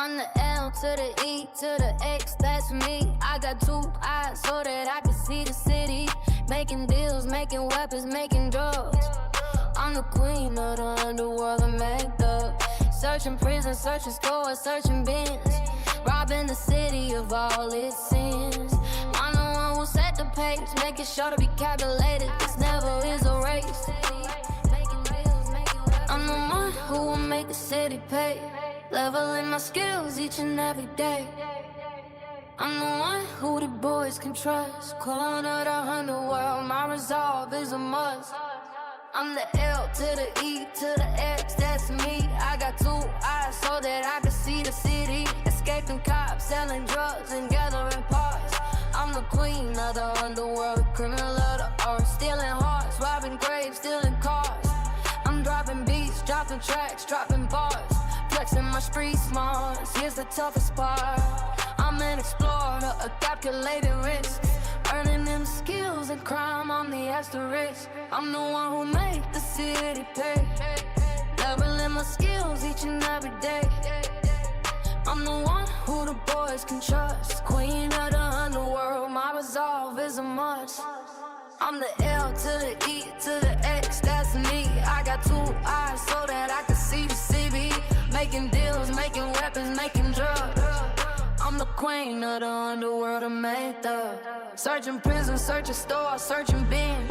I'm the L to the E to the X, that's me. I got two eyes so that I can see the city. Making deals, making weapons, making drugs. I'm the queen of the underworld, I make up. Searching prisons, searching stores, searching bins. Robbing the city of all its sins. I'm the one who set the pace, making sure to be calculated. This never is a race. I'm the one who will make the city pay. Leveling my skills each and every day. I'm the one who the boys can trust. Calling of the underworld, my resolve is a must. I'm the L to the E to the X, that's me. I got two eyes so that I can see the city. Escaping cops, selling drugs and gathering parts. I'm the queen of the underworld, criminal of the art. Stealing hearts, robbing graves, stealing cars. I'm dropping beats, dropping tracks, dropping bars. Flexing my street smarts, here's the toughest part. I'm an explorer, a calculated risk. Earning them skills and crime on the asterisk. I'm the one who make the city pay. Leveling my skills each and every day. I'm the one who the boys can trust. Queen of the underworld, my resolve is a must. I'm the L to the E to the X, that's me. I got two eyes so that I can see the city. Making deals, making weapons, making drugs. I'm the queen of the underworld, I made up. Searching prisons, searching stores, searching bins.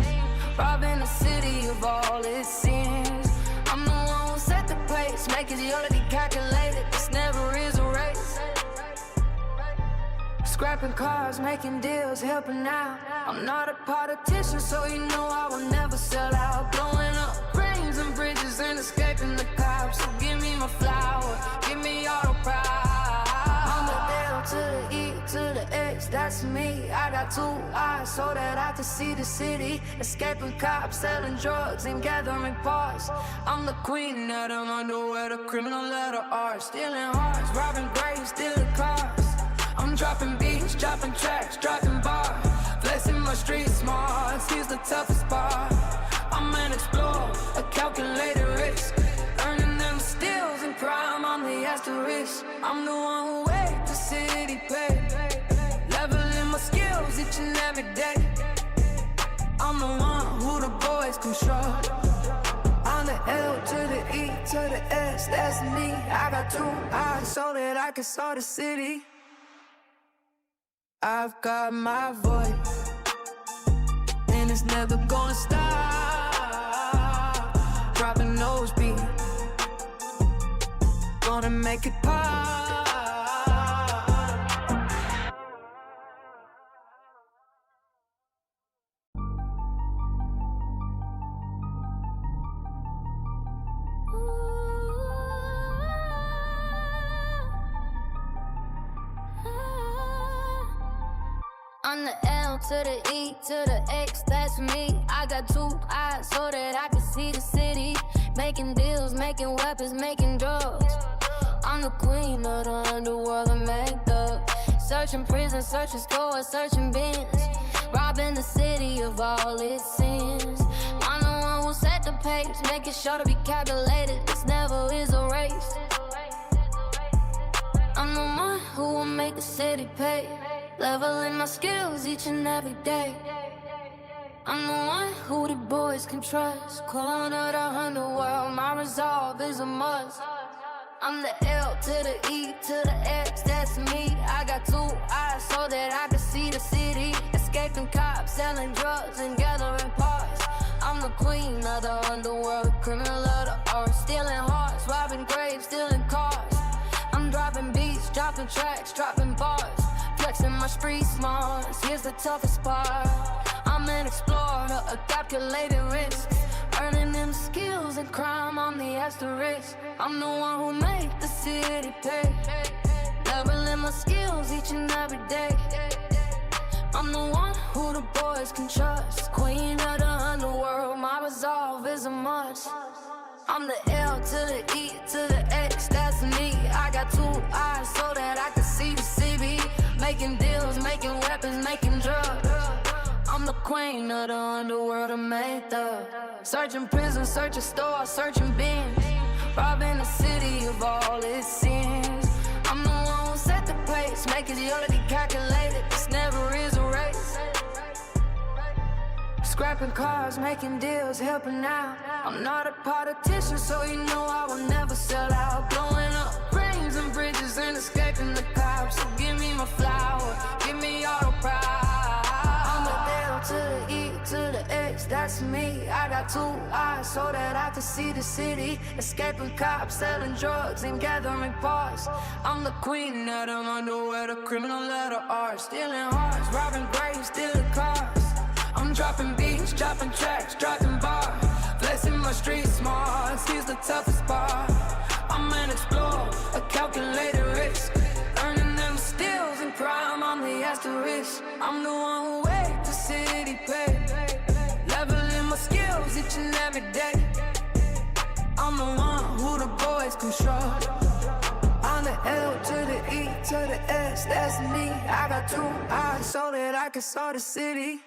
Robbing the city of all its sins. I'm the one who set the pace, making sure to be calculated. This never is a race. Scrapping cars, making deals, helping out. I'm not a politician, so you know I will never sell out. Blowing up brains and bridges and escaping the cops. So give me my flower, give me all the pride. I'm the L to the E to the X, that's me. I got two eyes so that I can see the city. Escaping cops, selling drugs and gathering parts. I'm the queen of the underworld, a criminal of the art. Stealing hearts, robbing graves, stealing cars. I'm dropping beats, dropping tracks, dropping bars. Flexing my street smarts, here's the toughest part. I'm an explorer, a calculated risk. Earning them skills and crime on the asterisk. I'm the one who made the city pay. Leveling my skills each and every day. I'm the one who the boys can trust. I'm the L to the E to the S, that's me. I got two eyes so that I can saw the city. I've got my voice, and it's never gonna stop. Dropping those beats, gonna make it pop. I'm the L to the E to the X, that's me. I got two eyes so that I can see the city. Making deals, making weapons, making drugs. I'm the queen of the underworld, I make up. Searching prisons, searching stores, searching bins. Robbing the city of all its sins. I'm the one who set the pace, making sure to be calculated. This never is a race. I'm the one who will make the city pay. Leveling my skills each and every day. I'm the one who the boys can trust. Calling of the underworld, my resolve is a must. I'm the L to the E to the X, that's me. I got two eyes so that I can see the city. Escaping cops, selling drugs and gathering parts. I'm the queen of the underworld, criminal of the art. Stealing hearts, robbing graves, stealing cars. I'm dropping beats, dropping tracks, dropping bars. Flexing my street smarts, here's the toughest part. I'm an explorer, a calculated risk. Earning them skills and crime on the asterisk. I'm the one who made the city pay. Leveling my skills each and every day. I'm the one who the boys can trust. Queen of the underworld, my resolve is a must. I'm the L to the E to the X, that's me. I got two eyes so that I can see the city. Making deals, making weapons, making drugs. I'm the queen of the underworld, I made up. Searching prisons, searching stores, searching bins. Robbing the city of all its sins. I'm the race. Make it already calculated, this never is a race. Scrapping cars, making deals, helping out. I'm not a politician, so you know I will never sell out. Blowing up rings and bridges and escaping the cops. So give me my flower, give me all the pride. I'm the L to the E to the X, that's me. I got 2 eyes so that I can see the city. Escaping cops, selling drugs and gathering parts. I'm the queen of them underwear, the criminal letter art. Stealing hearts, robbing graves, stealing cars. I'm dropping beats, dropping tracks, dropping bars. Flexing my street smart, he's the toughest part. I'm an explorer, a calculated risk. Earning them steals and crime, I'm the asterisk. I'm the one who waits the city pay. Leveling my skills each and every day. I'm the one who the boys control. I'm the L to the E to the S, that's me. I got 2 eyes so that I can saw the city.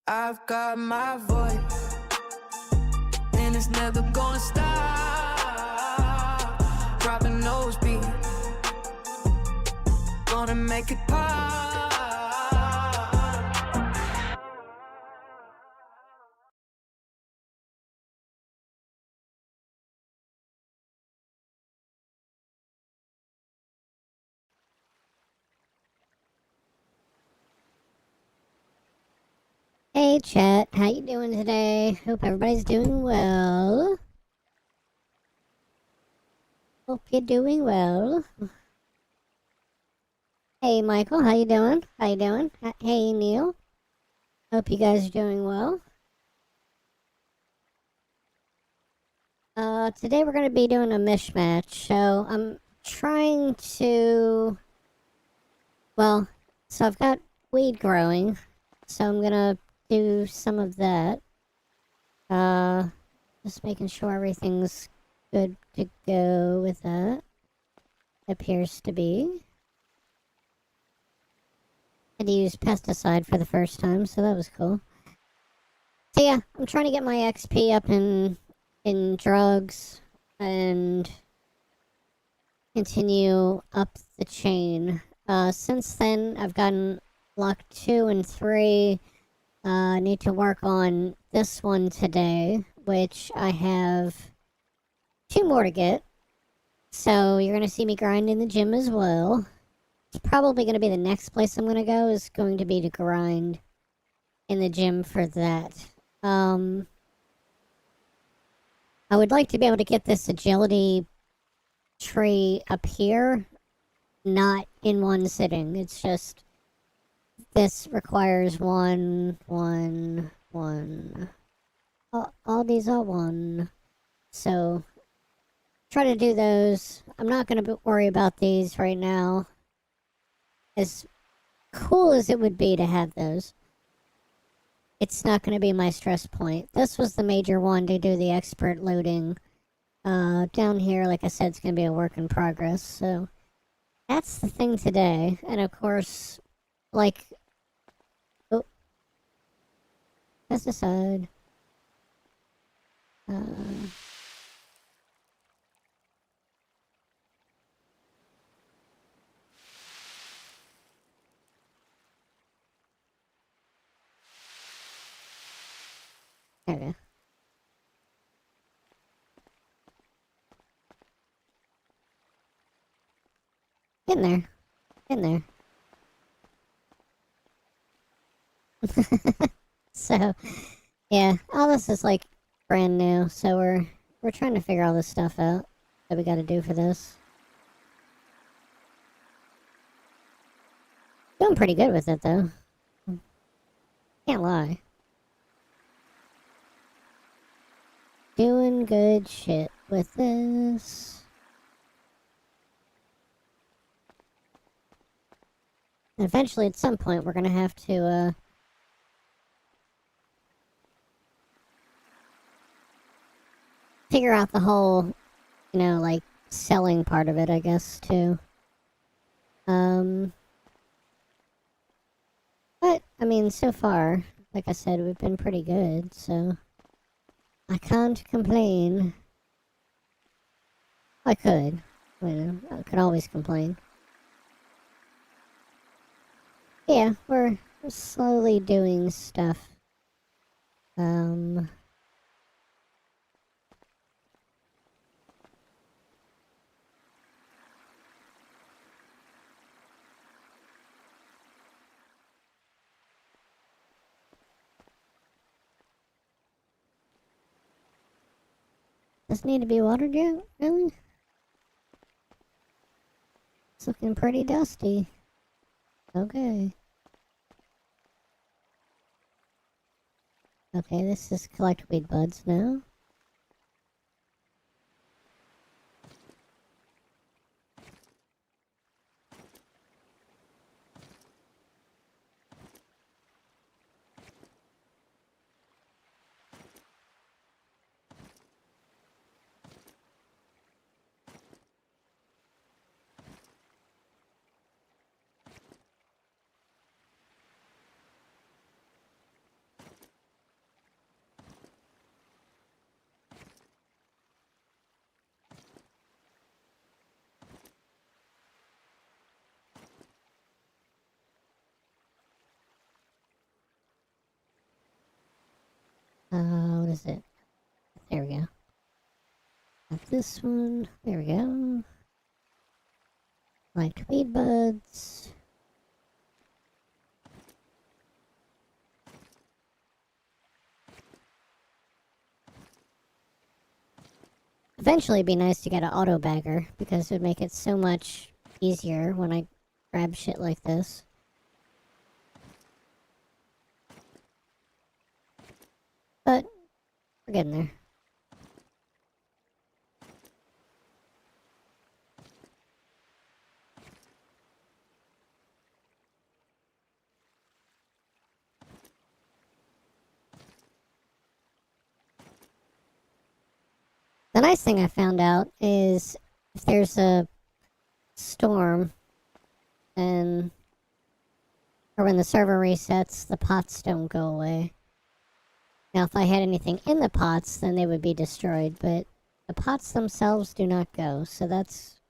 I've got my voice, and it's never gonna stop. Dropping those beats, gonna make it pop. Hey chat, how you doing today? Hope everybody's doing well. Hope you're doing well. Hey Michael, how you doing? How you doing? Hey Neil. Hope you guys are doing well. Today we're gonna be doing a mishmatch, so I'm trying to... Well, so I've got weed growing, so I'm gonna do some of that. Just making sure everything's good to go with that. Appears to be. Had to use pesticide for the first time, so that was cool. So yeah, I'm trying to get my XP up in drugs and continue up the chain. Since then, I've gotten lock 2 and 3. I need to work on this one today, which I have 2 more to get. So you're going to see me grind in the gym as well. It's probably going to be the next place I'm going to go is going to be to grind in the gym for that. I would like to be able to get this agility tree up here, not in one sitting. It's just... This requires 1, 1, 1. All these are 1. So, try to do those. I'm not going to worry about these right now. As cool as it would be to have those, it's not going to be my stress point. This was the major one to do the expert loading. Down here, like I said, it's going to be a work in progress. So, that's the thing today. And of course, like... Pesticide. There we go. In there. In there. So, yeah, all this is like brand new, so we're trying to figure all this stuff out that we gotta do for this. Doing pretty good with it though. Can't lie. Doing good shit with this. And eventually at some point we're gonna have to figure out the whole, you know, like, selling part of it, I guess, too. But, I mean, so far, like I said, we've been pretty good, so... I can't complain. I could. You know, I could always complain. Yeah, we're slowly doing stuff. Does need to be watered yet? Really? It's looking pretty dusty. Okay. Okay, this is collect weed buds now. What is it? There we go. Got this one. There we go. Like weed buds. Eventually it'd be nice to get an auto bagger because it would make it so much easier when I grab shit like this. But we're getting there. The nice thing I found out is if there's a storm and or when the server resets, the pots don't go away. Now, if I had anything in the pots, then they would be destroyed, but the pots themselves do not go, so that's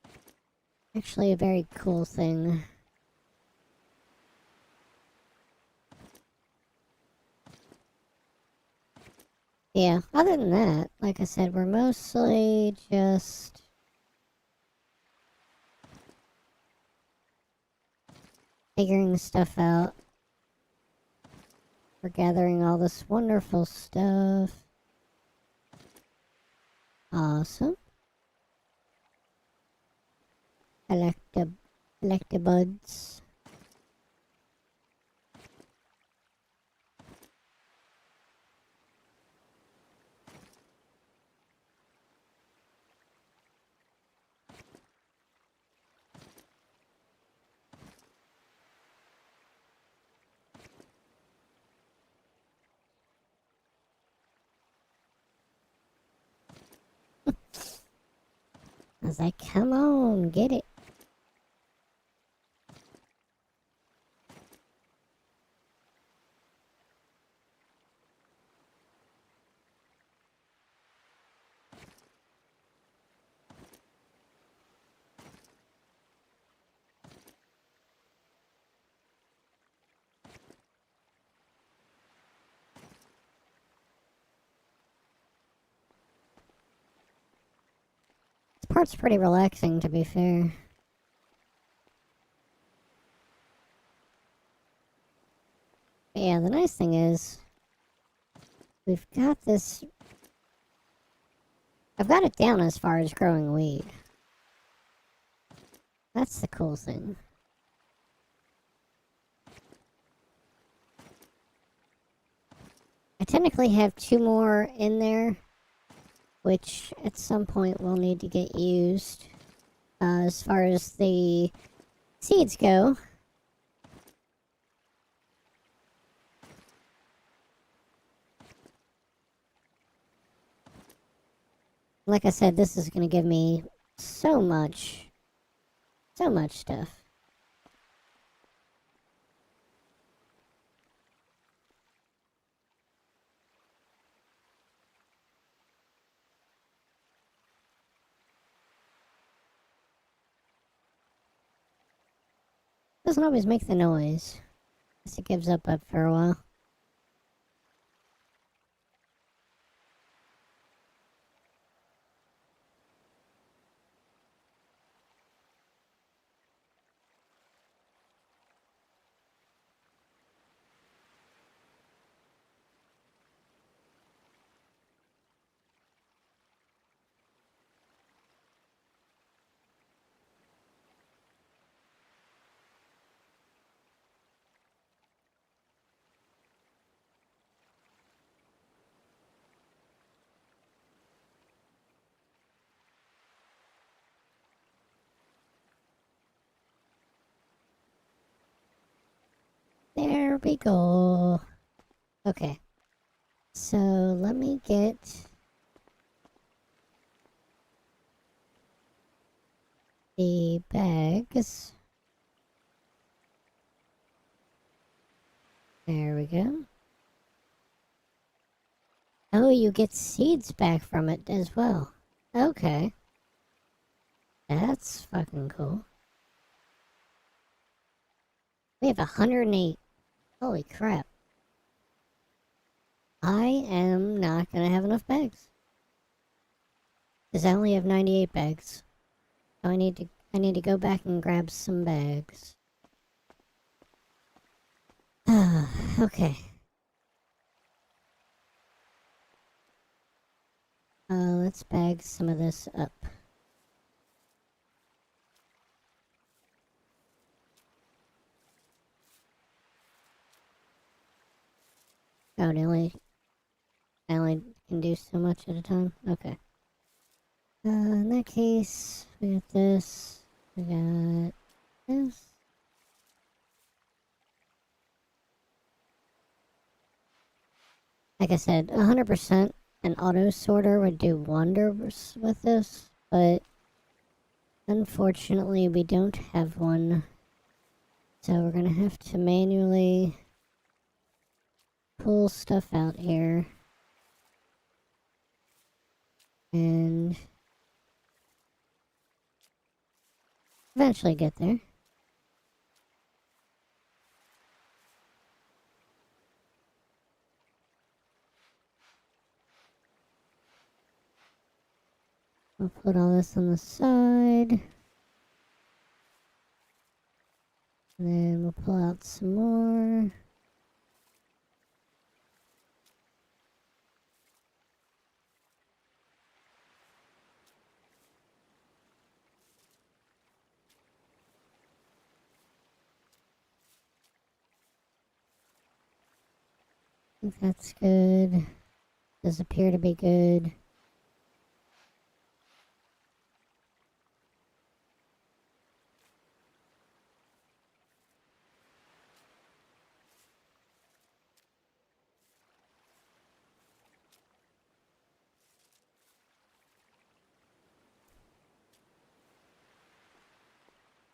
actually a very cool thing. Yeah, other than that, like I said, we're mostly just figuring stuff out. We're gathering all this wonderful stuff. Awesome. Collectabuds. I was like, come on, get it. This part's pretty relaxing, to be fair. But yeah, the nice thing is, we've got this. I've got it down as far as growing weed. That's the cool thing. I technically have 2 more in there, which at some point will need to get used. As far as the seeds go, like I said, this is going to give me so much stuff. Doesn't always make the noise. Guess it gives up for a while. There we go. Okay. So let me get the bags. There we go. Oh, you get seeds back from it as well. Okay. That's fucking cool. We have 108. Holy crap. I am not gonna have enough bags. Because I only have 98 bags. So I need to go back and grab some bags. Okay. Let's bag some of this up. Oh, I only can do so much at a time? Okay. In that case, we got this. We got this. Like I said, 100% an auto sorter would do wonders with this, but unfortunately we don't have one. So we're gonna have to manually pull stuff out here. And eventually get there. We'll put all this on the side. And then we'll pull out some more. I think that's good. Does appear to be good.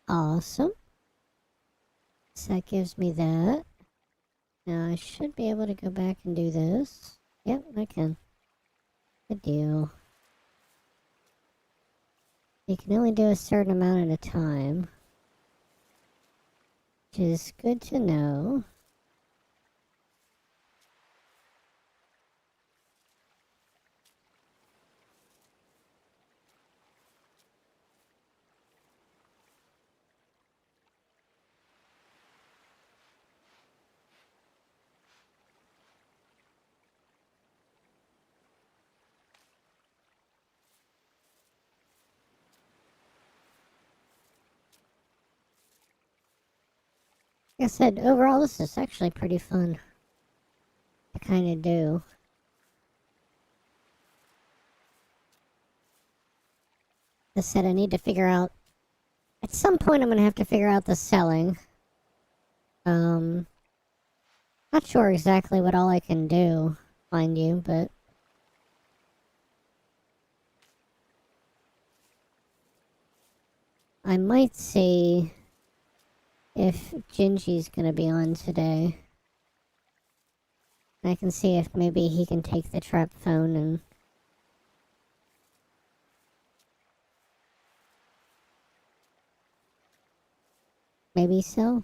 Awesome. So that gives me that. Now I should be able to go back and do this. Yep, I can. Good deal. You can only do a certain amount at a time, which is good to know. Like I said, overall this is actually pretty fun to kind of do. Like I said, I need to figure out, at some point I'm going to have to figure out the selling. Not sure exactly what all I can do, mind you, but I might see if Gingy's gonna be on today. I can see if maybe he can take the trap phone and maybe sell.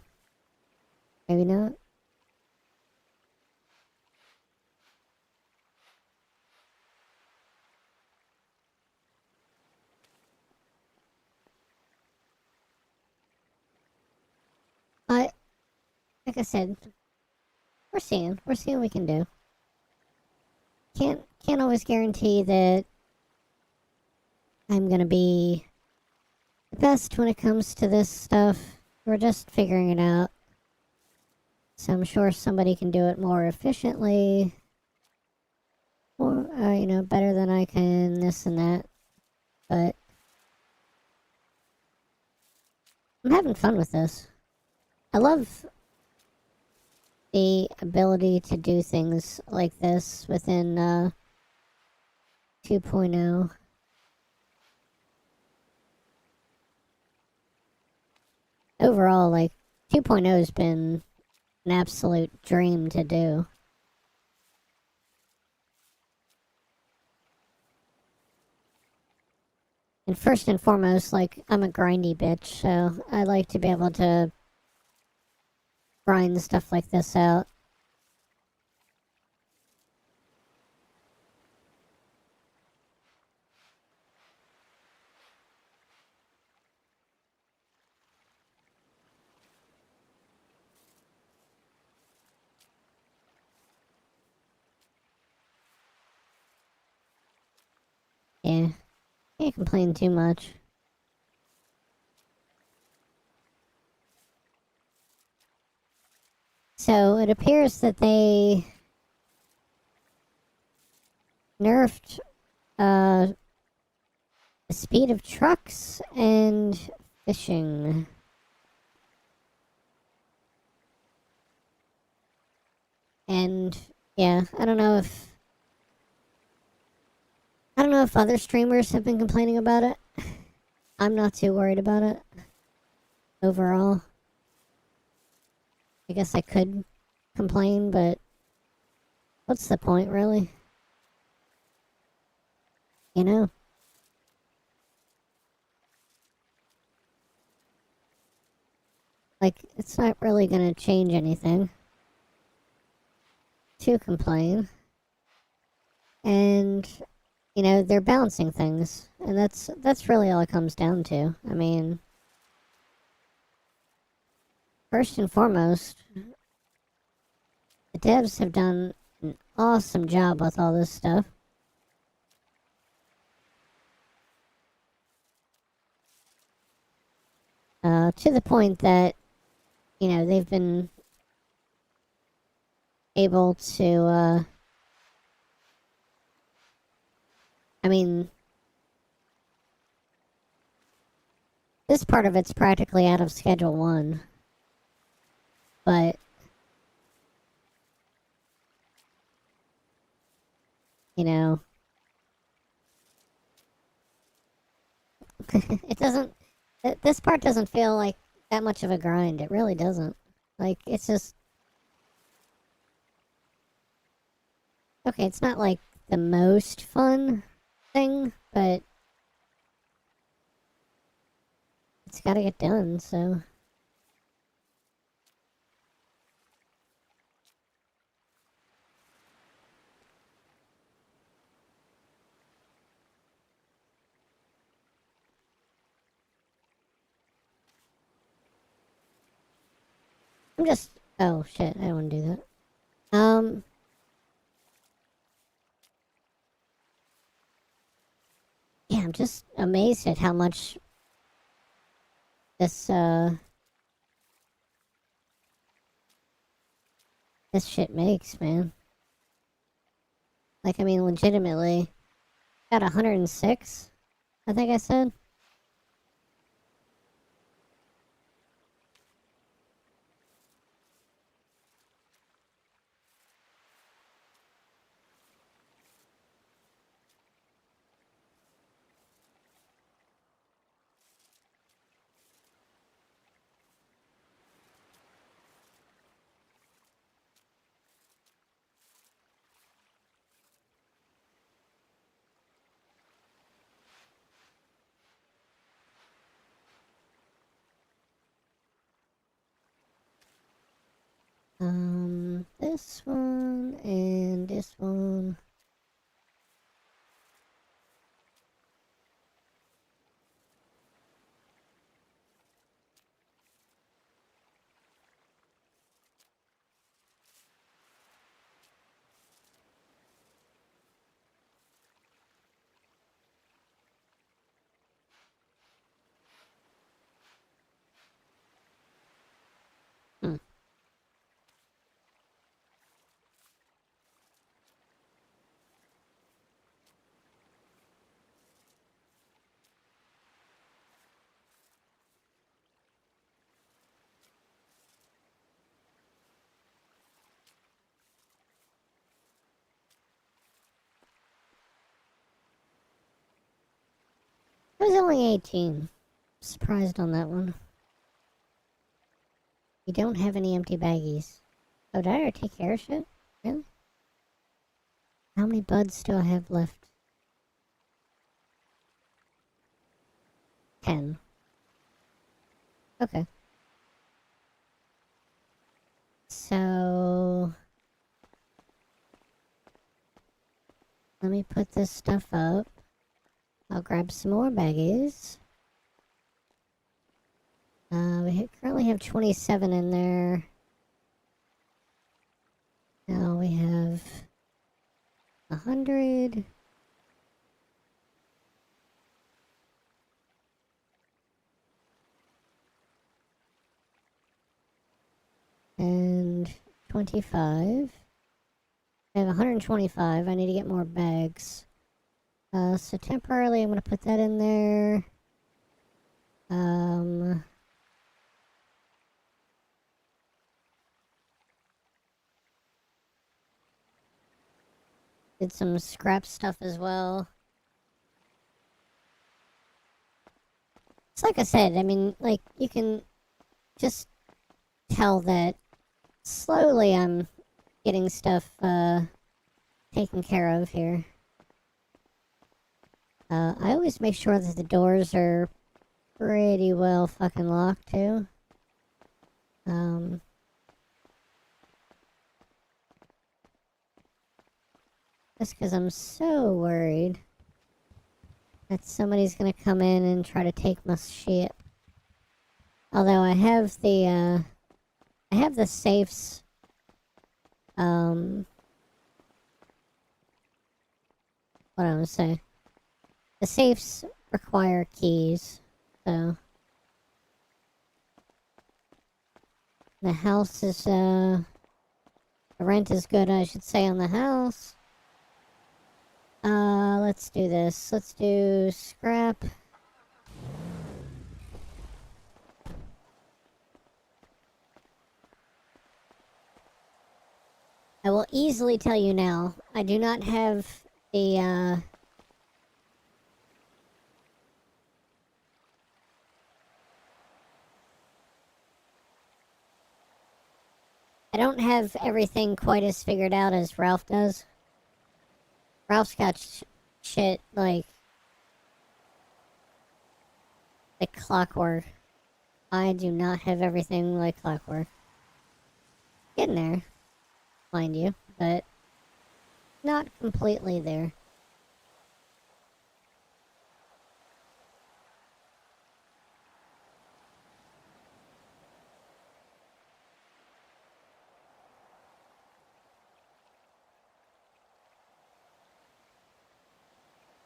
Maybe not. like I said, we're seeing what we can do. Can't always guarantee that I'm gonna be the best when it comes to this stuff. We're just figuring it out. So I'm sure somebody can do it more efficiently, or better than I can. This and that, but I'm having fun with this. I love the ability to do things like this within 2.0. Overall, like 2.0 has been an absolute dream to do. And first and foremost, like, I'm a grindy bitch, so I like to be able to grind stuff like this out. Yeah, can't complain too much. So it appears that they nerfed the speed of trucks and fishing. And yeah, I don't know if other streamers have been complaining about it. I'm not too worried about it overall. I guess I could complain, but what's the point, really? You know? Like, it's not really gonna change anything to complain. And, they're balancing things. And that's really all it comes down to. I mean, first and foremost, the devs have done an awesome job with all this stuff. To the point that, they've been able to, I mean, this part of it's practically out of Schedule 1. But, it doesn't, this part doesn't feel like that much of a grind. It really doesn't. Like, it's just, okay, it's not like the most fun thing, but it's gotta get done, so. I'm just, oh shit, I don't want to do that. Yeah, I'm just amazed at how much this, this shit makes, man. Like, I mean, legitimately, got 106, I think I said. This one and this one. It was only 18. Surprised on that one. You don't have any empty baggies. Oh, did I already take care of shit? Really? How many buds do I have left? 10. Okay. So... let me put this stuff up. I'll grab some more baggies. We currently have 27 in there. Now we have 100. And 25. I have 125. I need to get more bags. So temporarily I'm going to put that in there. Did some scrap stuff as well. It's like I said, I mean, like, you can just tell that slowly I'm getting stuff, taken care of here. I always make sure that the doors are pretty well fucking locked, too. Just because I'm so worried that somebody's gonna come in and try to take my shit. Although I have the safes, what I'm gonna say. The safes require keys, so. The house is, the rent is good, I should say, on the house. Let's do this. Let's do scrap. I will easily tell you now, I do not have the, I don't have everything quite as figured out as Ralph does. Ralph's got shit like clockwork. I do not have everything like clockwork. Getting there, mind you, but not completely there.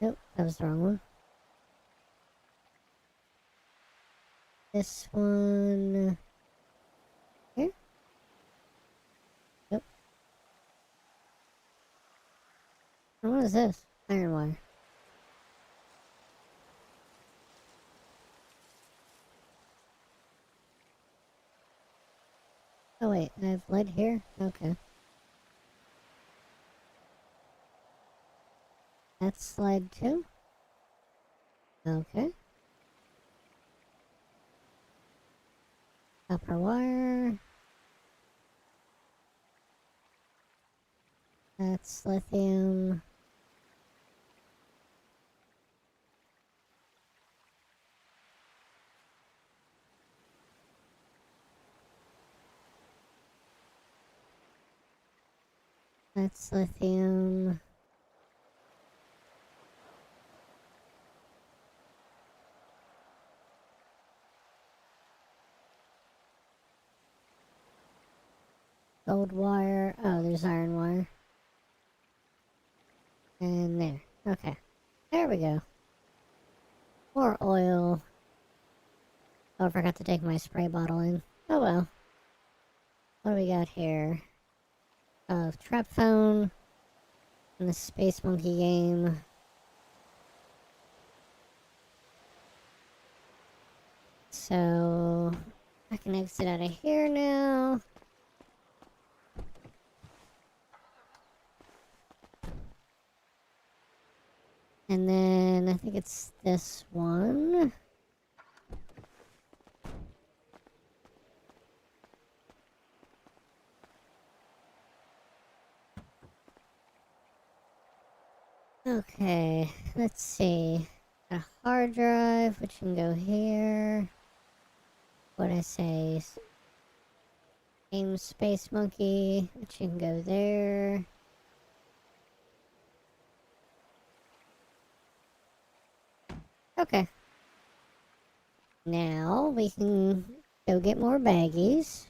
Nope, that was the wrong one. This one... here? Yep. What is this? Iron wire. Oh wait, I have lead here? Okay. That's lead too? Okay. Copper wire. That's lithium. That's lithium. Gold wire. Oh, there's iron wire. And there. Okay. There we go. More oil. Oh, I forgot to take my spray bottle in. Oh well. What do we got here? Trap phone. And the Space Monkey game. So... I can exit out of here now. And then then I think it's this one. Okay, let's see. A hard drive, which can go here. What I say? Game Space Monkey, which can go there. Okay. Now we can go get more baggies.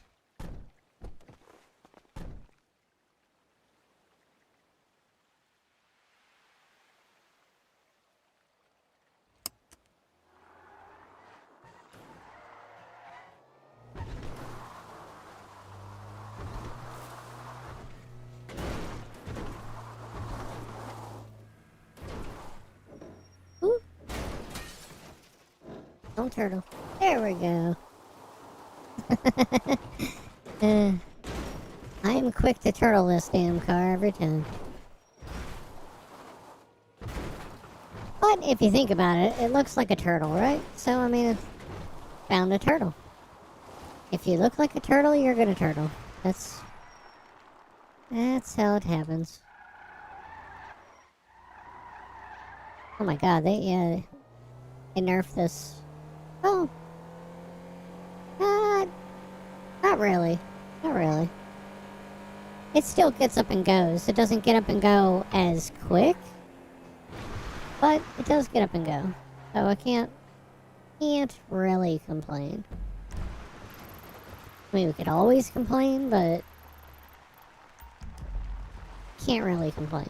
Ooh. Don't turtle. There we go. I am quick to turtle this damn car every time. But if you think about it, it looks like a turtle, right? So, I mean, found a turtle. If you look like a turtle, you're gonna turtle. That's how it happens. Oh my god, they nerfed this. Oh. Not really. Not really. It still gets up and goes. It doesn't get up and go as quick, but it does get up and go. So I can't really complain. I mean, we could always complain, but can't really complain.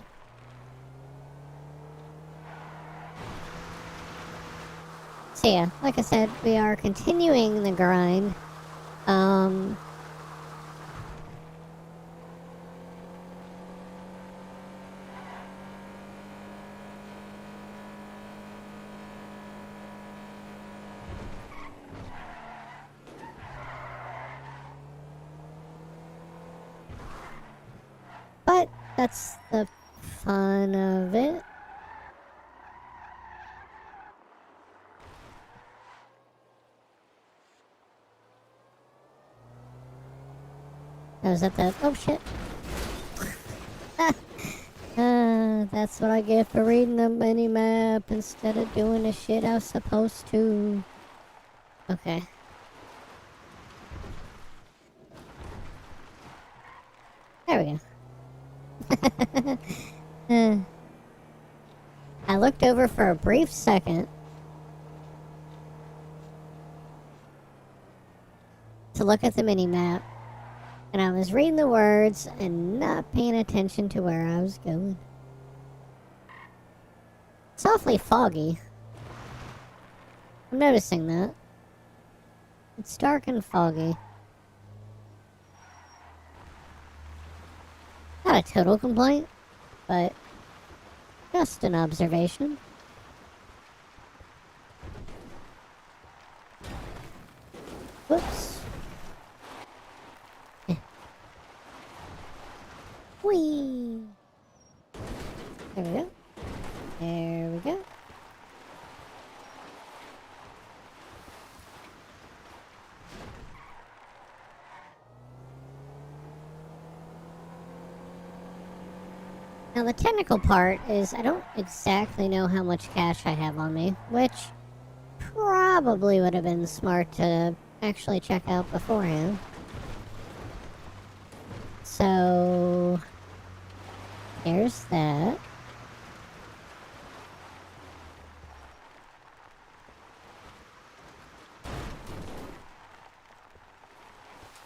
So yeah, like I said, we are continuing the grind. But that's the fun of it. Oh, is that the... Oh, shit. That's what I get for reading the mini-map instead of doing the shit I was supposed to. Okay. There we go. I looked over for a brief second to look at the mini-map, and I was reading the words and not paying attention to where I was going. It's awfully foggy. I'm noticing that. It's dark and foggy. Not a total complaint, but just an observation. Whoops. Whee! There we go. There we go. Now the technical part is I don't exactly know how much cash I have on me, which probably would have been smart to actually check out beforehand. So there's that.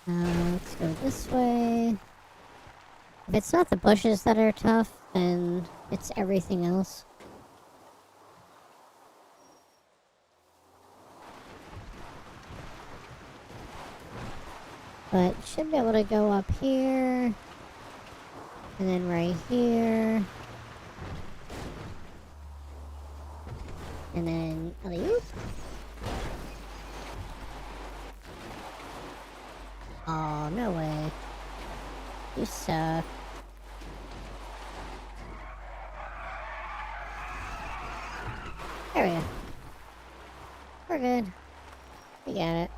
Let's go this way. If it's not the bushes that are tough, then it's everything else. But should be able to go up here. And then right here. And then alley-oop. Oh, no way. You suck. There we go. We're good. We got it.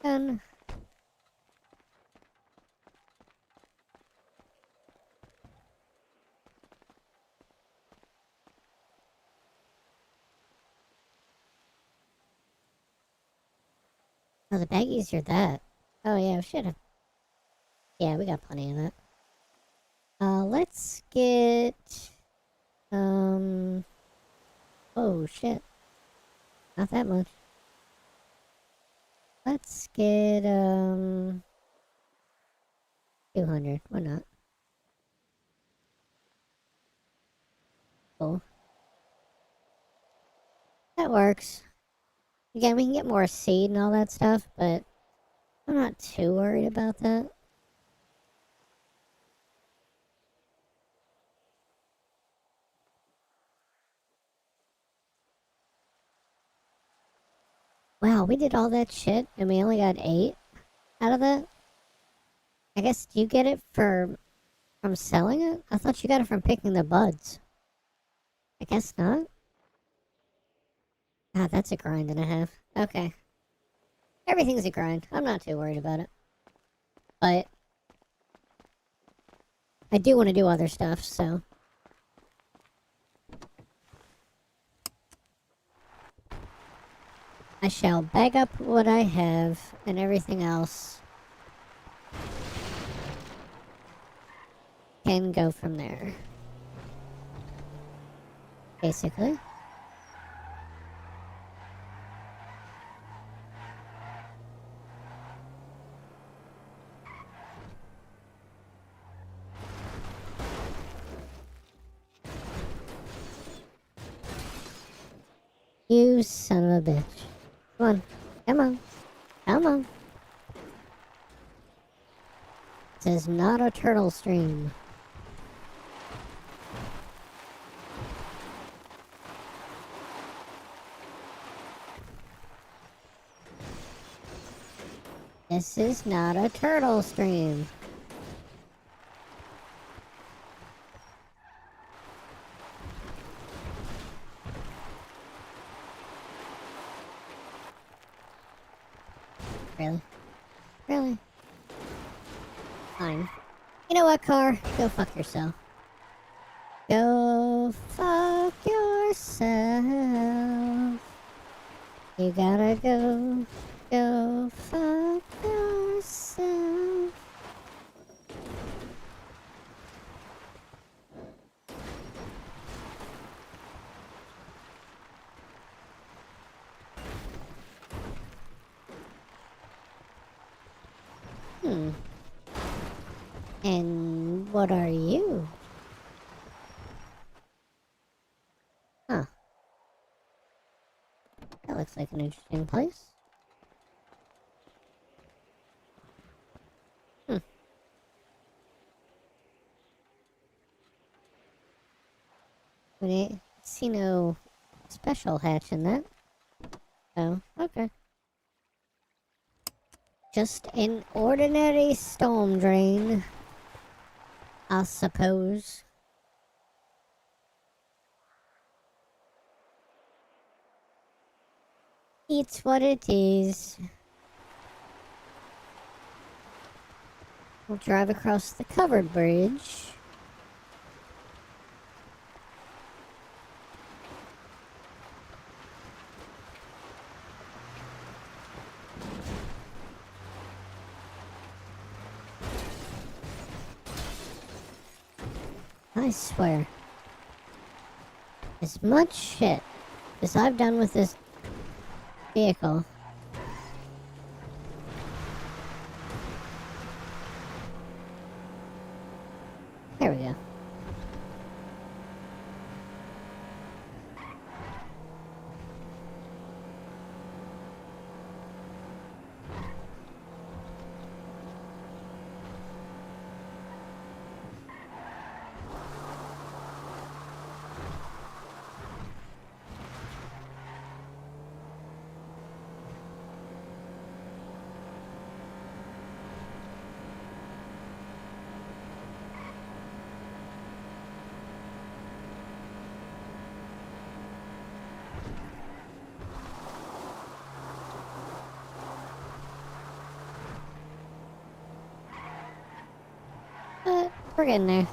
Done. Oh, the baggies are that. Oh yeah, we should have. Yeah, we got plenty of that. Let's get... Oh shit. Not that much. Let's get, 200. Why not? Cool. That works. Again, we can get more seed and all that stuff, but I'm not too worried about that. Wow, we did all that shit and we only got 8 out of it? I guess, do you get it from selling it? I thought you got it from picking the buds. I guess not. Ah, that's a grind and a half. Okay. Everything's a grind. I'm not too worried about it. But I do want to do other stuff, so. I shall bag up what I have and everything else can go from there. Basically. You son of a bitch. Come on. Come on. Come on. This is not a turtle stream. This is not a turtle stream. Really? Really? Fine. You know what, car? Go fuck yourself. Go fuck yourself. You gotta go fuck yourself. And what are you? Huh. That looks like an interesting place. We see no special hatch in that. Oh, okay. Just an ordinary storm drain, I suppose. It's what it is. We'll drive across the covered bridge. I swear, as much shit as I've done with this vehicle, there we go. We're getting there.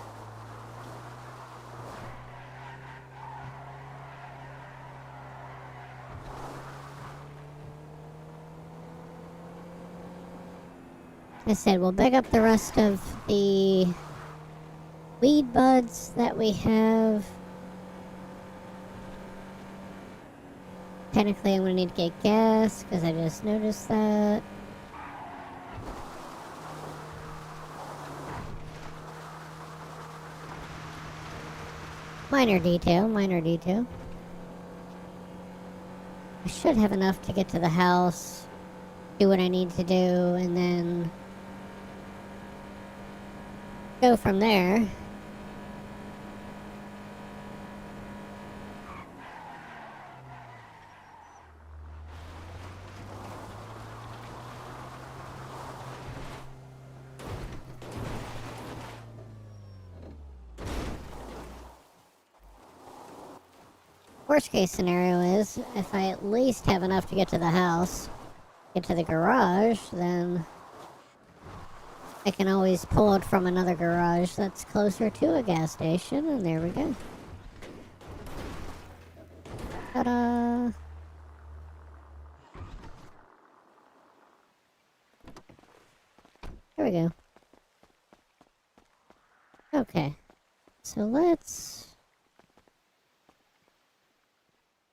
I said we'll pick up the rest of the weed buds that we have. Technically, I'm gonna need to get gas because I just noticed that. Minor detail, minor detail. I should have enough to get to the house, do what I need to do, and then go from there. Worst case scenario is, if I at least have enough to get to the house, get to the garage, then I can always pull it from another garage that's closer to a gas station, and there we go. Ta-da! There we go. Okay, so let's...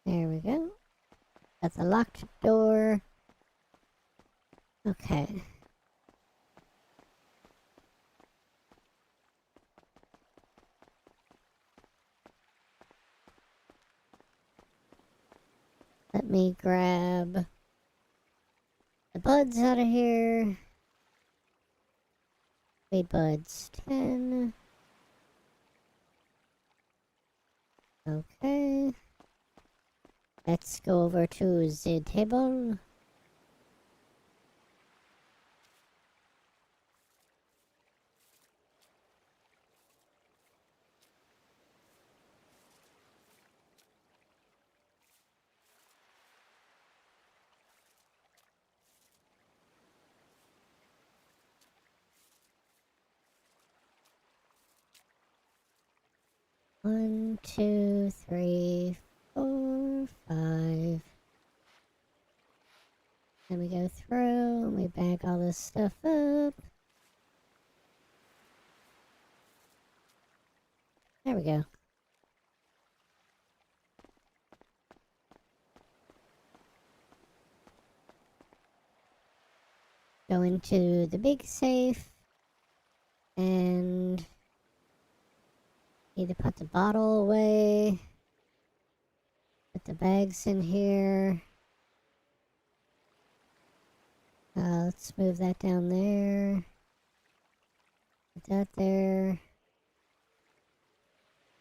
There we go. That's a locked door. Okay. Let me grab the buds out of here. Weed buds 10. Okay. Let's go over to the table. One, two, three, 4, 5. Then we go through and we bag all this stuff up. There we go. Go into the big safe and need to put the bottle away. Put the bags in here. Let's move that down there. Put that there.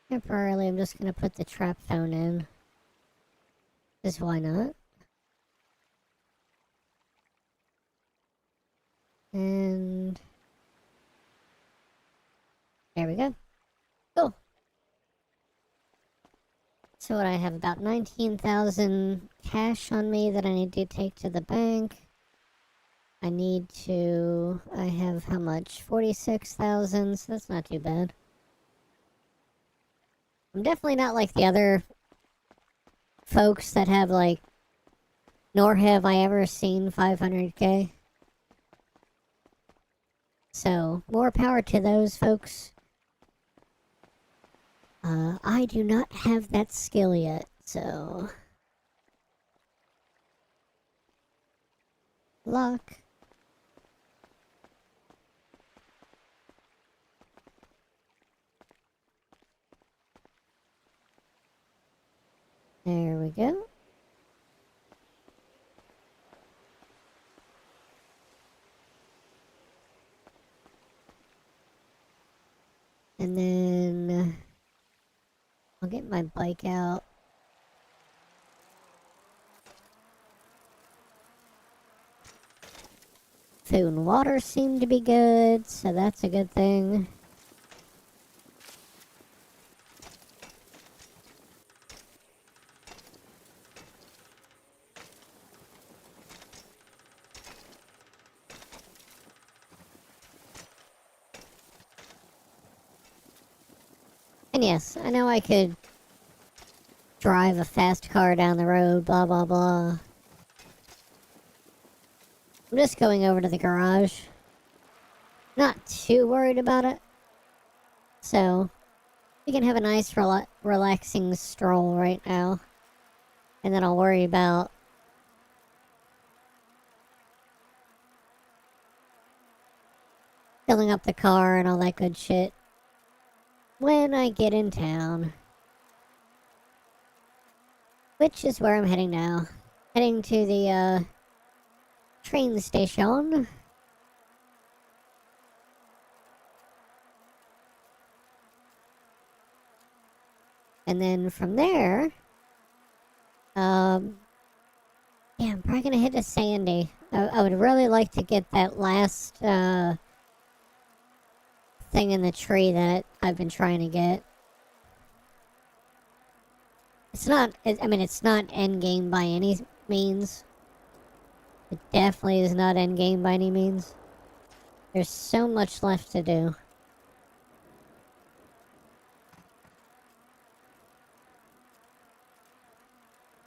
Temporarily, I'm just going to put the trap phone in. Because why not? And there we go. Cool. So what, I have about 19,000 cash on me that I need to take to the bank. I have how much? 46,000, so that's not too bad. I'm definitely not like the other folks that have like, nor have I ever seen 500k. So, more power to those folks. I do not have that skill yet, so... Luck. There we go. And then I'll get my bike out. Food and water seem to be good, so that's a good thing. And yes, I know I could drive a fast car down the road, blah blah blah. I'm just going over to the garage. Not too worried about it. So, we can have a nice relaxing stroll right now. And then I'll worry about filling up the car and all that good shit when I get in town. Which is where I'm heading now. Heading to the train station. And then from there, yeah, I'm probably gonna hit a Sandy. I would really like to get that last thing in the tree that I've been trying to get. It's not, I mean, it's not endgame by any means. It definitely is not endgame by any means. There's so much left to do.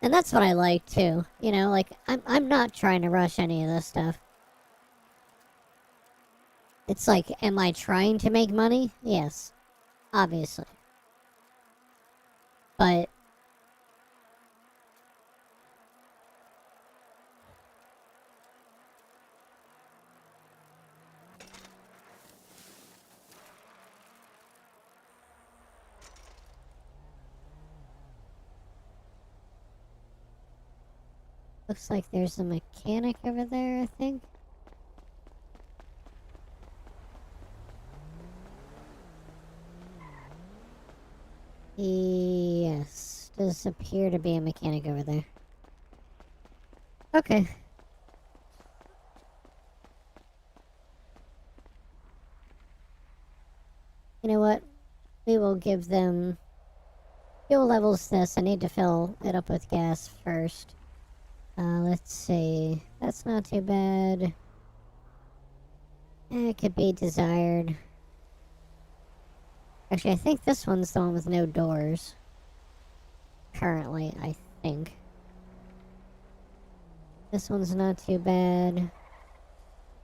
And that's what I like too. You know, like, I'm not trying to rush any of this stuff. It's like, am I trying to make money? Yes. Obviously. But looks like there's a mechanic over there, I think. Yes, does appear to be a mechanic over there. Okay. You know what? We will give them fuel levels this. I need to fill it up with gas first. Let's see. That's not too bad. It could be desired. Actually, I think this one's the one with no doors. Currently, I think. This one's not too bad.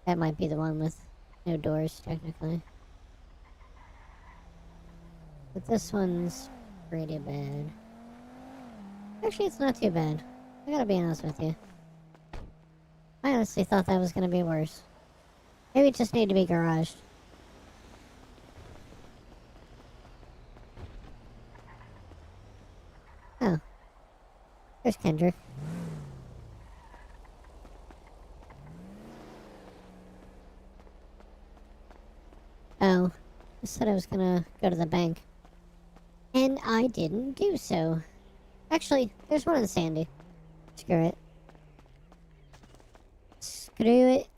That might be the one with no doors, technically. But this one's pretty bad. Actually, it's not too bad. I gotta be honest with you. I honestly thought that was gonna be worse. Maybe it just need to be garaged. Oh. There's Kendrick. Oh. I said I was gonna go to the bank. And I didn't do so. Actually, there's one in Sandy. Screw it. Screw it.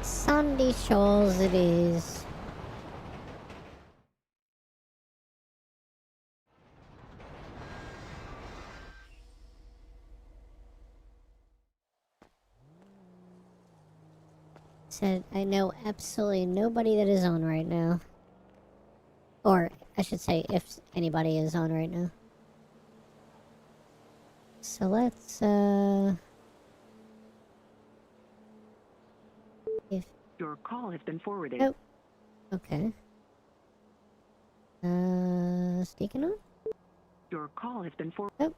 Sandy Shores it is. Said I know absolutely nobody that is on right now. Or, I should say, if anybody is on right now. So let's, if... Your call has been forwarded. Oh. Okay. Speaking of? Your call has been forwarded. Oh.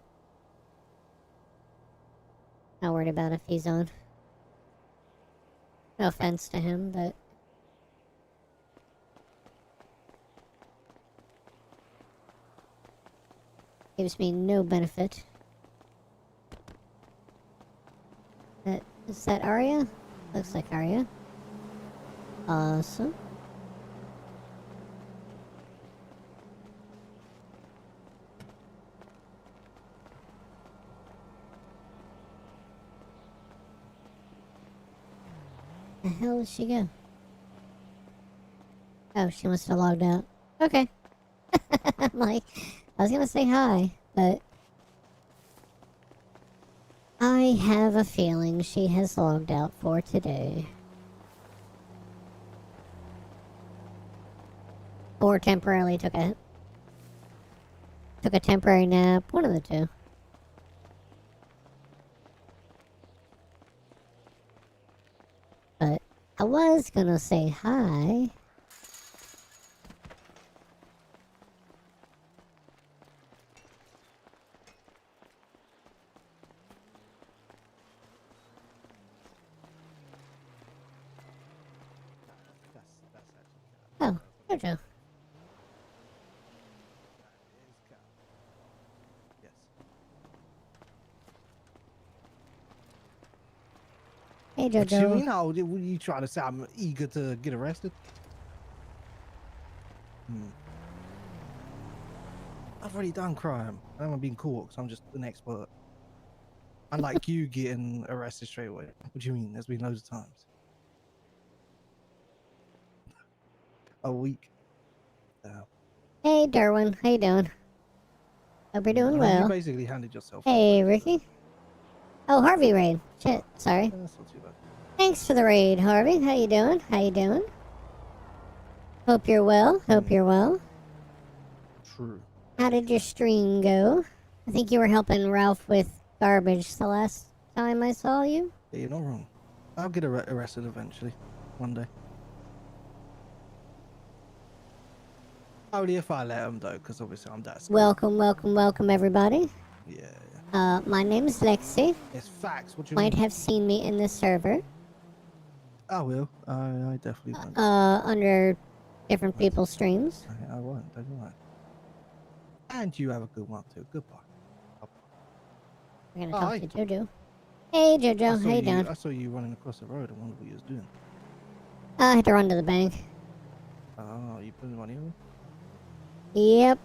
Not worried about if he's on. No offense to him, but... gives me no benefit. Is that Arya? Looks like Arya. Awesome. The hell did she go? Oh, she must have logged out. Okay. I'm like, I was gonna say hi, but I I have a feeling she has logged out for today. Or temporarily took a temporary nap. One of the two. But I was gonna say hi. That's actually Oh, Jojo. Yes. Hey, What you Jojo. mean? How what are you trying to say? I'm eager to get arrested. I've already done crime. I haven't been caught because I'm just an expert. Unlike you getting arrested straight away. What do you mean? There's been loads of times. A week. Hey, Derwin. How you doing? Hope you're doing I mean, you well. basically handed yourself Hey, over. Ricky. Oh, Harvey raid. Shit, sorry. That's not too bad. Thanks for the raid, Harvey. How you doing? How you doing? Hope you're well. Hope you're well. True. How did your stream go? I think you were helping Ralph with garbage the last time I saw you. Yeah, you're not wrong. I'll get arrested eventually. One day. Only if I let him though, because obviously I'm that scared. Welcome, welcome, welcome, everybody. Yeah. My name's Lexi. It's facts. What you Might mean? have seen me in the server. I will. I definitely won't. Under different Right. people's streams. I won't. Don't worry. And you have a good one too. Goodbye. We're gonna talk Hi. to Jojo. Hey, Jojo. How you doing? I saw you running across the road. I wondered what you was doing. I had to run to the bank. Oh, you putting money on? Yep.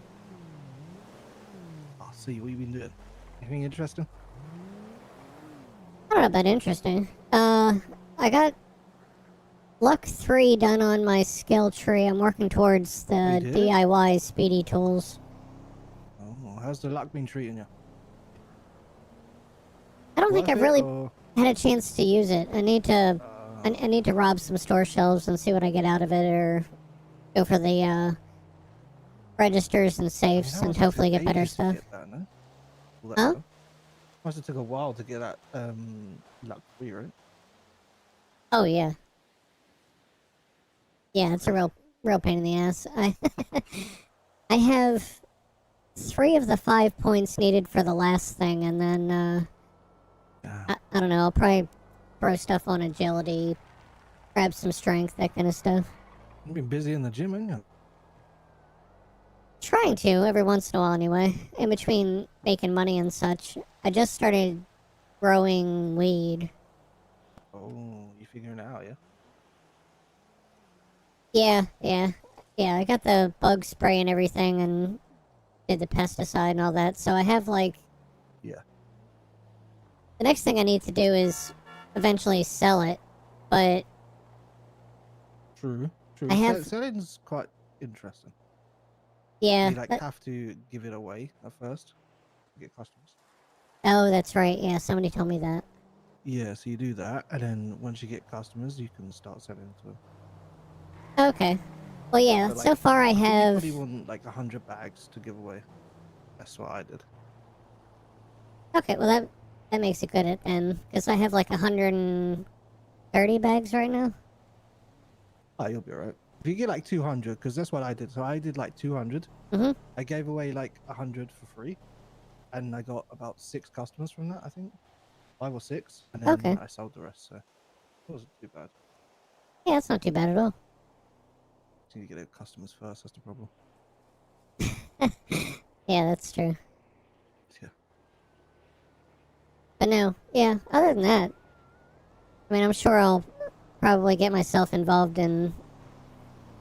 I'll see what you been doing. Anything interesting? I don't know about interesting. I got luck 3 done on my skill tree. I'm working towards the You did? DIY speedy tools. Oh, how's the luck been treating you? I don't think Worth I've it, really or- had a chance to use it. I need to I need to rob some store shelves and see what I get out of it, or go for the registers and I mean, safes that and must have hopefully took get better ages to stuff. get that, no? All that Huh? stuff. Must have took a while to get that luck 3, right? Oh yeah. Yeah, it's a real pain in the ass. I have 3 of the 5 points needed for the last thing, and then I don't know. I'll probably throw stuff on agility, grab some strength, that kind of stuff. You've been busy in the gym, haven't you? Trying to every once in a while, anyway. In between making money and such, I just started growing weed. Oh, you figuring it out, yeah? Yeah. I got the bug spray and everything, and did the pesticide and all that. So I have like Yeah. the next thing I need to do is eventually sell it, but True. I have- Selling's quite interesting. yeah. You like have to give it away at first to get customers. Oh, that's right. Yeah, somebody told me that. Yeah, so you do that, and then once you get customers, you can start selling to them. Okay. Well, yeah. But, So like, far, I think have. you probably want like 100 bags to give away. That's what I did. Okay, well that makes it good then, because I have like 130 bags right now. Oh, you'll be alright. If you get like 200, because that's what I did. So I did like 200. Mhm. I gave away like 100 for free, and I got about 6 customers from that. I think 5 or 6, and then Okay. I sold the rest. So it wasn't too bad. Yeah, that's not too bad at all. You need to get the customers first. That's the problem. Yeah, that's true. Yeah. But no, yeah. Other than that, I mean, I'm sure I'll probably get myself involved in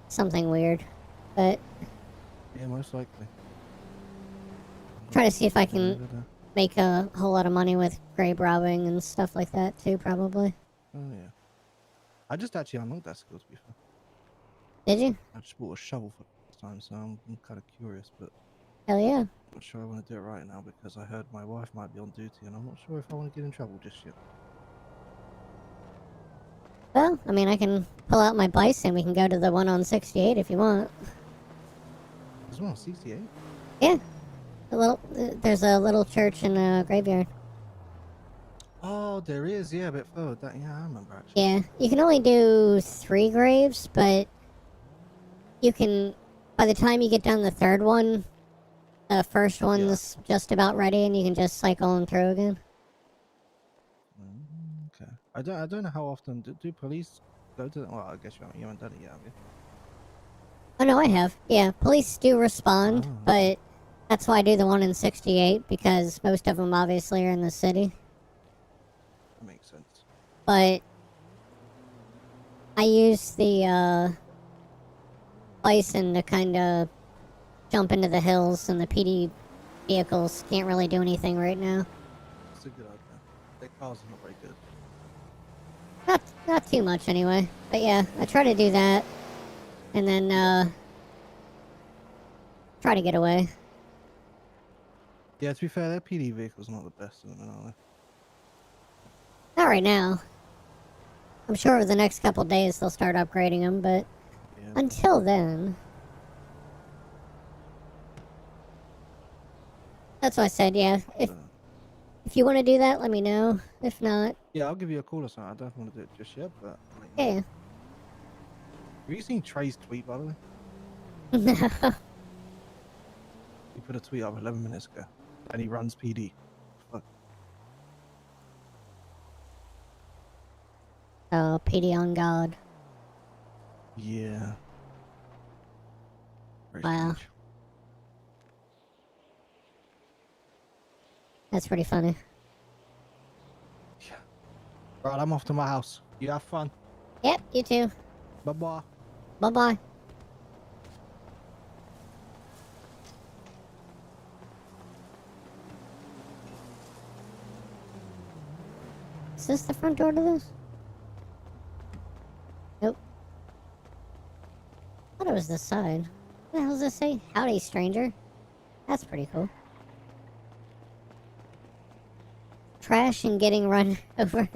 something weird, but Yeah, most likely. try to see if I can make a whole lot of money with grave robbing and stuff like that too. Probably. Oh yeah. I just actually unlocked that skill, to be fair. Did you? I just bought a shovel for the first time, so I'm kind of curious, but Hell yeah. I'm not sure I want to do it right now because I heard my wife might be on duty, and I'm not sure if I want to get in trouble just yet. Well, I mean, I can pull out my bison. We can go to the one on 68 if you want. There's one on 68. Yeah. There's a little church and a graveyard. Oh, there is. Yeah, a bit further. Yeah, I remember actually. Yeah, you can only do 3 graves, but you can, by the time you get done the third one, the first one's just about ready and you can just cycle them through again. Okay. I don't know how often do police go to. Well, I guess you haven't done it yet, have you? Oh no, I have. Yeah, police do respond, Oh, but that's why I do the one in 68, because most of them obviously are in the city. that makes sense. But I use the bison to kind of jump into the hills, and the PD vehicles can't really do anything right now. It's a good idea. Their cars are not very good. Not too much anyway. But yeah, I try to do that, and then try to get away. Yeah, to be fair, their PD vehicles are not the best of them, are they? Not right now. I'm sure over the next couple days they'll start upgrading them, but Yeah. until then... That's what I said, yeah. If you want to do that, let me know. If not... Yeah, I'll give you a call or something. I don't want to do it just yet, but... Yeah. Have you seen Trey's tweet, by the way? No. He put a tweet up 11 minutes ago, and he runs PD. Fuck. Oh, PD on God. Yeah. Very Wow. strange. That's pretty funny. Yeah. Right, I'm off to my house. You have fun. Yep, you too. Bye-bye. Bye-bye. Is this the front door to this? Nope. I thought it was this side. What the hell does this say? Howdy, stranger. That's pretty cool. Trash and getting run over.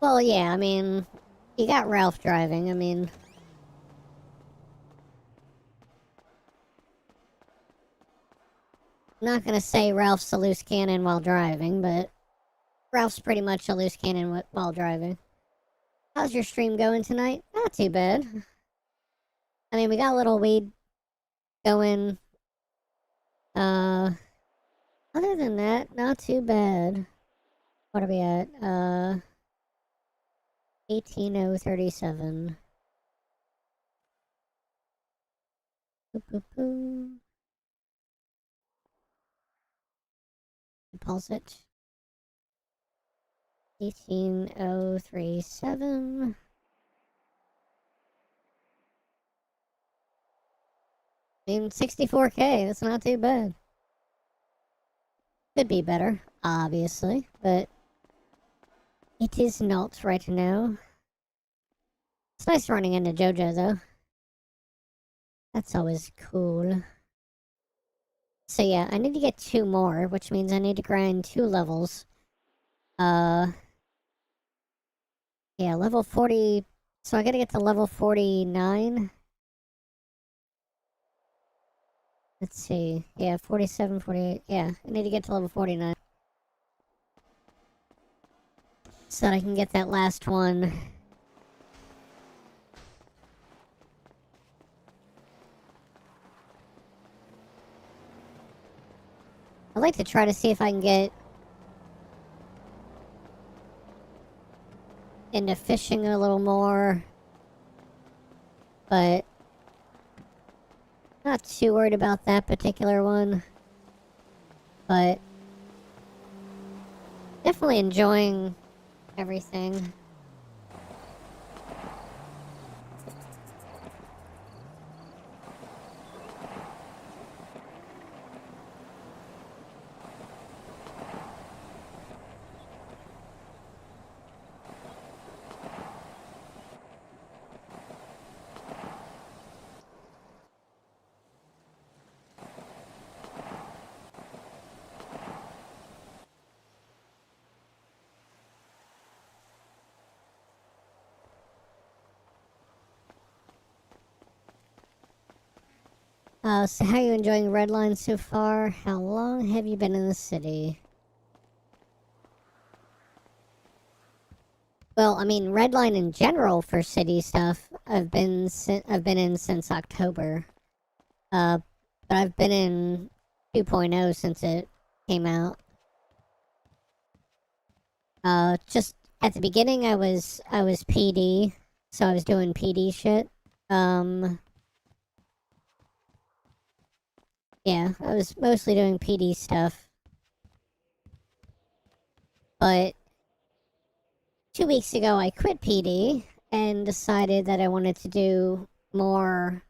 Well, yeah, I mean, you got Ralph driving, I mean... I'm not gonna say Ralph's a loose cannon while driving, but... Ralph's pretty much a loose cannon while driving. How's your stream going tonight? Not too bad. I mean, we got a little weed going. Other than that, not too bad. What are we at? 18037. Boop, boop, boop. Pulse it. 18037. I mean, 64K, that's not too bad. Could be better, obviously, but it is not right now. It's nice running into JoJo, though. That's always cool. So yeah, I need to get 2 more, which means I need to grind 2 levels. Yeah, level 40... So I gotta get to level 49. Let's see. Yeah, 47, 48. Yeah, I need to get to level 49. So that I can get that last one. I'd like to try to see if I can get into fishing a little more. But not too worried about that particular one. But definitely enjoying everything. So how are you enjoying Redline so far? How long have you been in the city? Well, I mean, Redline in general for city stuff, I've been in since October. But I've been in 2.0 since it came out. Just at the beginning, I was PD, so I was doing PD shit. Yeah, I was mostly doing PD stuff. But 2 weeks ago, I quit PD and decided that I wanted to do more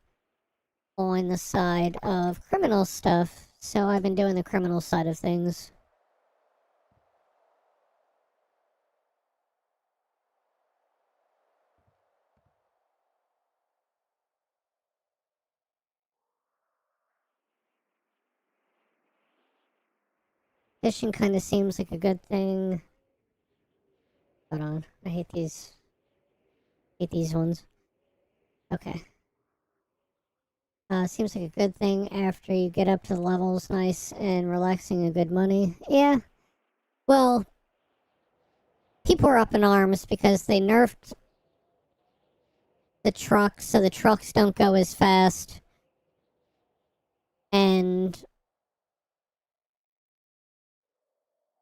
on the side of criminal stuff. So I've been doing the criminal side of things. Fishing kind of seems like a good thing. Hold on, I hate these. Hate these ones. Okay. Seems like a good thing after you get up to the levels, nice and relaxing and good money. Yeah. Well, people are up in arms because they nerfed the trucks, so the trucks don't go as fast. And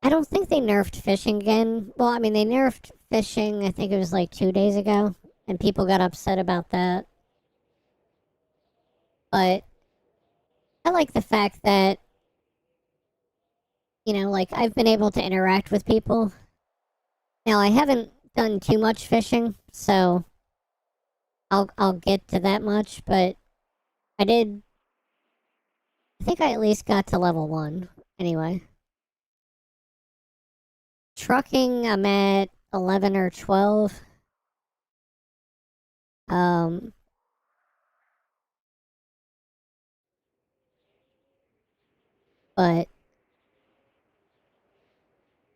I don't think they nerfed fishing again. Well, I mean, they nerfed fishing, I think it was like 2 days ago, and people got upset about that. But I like the fact that, like, I've been able to interact with people. Now, I haven't done too much fishing, so I'll get to that much, but I did. I think I at least got to level 1. Anyway. Trucking, I'm at 11 or 12. Um, but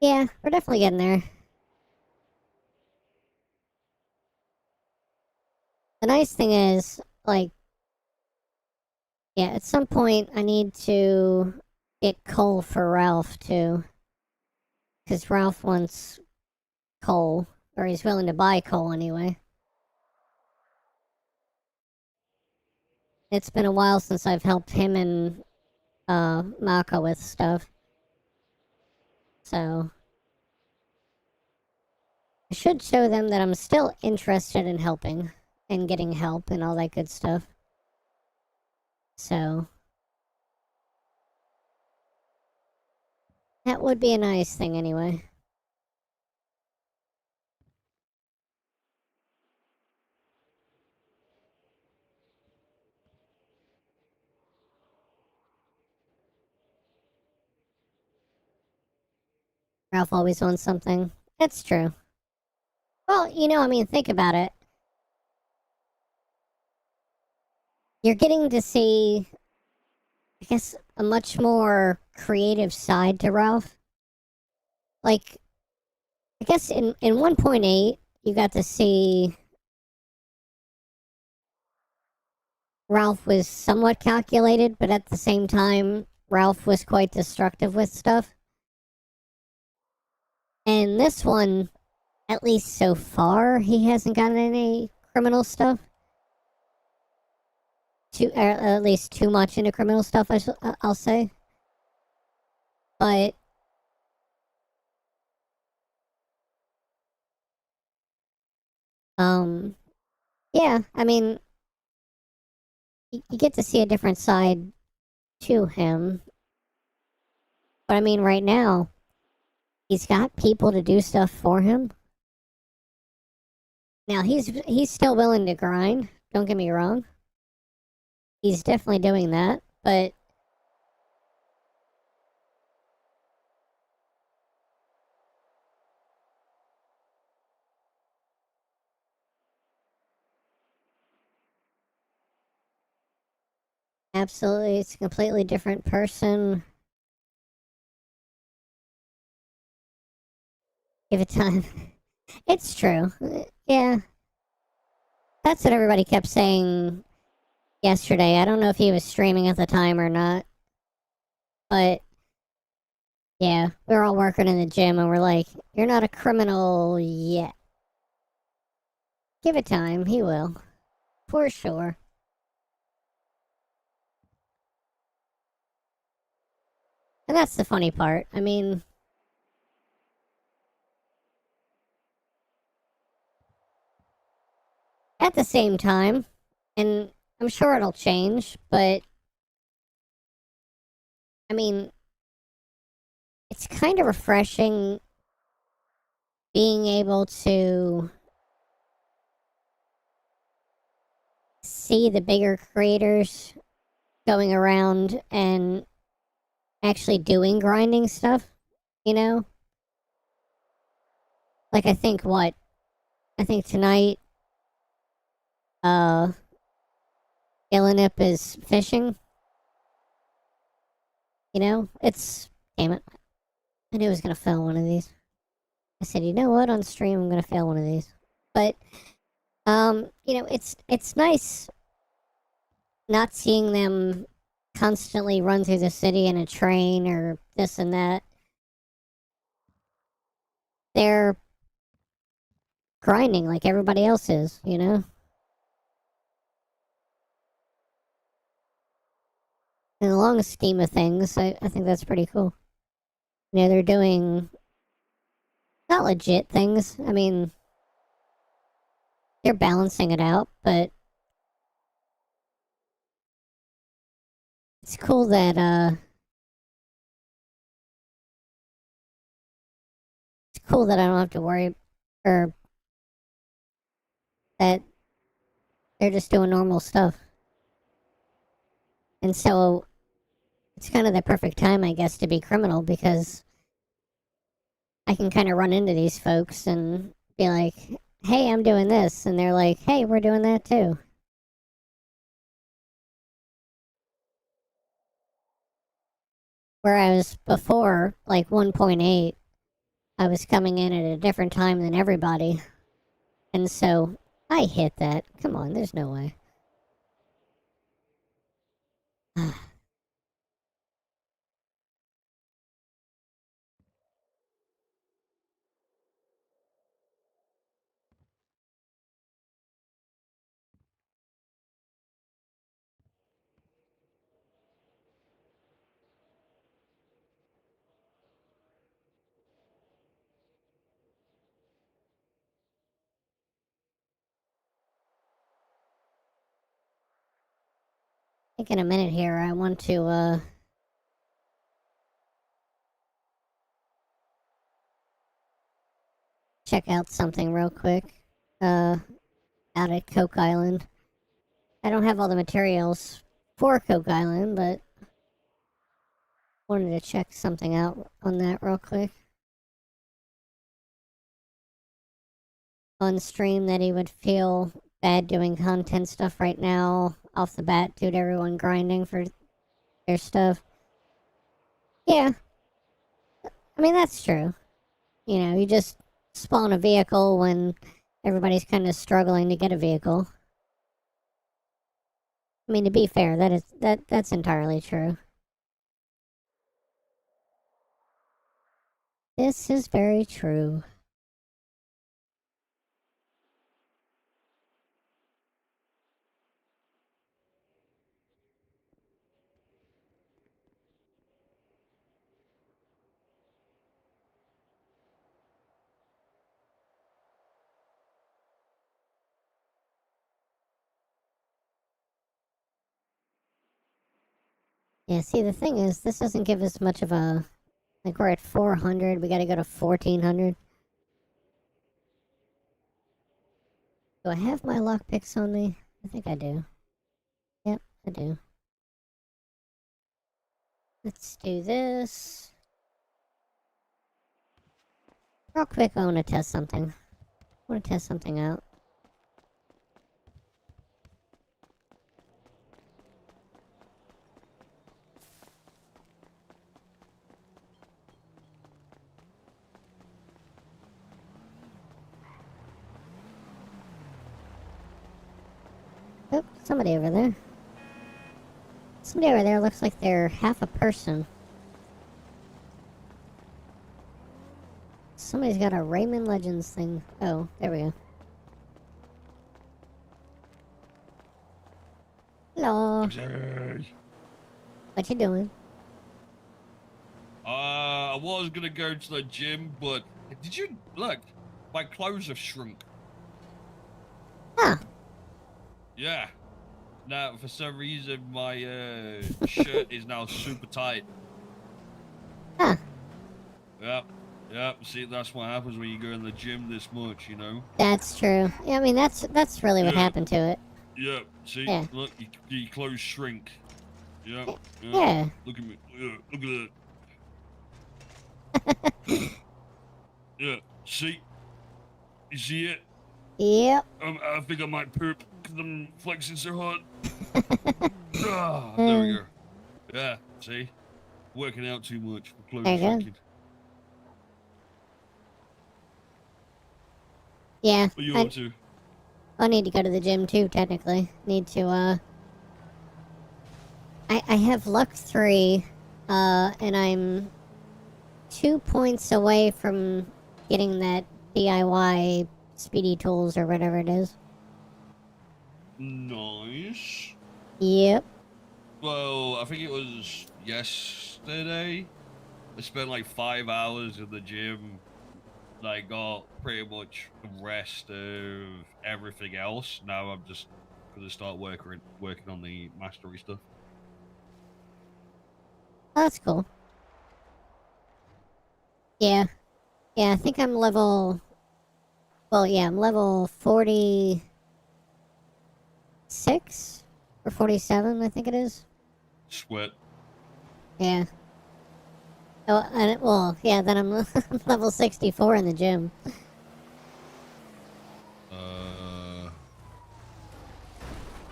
yeah, we're definitely getting there. The nice thing is, like, yeah, at some point I need to get coal for Ralph too. Because Ralph wants coal, or he's willing to buy coal anyway. It's been a while since I've helped him and Maka with stuff. So I should show them that I'm still interested in helping and getting help and all that good stuff. So that would be a nice thing anyway. Ralph always wants something. It's true. Well, I mean, think about it. You're getting to see, I guess, a much more creative side to Ralph. Like, I guess in 1.8, you got to see Ralph was somewhat calculated, but at the same time, Ralph was quite destructive with stuff. And this one, at least so far, he hasn't gotten any criminal stuff. Or at least too much into criminal stuff, I'll say. But yeah, I mean, you get to see a different side to him. But I mean, right now, he's got people to do stuff for him. Now he's still willing to grind. Don't get me wrong. He's definitely doing that, but absolutely, it's a completely different person. Give it time. It's true. Yeah. That's what everybody kept saying. yesterday. I don't know if he was streaming at the time or not. But yeah, we were all working in the gym and we're like, you're not a criminal yet. Give it time, he will. For sure. And that's the funny part. I mean, at the same time, and I'm sure it'll change, but I mean, it's kind of refreshing being able to see the bigger creators going around and actually doing grinding stuff, you know? Like, I think tonight, Ilinip is fishing. You know? Damn it. I knew I was gonna fail one of these. I said, you know what? On stream, I'm gonna fail one of these. But, you know, it's nice not seeing them constantly run through the city in a train or this and that. They're grinding like everybody else is, you know? In the long scheme of things, I think that's pretty cool. You know, they're doing not legit things. I mean, they're balancing it out, but it's cool that I don't have to worry, or that they're just doing normal stuff. And so it's kind of the perfect time, I guess, to be criminal, because I can kind of run into these folks and be like, hey, I'm doing this. And they're like, hey, we're doing that too. Whereas before, like 1.8, I was coming in at a different time than everybody. And so I hit that. Come on, there's no way. I think in a minute here, I want to, check out something real quick. Out at Coke Island. I don't have all the materials for Coke Island, but wanted to check something out on that real quick. On stream that he would feel bad doing content stuff right now off the bat due to everyone grinding for their stuff. Yeah. I mean, that's true. You know, you just spawn a vehicle when everybody's kind of struggling to get a vehicle. I mean, to be fair, that's entirely true. This is very true. Yeah, see, the thing is, this doesn't give us much of a... Like, we're at 400, we gotta go to 1400. Do I have my lockpicks on me? I think I do. Yep, I do. Let's do this. Real quick, I want to test something. I want to test something out. Oh, somebody over there. Somebody over there looks like they're half a person. Somebody's got a Rayman Legends thing. Oh, there we go. Hello. What you doing? I was gonna go to the gym, but did you look? My clothes have shrunk. Huh. Yeah. Now, for some reason, my shirt is now super tight. Huh. Yep. See, that's what happens when you go in the gym this much, you know. That's true. Yeah, I mean, that's really what Yeah. happened to it. Yeah. See, Yeah. look, your clothes shrink. Yep. Yeah. Look at me. Look at that. Yeah. See. You see it? Yep. I think I might poop because I'm flexing so hard. There we go. Yeah, see? Working out too much. My clothes There you go. shrinking. Yeah. What are you up to? I need to go to the gym too, technically. Need to, I have luck 3, and I'm 2 points away from getting that DIY speedy tools or whatever it is. Nice. Yep. Well, I think it was yesterday. I spent like 5 hours in the gym. I got pretty much the rest of everything else. Now I'm just gonna start working on the mastery stuff. Oh, that's cool. Yeah. Yeah, I think I'm level... Well, yeah, I'm level 46? Or 47, I think it is. Sweat. Yeah. Oh, well, yeah, then I'm level 64 in the gym.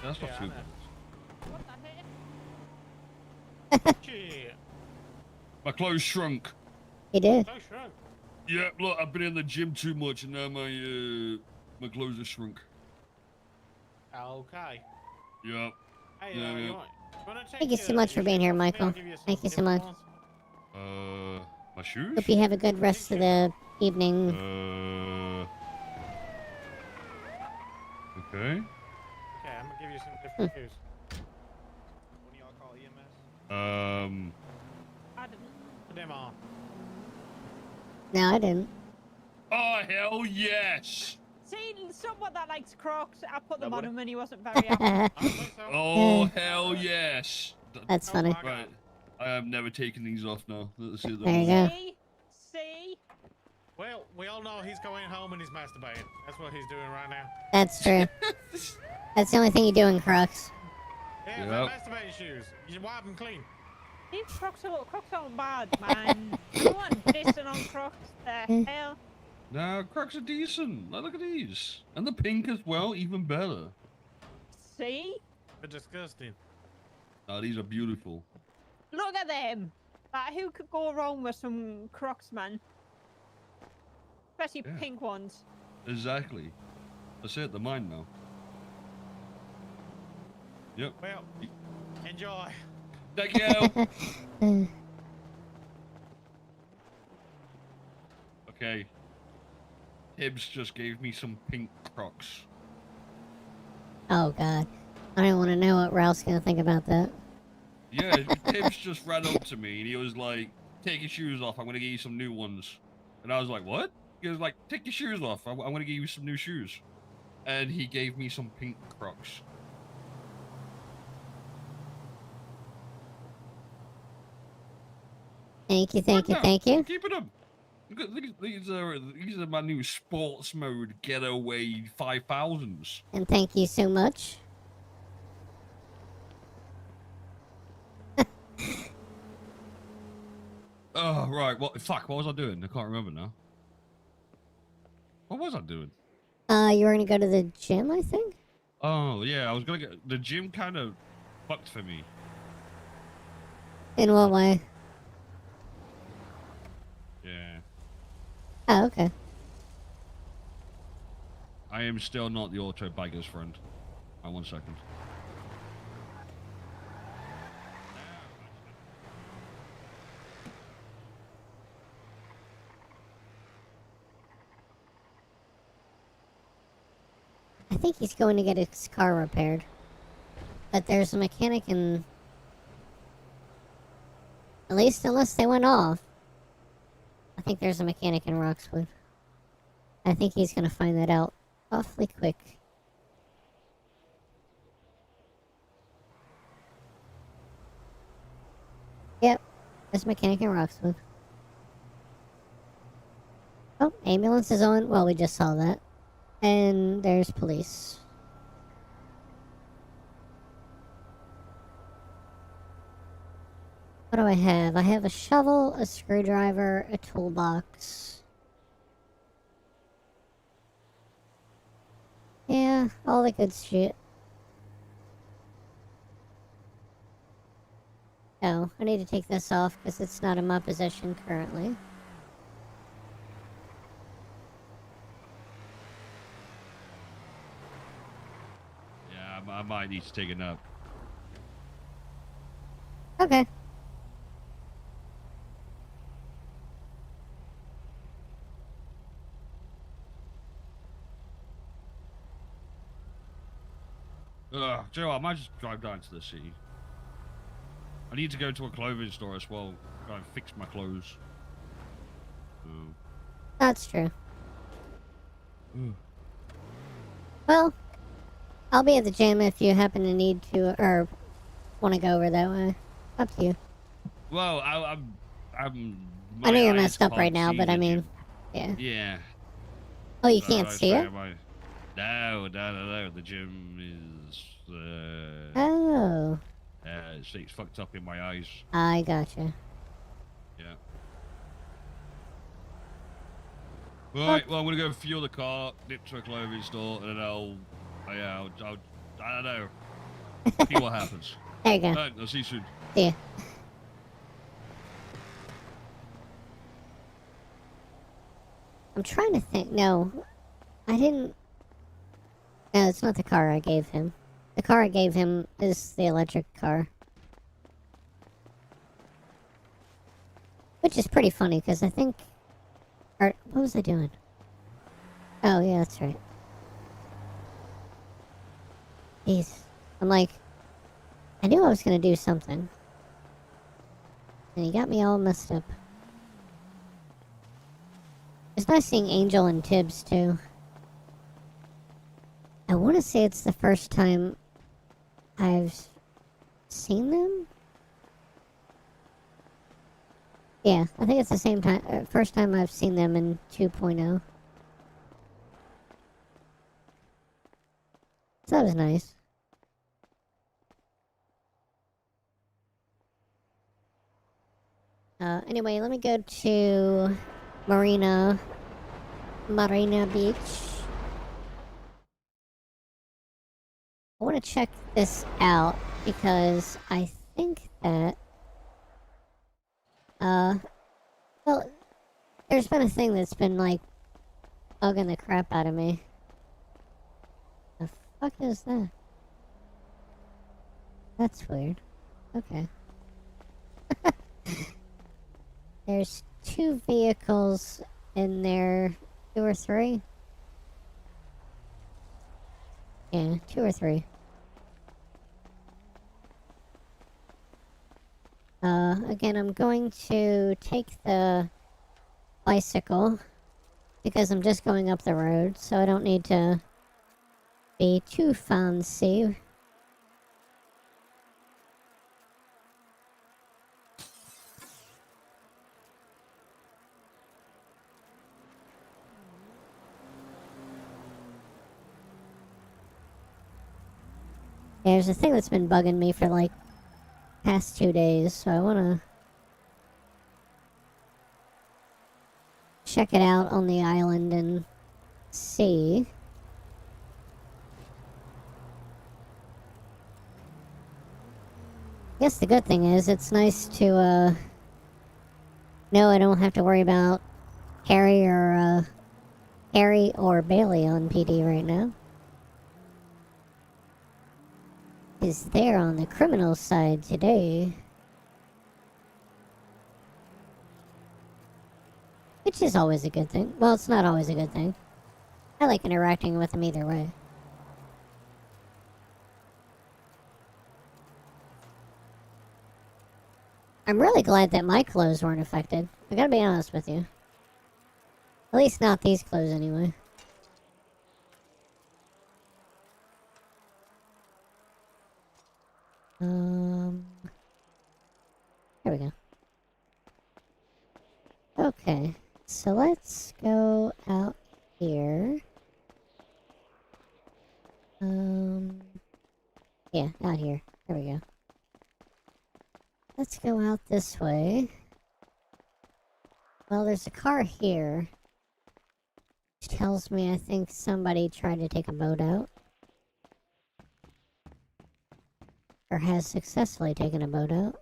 That's not too bad. Shit. My clothes shrunk. He did. So shrunk. Yeah, look, I've been in the gym too much, and now my clothes are shrunk. Okay. Yep. Hey, Yeah, yeah. you wanna take Thank you so your- much for your being shoes here, off me? I'll Michael. give you some Thank you so different much. ones. My shoes? Hope you have a good rest of the evening. Okay. Okay, I'm gonna give you some different shoes. When y'all call EMS? I didn't put them on. No, I didn't. Oh, hell yes! See, someone that likes Crocs, I put them Nobody? on him and he wasn't very happy. I don't think so. Oh, hell yes! That's Oh funny. my God. Right. I have never taken these off now. Let's see There you go. See? Well, we all know he's going home and he's masturbating. That's what he's doing right now. That's true. That's the only thing you do in Crocs. Yeah, Yep. they're masturbating shoes. You wipe them clean. These Crocs aren't bad, man. I don't want dissing on Crocs. The hell? No, Crocs are decent. Like, look at these. And the pink as well, even better. See? They're disgusting. No, these are beautiful. Look at them. Like, who could go wrong with some Crocs, man? Especially Yeah. pink ones. Exactly. That's it, they're mine now. Yep. Well, enjoy. Thank you. Okay. Hibbs just gave me some pink Crocs. Oh, God. I don't want to know what Ralph's going to think about that. Yeah, Hibbs just ran up to me and he was like, take your shoes off, I'm gonna get you some new ones. And I was like, what? He was like, take your shoes off, I'm gonna get you some new shoes. And he gave me some pink Crocs. Thank you, thank you, No, thank you. Keep it up. Look at these are my new sports mode getaway 5000s. And thank you so much. Oh, right. What was I doing? I can't remember now. What was I doing? You were going to go to the gym, I think? Oh, yeah, I was gonna get... The gym kind of fucked for me. In what way? Yeah. Oh, okay. I am still not the auto bagger's friend. 1 second. think he's going to get his car repaired. But there's a mechanic in... At least unless they went off. I think there's a mechanic in Roxwood. I think he's gonna find that out awfully quick. Yep, there's a mechanic in Roxwood. Oh, ambulance is on. Well, we just saw that. And there's police. What do I have? I have a shovel, a screwdriver, a toolbox. Yeah, all the good shit. Oh, I need to take this off because it's not in my possession currently. Yeah, I might need to take a nap. Okay. Joe, I might just drive down to the city. I need to go to a clothing store as well. Go and fix my clothes. That's true. Well, I'll be at the gym if you happen to need to, or want to go over that way. Up to you. Well, I'm. I know you're my eyes messed up can't right now, see but I the mean, gym. yeah. Yeah. Oh, you can't see it? No. The gym is. Oh. It's fucked up in my eyes. I gotcha. Yeah. Right. Well, I'm gonna go fuel the car, nip to a clothing store, and then I'll I don't know. See what happens. There you go. Alright, I'll see you soon. See ya. I'm trying to think. No, I didn't. No, it's not the car I gave him. The car I gave him is the electric car. Which is pretty funny, because I think... Or, what was I doing? Oh, yeah, that's right. Jeez. I'm like... I knew I was going to do something. And he got me all messed up. It's nice seeing Angel and Tibbs, too. I want to say it's the first time I've seen them? Yeah, I think it's the same time, first time I've seen them in 2.0. So that was nice. Anyway, let me go to Marina Beach. I want to check this out because I think that, well, there's been a thing that's been, like, bugging the crap out of me. The fuck is that? That's weird. Okay. There's 2 vehicles in there. 2 or 3? Yeah, 2 or 3. Again, I'm going to take the bicycle because I'm just going up the road, so I don't need to be too fancy. There's a thing that's been bugging me for like past 2 days, so I want to check it out on the island and see. I guess the good thing is it's nice to know I don't have to worry about Harry or Bailey on PD right now. Is there on the criminal side today. Which is always a good thing. Well, it's not always a good thing. I like interacting with them either way. I'm really glad that my clothes weren't affected. I gotta be honest with you. At least not these clothes anyway. There we go. Okay, so let's go out here. Yeah, out here. There we go. Let's go out this way. Well, there's a car here, which tells me I think somebody tried to take a boat out. Or has successfully taken a boat out.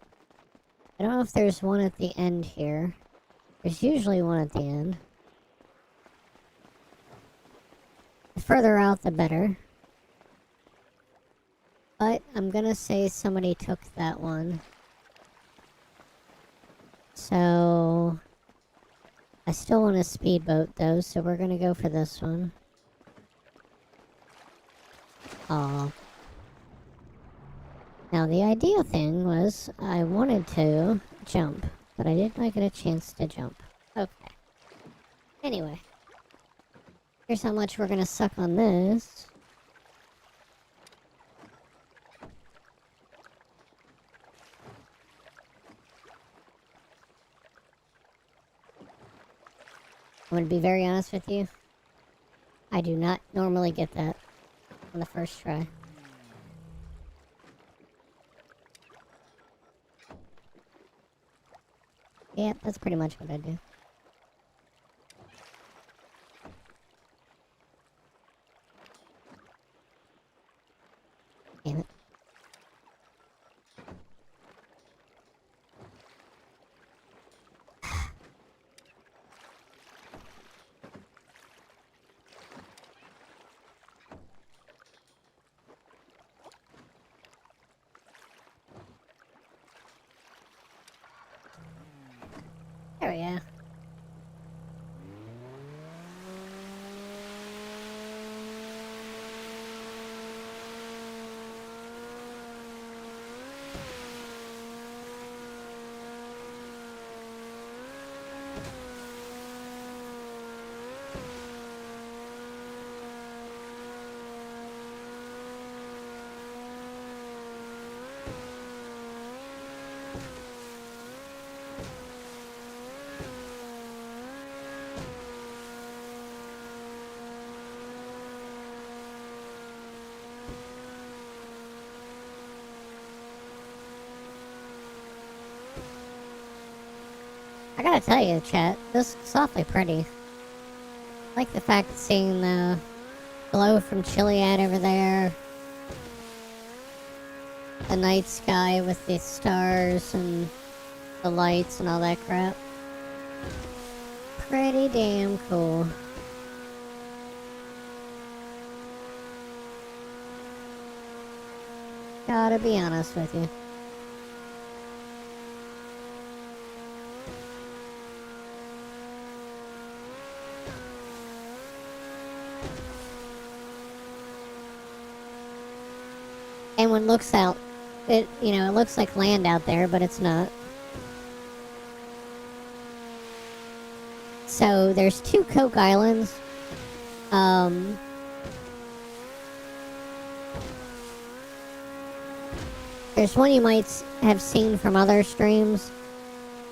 I don't know if there's one at the end here. There's usually one at the end. The further out, the better. But I'm gonna say somebody took that one. So I still want a speedboat though, so we're gonna go for this one. Aw. Now the ideal thing was I wanted to jump, but I did not get a chance to jump. Okay. Anyway. Here's how much we're gonna suck on this. I'm gonna be very honest with you. I do not normally get that on the first try. Yep, that's pretty much what I do. Damn it. There we go. I gotta tell you, chat, this is awfully pretty. I like the fact of seeing the glow from Chiliad over there. The night sky with the stars and the lights and all that crap. Pretty damn cool. Gotta be honest with you. And when it looks out, it looks like land out there, but it's not. So there's 2 Coke Islands. There's one you might have seen from other streams,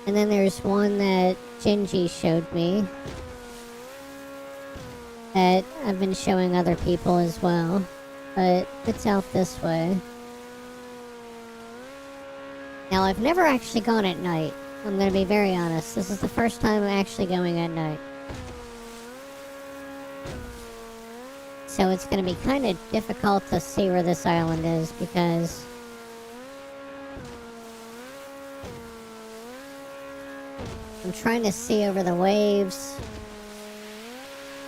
and then there's one that Gingy showed me that I've been showing other people as well. But it's out this way. Now, I've never actually gone at night. I'm gonna be very honest. This is the first time I'm actually going at night. So it's gonna be kind of difficult to see where this island is because I'm trying to see over the waves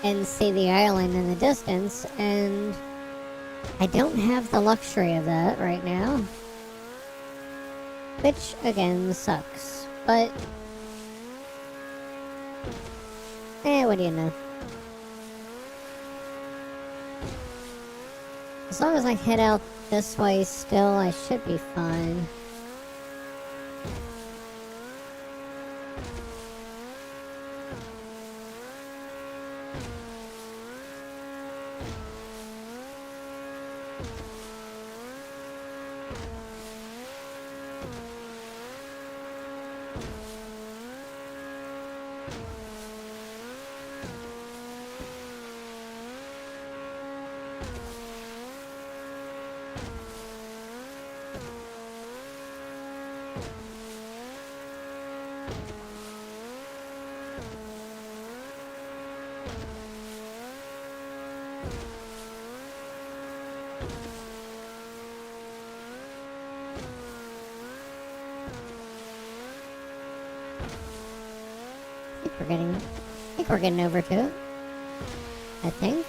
and see the island in the distance, and I don't have the luxury of that right now. Which, again, sucks. But what do you know? As long as I head out this way still, I should be fine. I think we're getting over to it. I think.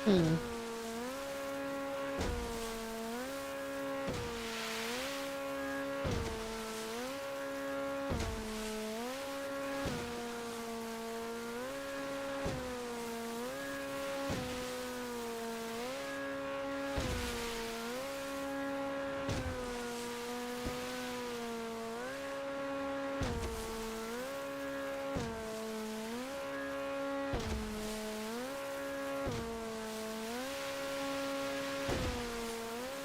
Hmm.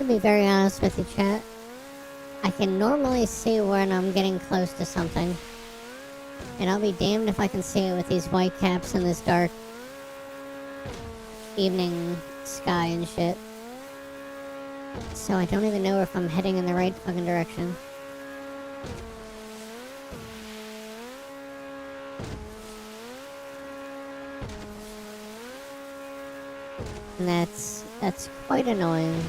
To be very honest with you, chat, I can normally see when I'm getting close to something. And I'll be damned if I can see it with these white caps and this dark evening sky and shit. So I don't even know if I'm heading in the right fucking direction. And that's quite annoying.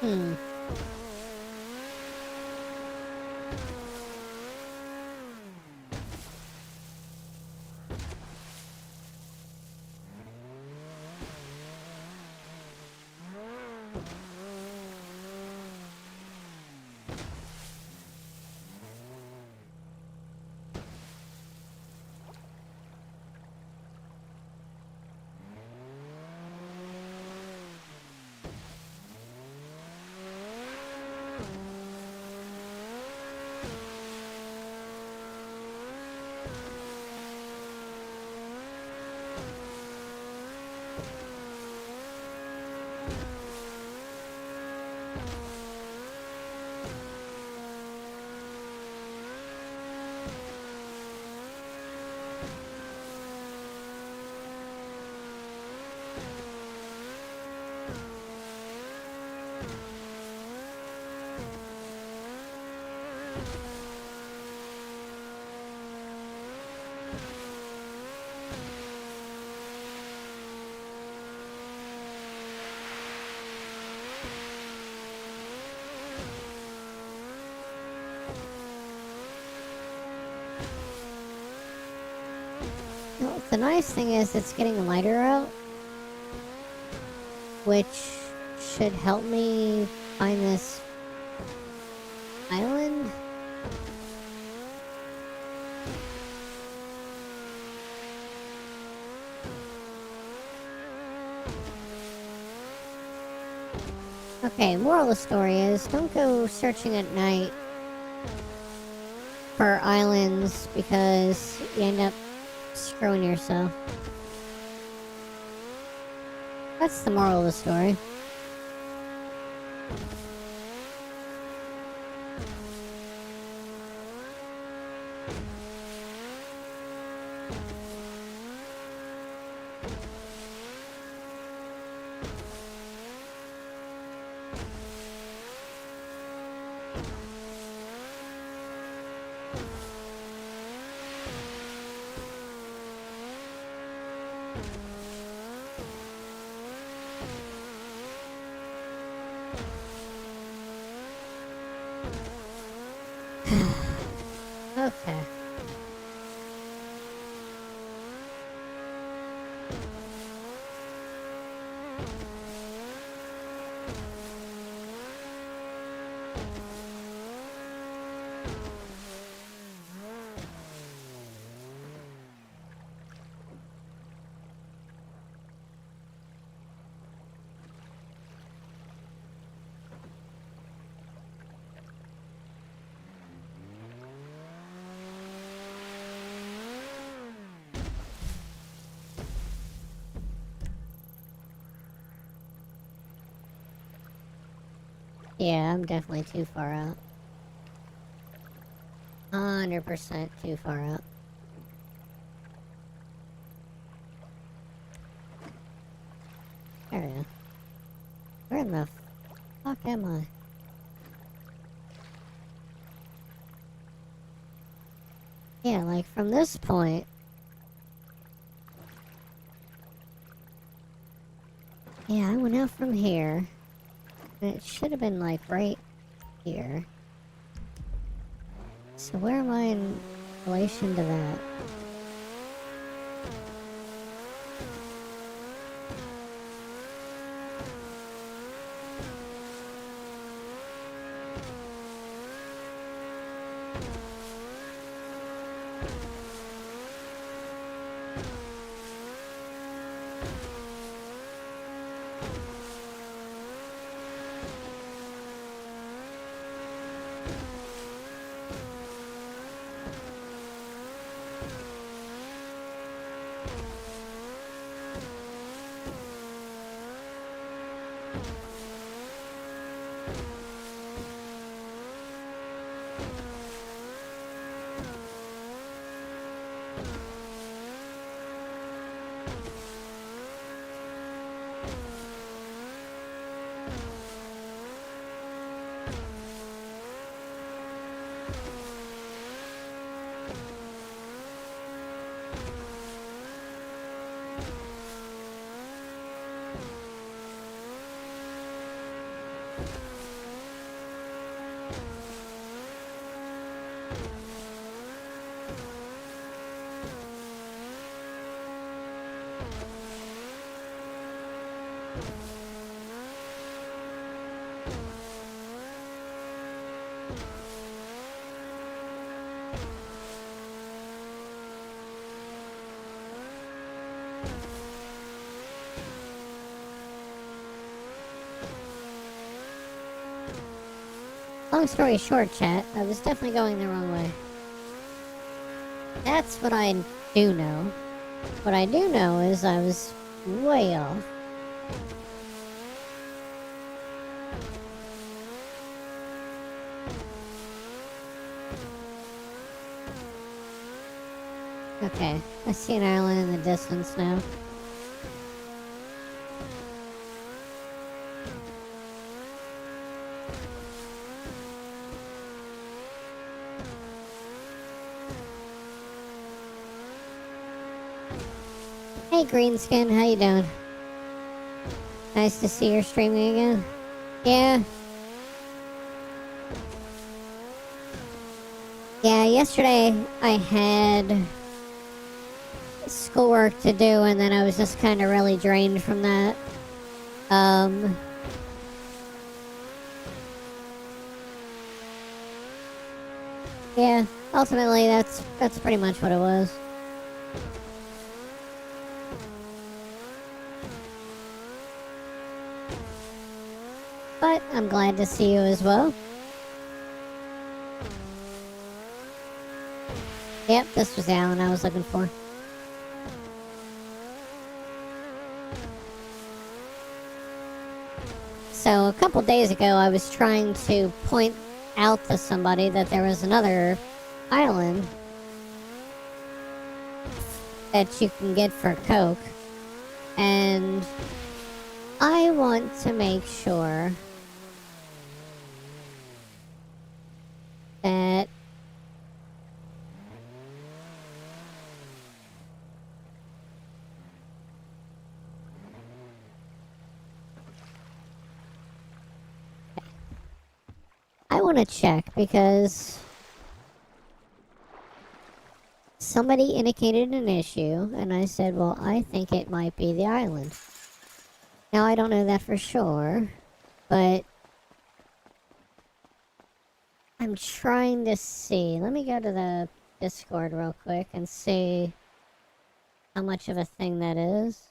Hmm. Well, the nice thing is it's getting lighter out, which should help me find this island. Okay, moral of the story is don't go searching at night for islands because you end up screwing yourself. That's the moral of the story. Okay. Yeah, I'm definitely too far out. 100% too far out. There we go. Where the fuck am I? Yeah, like from this point. Yeah, I went out from here. And it should have been like right here. So where am I in relation to that? Long story short, chat, I was definitely going the wrong way. That's what I do know. What I do know is I was way off. Okay, I see an island in the distance now. Hey Greenskin, how you doing? Nice to see you're streaming again. Yeah. Yeah, yesterday I had schoolwork to do, and then I was just kind of really drained from that. Yeah, ultimately that's pretty much what it was. But I'm glad to see you as well. Yep, this was the island I was looking for. So a couple days ago I was trying to point out to somebody that there was another island that you can get for Coke. And I want to make sure that I want to check because somebody indicated an issue, and I said, well, I think it might be the island. Now, I don't know that for sure, but I'm trying to see. Let me go to the Discord real quick and see how much of a thing that is.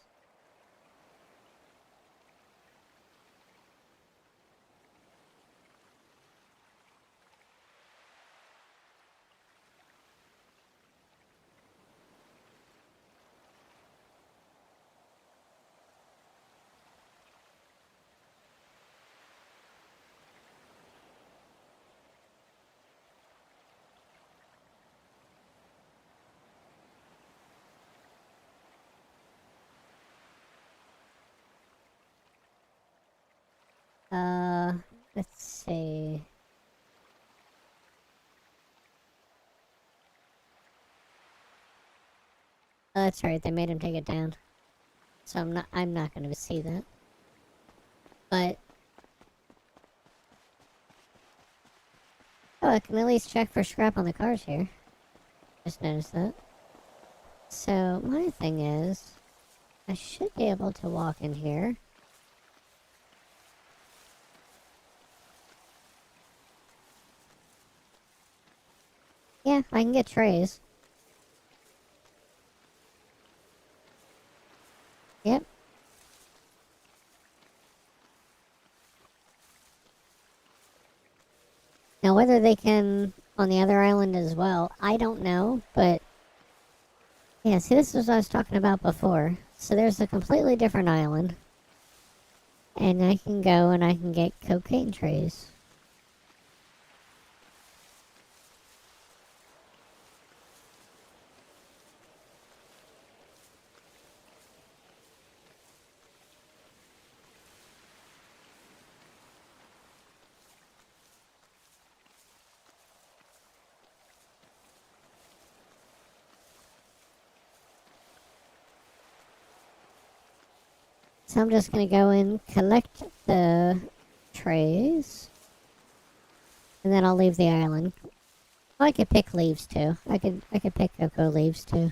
Let's see. Oh, that's right, they made him take it down. So I'm not gonna see that. But oh, I can at least check for scrap on the cars here. Just noticed that. So my thing is, I should be able to walk in here. Yeah, I can get trays. Yep. Now whether they can on the other island as well, I don't know, but yeah, see, this is what I was talking about before. So there's a completely different island, and I can go and I can get cocaine trays. So I'm just gonna go and collect the trays, and then I'll leave the island. Oh, I could pick leaves too. I could pick cocoa leaves too.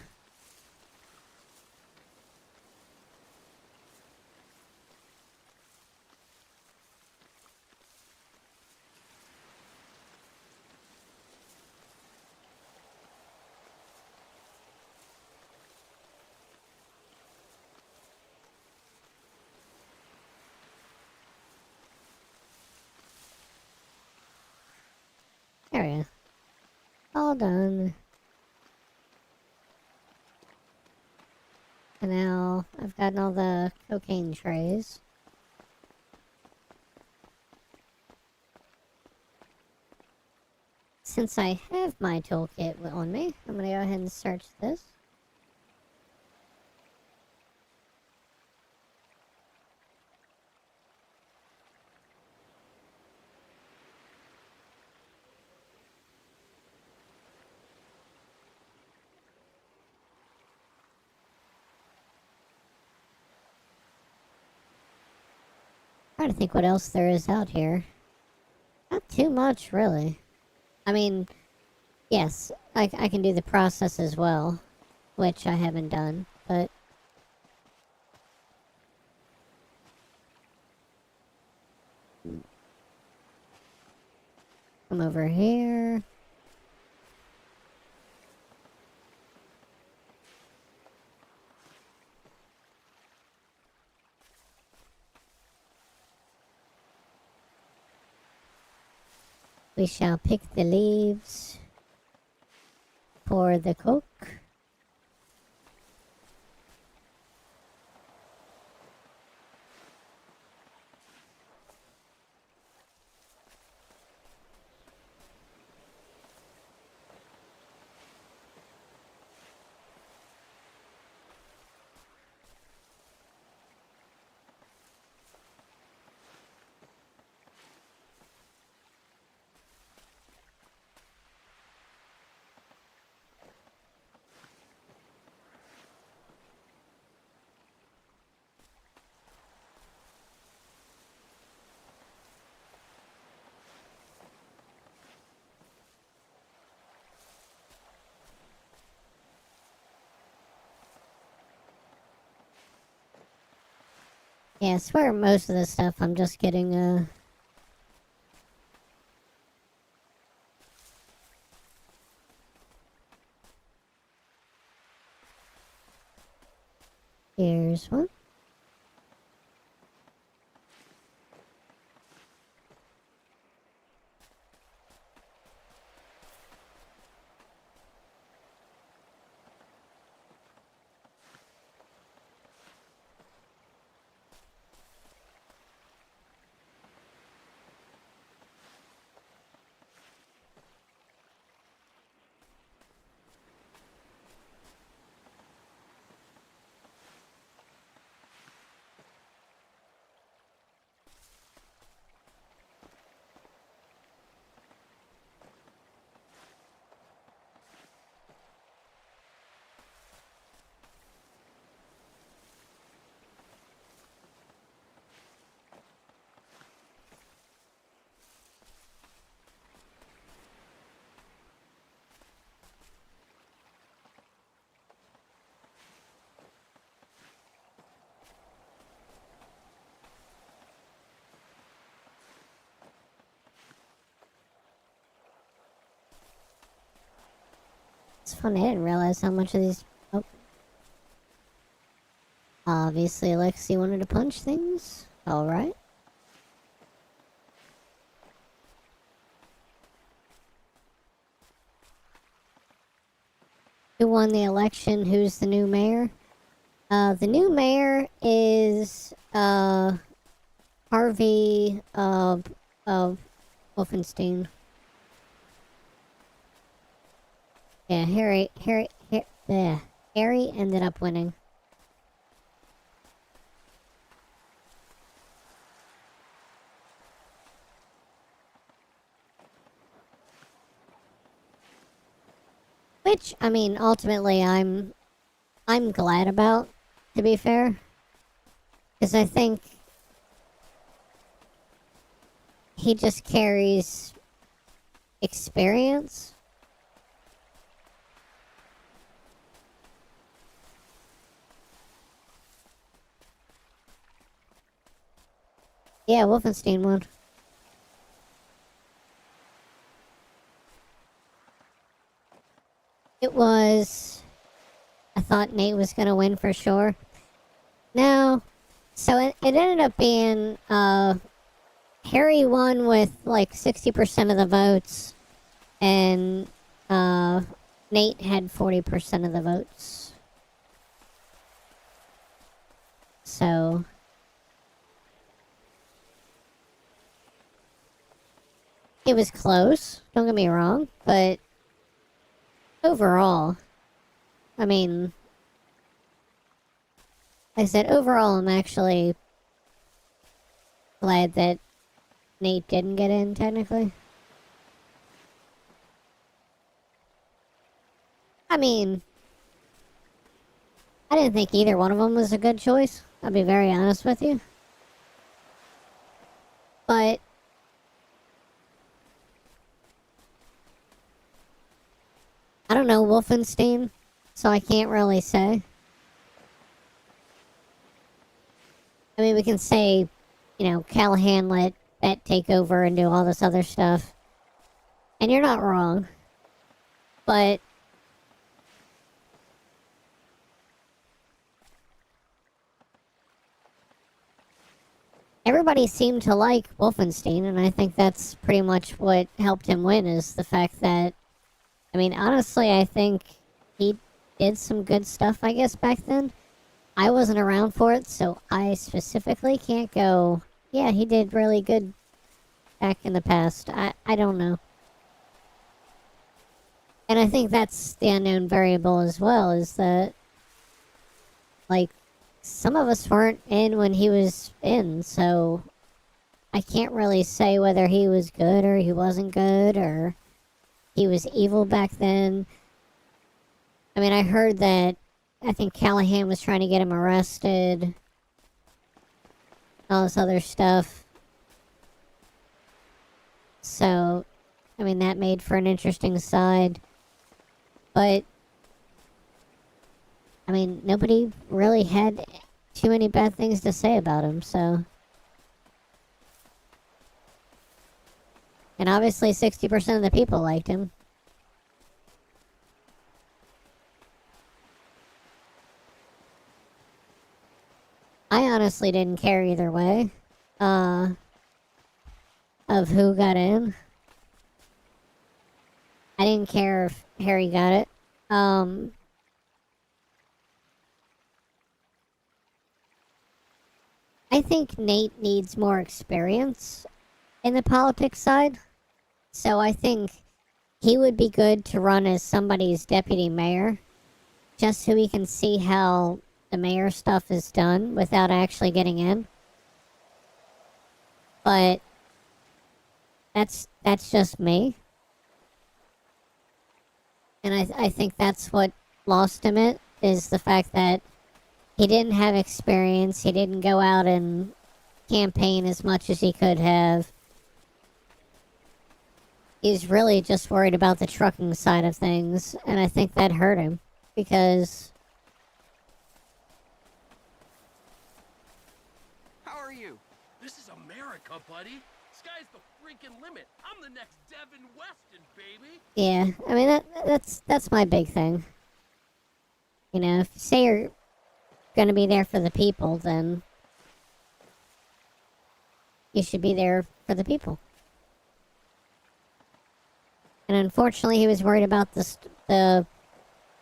There we go. All done. And now I've gotten all the cocaine trays. Since I have my toolkit on me, I'm gonna go ahead and search this. Trying to think what else there is out here. Not too much, really. I mean, Yes, I can do the process as well, which I haven't done, but... Come over here. We shall pick the leaves for the coke. Yeah, I swear most of the stuff I'm just getting, Here's one. It's funny, I didn't realize how much of these... Oh. Obviously, Lexi wanted to punch things. Alright. Who won the election? Who's the new mayor? The new mayor is, Harvey, of Wolfenstein. Yeah, Harry ended up winning. Which, I mean, ultimately I'm glad about, to be fair. Because I think he just carries experience. Yeah, Wolfenstein won. It was... I thought Nate was gonna win for sure. No. So it ended up being, Harry won with like 60% of the votes, and Nate had 40% of the votes. So it was close, don't get me wrong, but overall, I mean, like I said, overall I'm actually glad that Nate didn't get in, technically. I mean, I didn't think either one of them was a good choice. I'll be very honest with you. But I don't know Wolfenstein, so I can't really say. I mean, we can say, Callahan let Bet take over and do all this other stuff. And you're not wrong. But everybody seemed to like Wolfenstein, and I think that's pretty much what helped him win, is the fact that, I mean, honestly, I think he did some good stuff, I guess, back then. I wasn't around for it, so I specifically can't go, yeah, he did really good back in the past. I don't know. And I think that's the unknown variable as well, is that, like, some of us weren't in when he was in, so I can't really say whether he was good or he wasn't good or he was evil back then. I mean, I heard that I think Callahan was trying to get him arrested, all this other stuff. So, I mean, that made for an interesting side. But, I mean, nobody really had too many bad things to say about him, so. And obviously 60% of the people liked him. I honestly didn't care either way, of who got in. I didn't care if Harry got it. I think Nate needs more experience in the politics side. So I think he would be good to run as somebody's deputy mayor, just so we can see how the mayor stuff is done without actually getting in. But that's just me. And I think that's what lost him it, is the fact that he didn't have experience. He didn't go out and campaign as much as he could have. He's really just worried about the trucking side of things, and I think that hurt him, because... How are you? This is America, buddy. Sky's the freaking limit. I'm the next Devin Weston, baby. Yeah, I mean, that's my big thing. You know, if you say you're gonna be there for the people, then you should be there for the people. And unfortunately, he was worried about the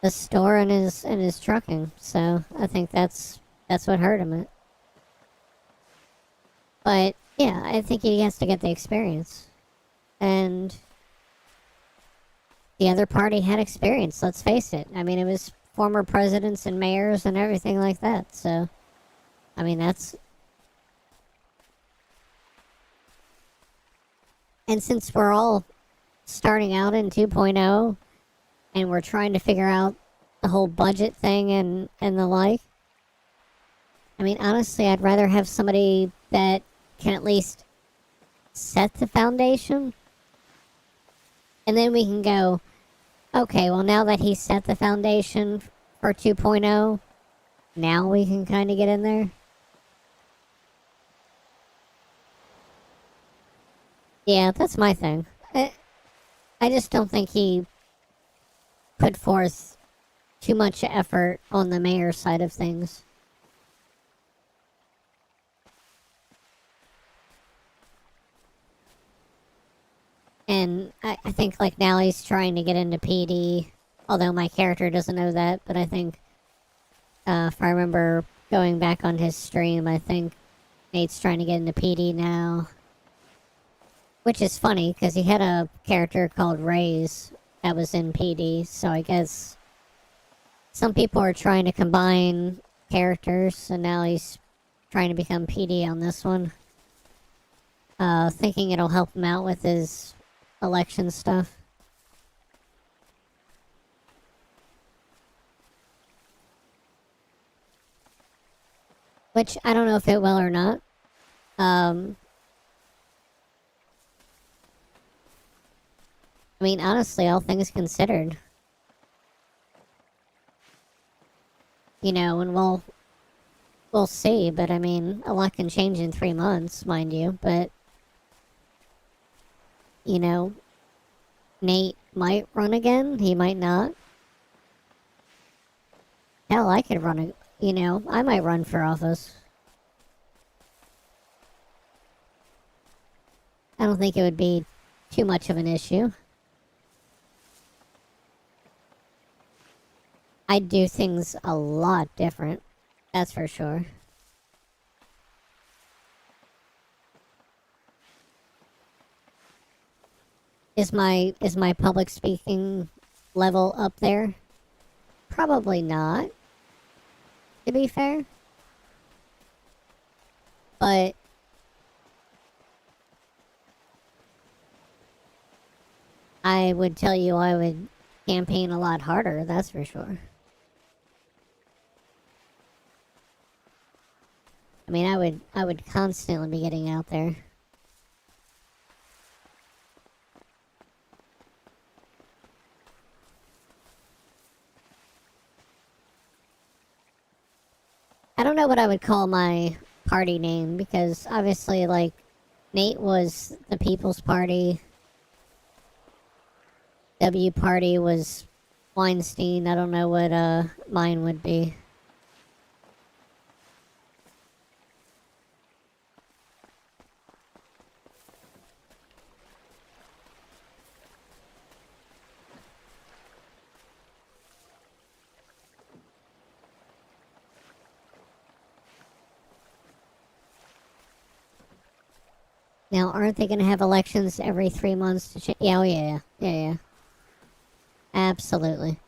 store and his trucking. So I think that's what hurt him. But yeah, I think he has to get the experience. And the other party had experience. Let's face it. I mean, it was former presidents and mayors and everything like that. So, I mean, that's. And since we're all starting out in 2.0 and we're trying to figure out the whole budget thing and the like, I mean, honestly, I'd rather have somebody that can at least set the foundation, and then we can go, okay, well, now that he set the foundation for 2.0, now we can kind of get in there. Yeah, that's my thing. I just don't think he put forth too much effort on the mayor side of things. And I think, like, now he's trying to get into PD, although my character doesn't know that, but I think, if I remember going back on his stream, I think Nate's trying to get into PD now. Which is funny, because he had a character called Raze that was in PD, so I guess some people are trying to combine characters, and now he's trying to become PD on this one. Thinking it'll help him out with his election stuff. Which, I don't know if it will or not. I mean, honestly, all things considered, you know, and we'll see. But I mean, a lot can change in 3 months, mind you. But you know, Nate might run again. He might not. Hell, I could run. You know, I might run for office. I don't think it would be too much of an issue. I'd do things a lot different. That's for sure. Is my public speaking level up there? Probably not, to be fair. But I would tell you I would campaign a lot harder, that's for sure. I mean, I would constantly be getting out there. I don't know what I would call my party name, because obviously, like, Nate was the People's Party. W Party was Weinstein. I don't know what mine would be. Now, aren't they going to have elections every 3 months to change? Yeah, oh yeah, yeah. Absolutely.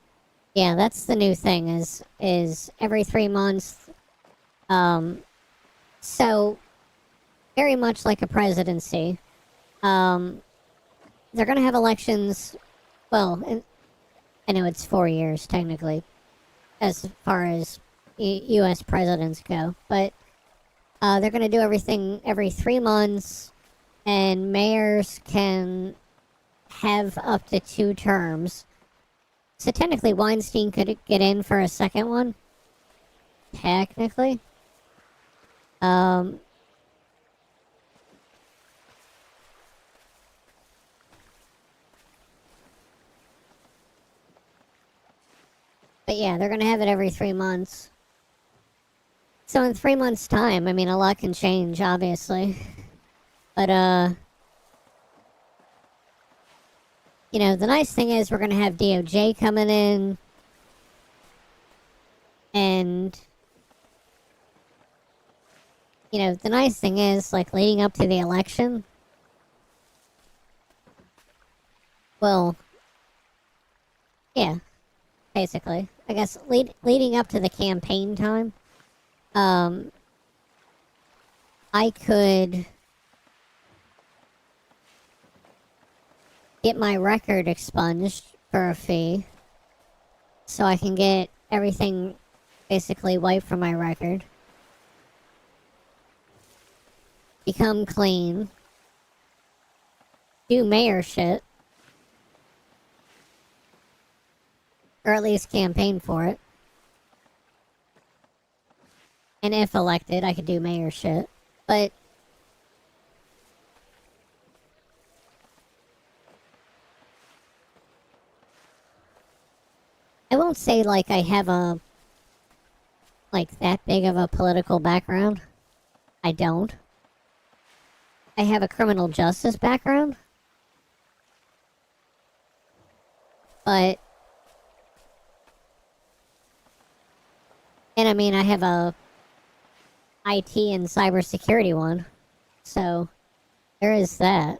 Yeah, that's the new thing, is every 3 months. So, very much like a presidency, they're going to have elections, well, I know it's 4 years, technically, as far as U.S. presidents go, but they're going to do everything every 3 months, and mayors can have up to 2 terms. So technically Weinstein could get in for a second one. Technically. But yeah, they're gonna have it every 3 months. So in 3 months' time, I mean, a lot can change, obviously. But, you know, the nice thing is we're gonna have DOJ coming in. And, you know, the nice thing is, like, leading up to the election, well, yeah, basically. I guess leading up to the campaign time, I could get my record expunged for a fee, so I can get everything basically wiped from my record, become clean, do mayor shit, or at least campaign for it, and if elected, I could do mayor shit, but I won't say, like, I have that big of a political background. I don't. I have a criminal justice background. But, and I mean, I have a IT and cybersecurity one. So, there is that.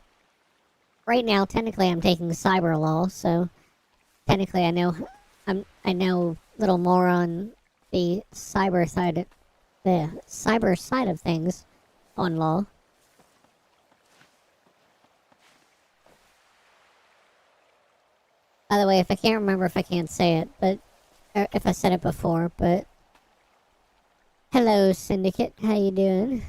Right now, technically, I'm taking cyber law, so technically I know I know a little more on the cyber side of things on law. By the way, if I can't remember if I can't say it, but if I said it before, but hello Syndicate, how you doing?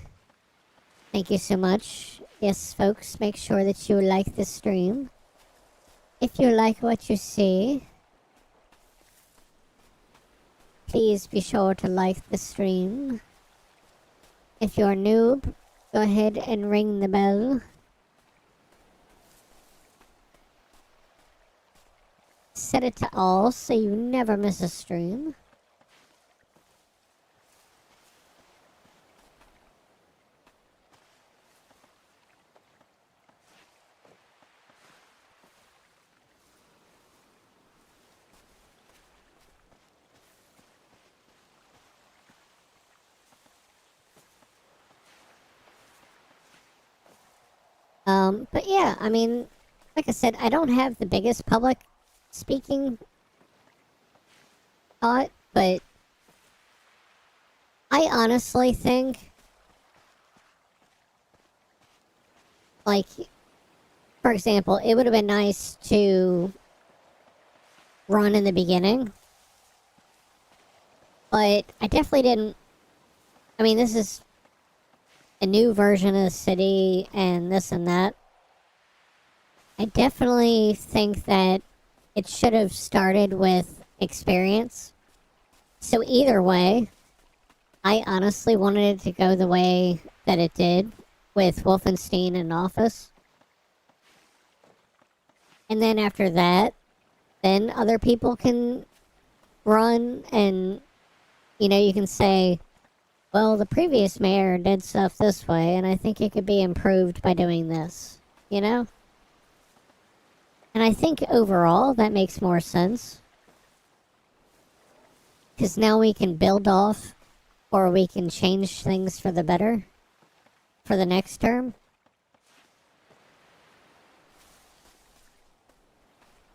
Thank you so much. Yes, folks, make sure that you like the stream. If you like what you see, please be sure to like the stream. If you're a noob, go ahead and ring the bell. Set it to all so you never miss a stream. But yeah, I mean, like I said, I don't have the biggest public speaking thought, but I honestly think, like, for example, it would have been nice to run in the beginning, but I definitely didn't. I mean, this is a new version of the city and this and that. I definitely think that it should have started with experience. So either way, I honestly wanted it to go the way that it did with Wolfenstein in Office. And then after that, then other people can run and, you know, you can say, well, the previous mayor did stuff this way, and I think it could be improved by doing this, you know? And I think overall that makes more sense. Because now we can build off, or we can change things for the better for the next term.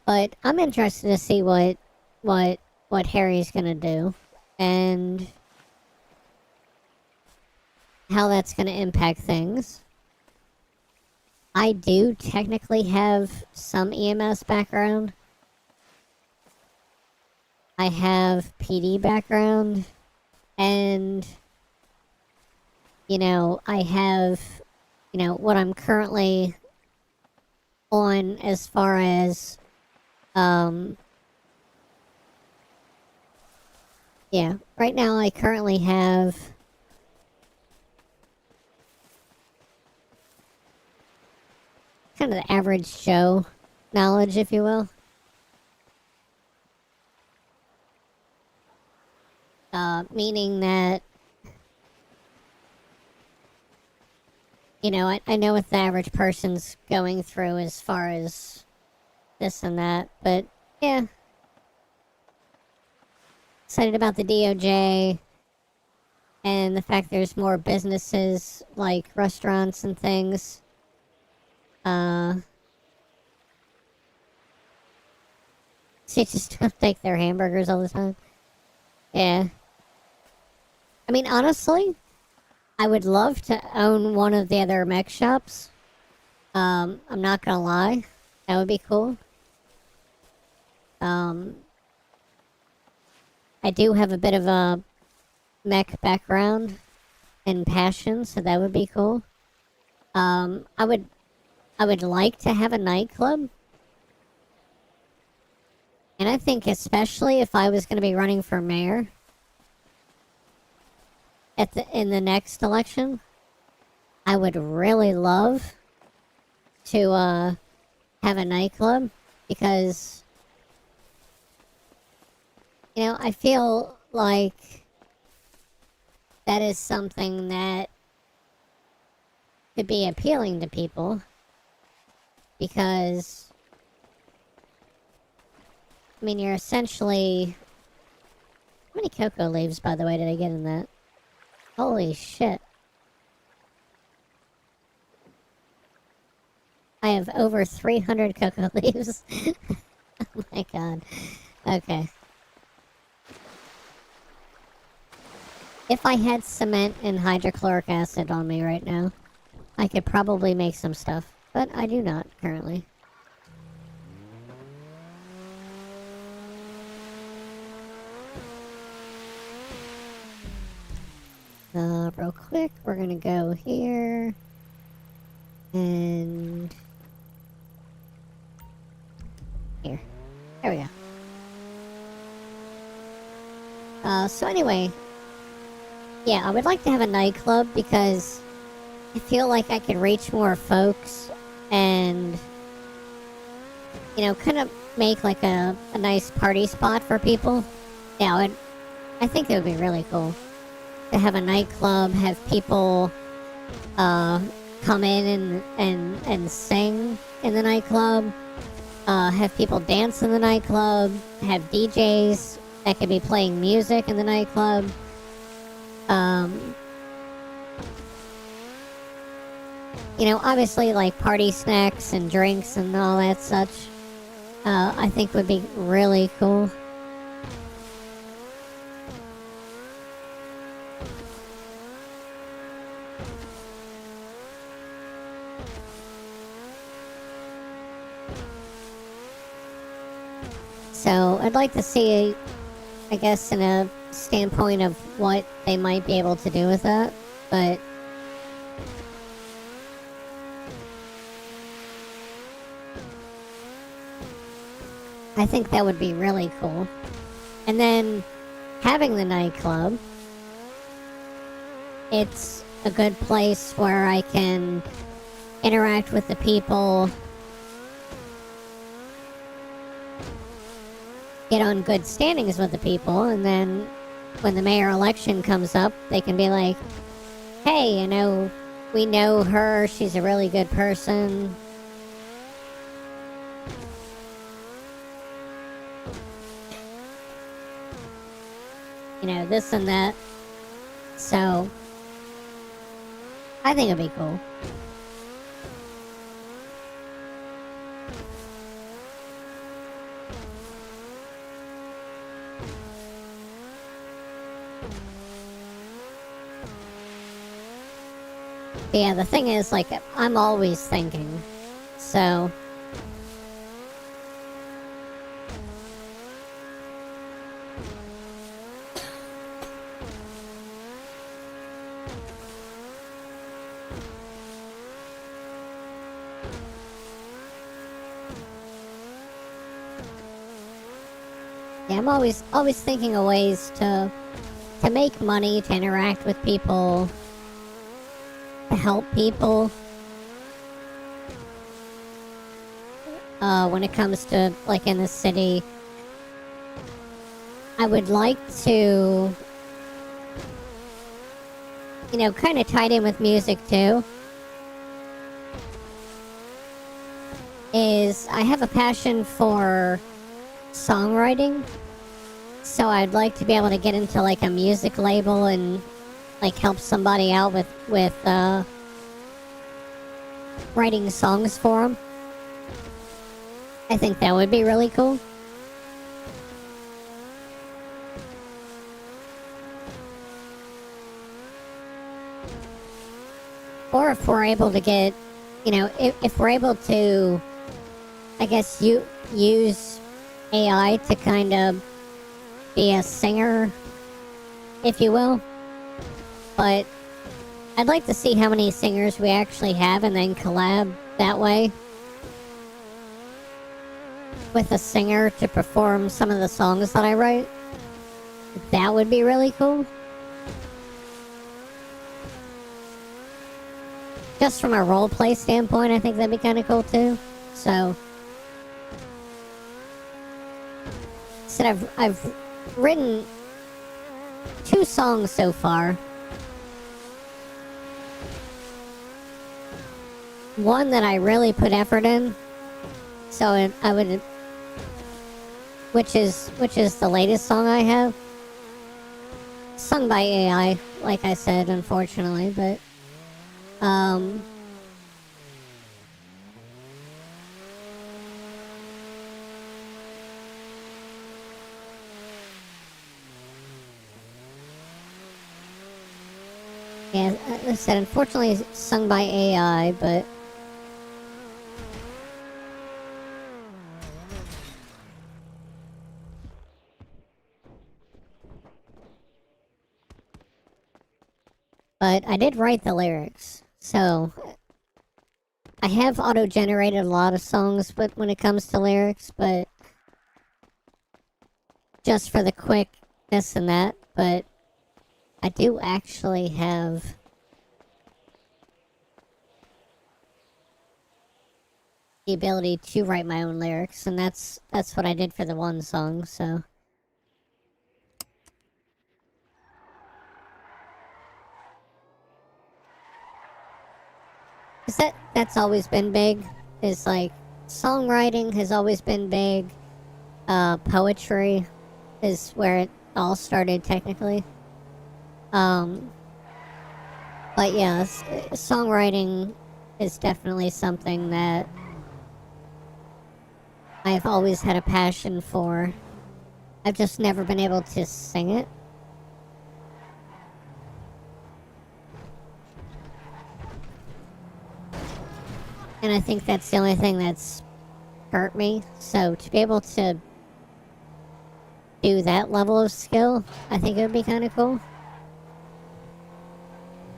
But I'm interested to see what Harry's gonna do and how that's gonna impact things. I do technically have some EMS background. I have PD background, and, you know, I have, you know, what I'm currently on as far as, yeah, right now I currently have kind of the average Joe knowledge, if you will. Meaning that, you know, I know what the average person's going through as far as this and that, but yeah. Excited about the DOJ and the fact there's more businesses like restaurants and things. So you just don't take their hamburgers all the time. Yeah. I mean, honestly, I would love to own one of the other mech shops. I'm not gonna lie. That would be cool. I do have a bit of a mech background and passion, so that would be cool. I would like to have a nightclub. And I think especially if I was going to be running for mayor in the next election, I would really love to have a nightclub, because, you know, I feel like that is something that could be appealing to people, because, I mean, you're essentially... How many cocoa leaves, by the way, did I get in that? Holy shit. I have over 300 cocoa leaves. Oh my god. Okay. If I had cement and hydrochloric acid on me right now, I could probably make some stuff, but I do not currently. Real quick, we're gonna go here, and here. There we go. So anyway, yeah, I would like to have a nightclub because I feel like I could reach more folks and, you know, kind of make like a nice party spot for people. Yeah, I think it would be really cool to have a nightclub, have people come in and sing in the nightclub, have people dance in the nightclub, have DJs that could be playing music in the nightclub. You know, obviously like party snacks and drinks and all that such, I think would be really cool. So I'd like to see, I guess, in a standpoint of what they might be able to do with that, but I think that would be really cool. And then having the nightclub, it's a good place where I can interact with the people, get on good standings with the people, and then when the mayor election comes up, they can be like, hey, you know, we know her, she's a really good person. You know, this and that. So, I think it'd be cool. But yeah, the thing is, like, I'm always thinking. So, yeah, I'm always thinking of ways to make money, to interact with people, to help people. When it comes to, like, in the city, I would like to, you know, kind of tied in with music too, is I have a passion for songwriting, so I'd like to be able to get into like a music label and like help somebody out with writing songs for them. I think that would be really cool. Or if we're able to get, you know, if we're able to, I guess, use AI to kind of be a singer, if you will. But I'd like to see how many singers we actually have and then collab that way with a singer to perform some of the songs that I write. That would be really cool. Just from a roleplay standpoint, I think that'd be kind of cool too. So, I've written 2 songs so far. One that I really put effort in, so I would, which is the latest song I have, sung by AI, like I said, unfortunately, but yeah, as I said, unfortunately, it's sung by AI, but I did write the lyrics, so I have auto-generated a lot of songs when it comes to lyrics, but just for the quick this and that, but I do actually have the ability to write my own lyrics, and that's what I did for the one song, so. Cause that's always been big, is like, songwriting has always been big, poetry is where it all started technically. But yeah, songwriting is definitely something that I've always had a passion for. I've just never been able to sing it. And I think that's the only thing that's hurt me. So to be able to do that level of skill, I think it would be kind of cool.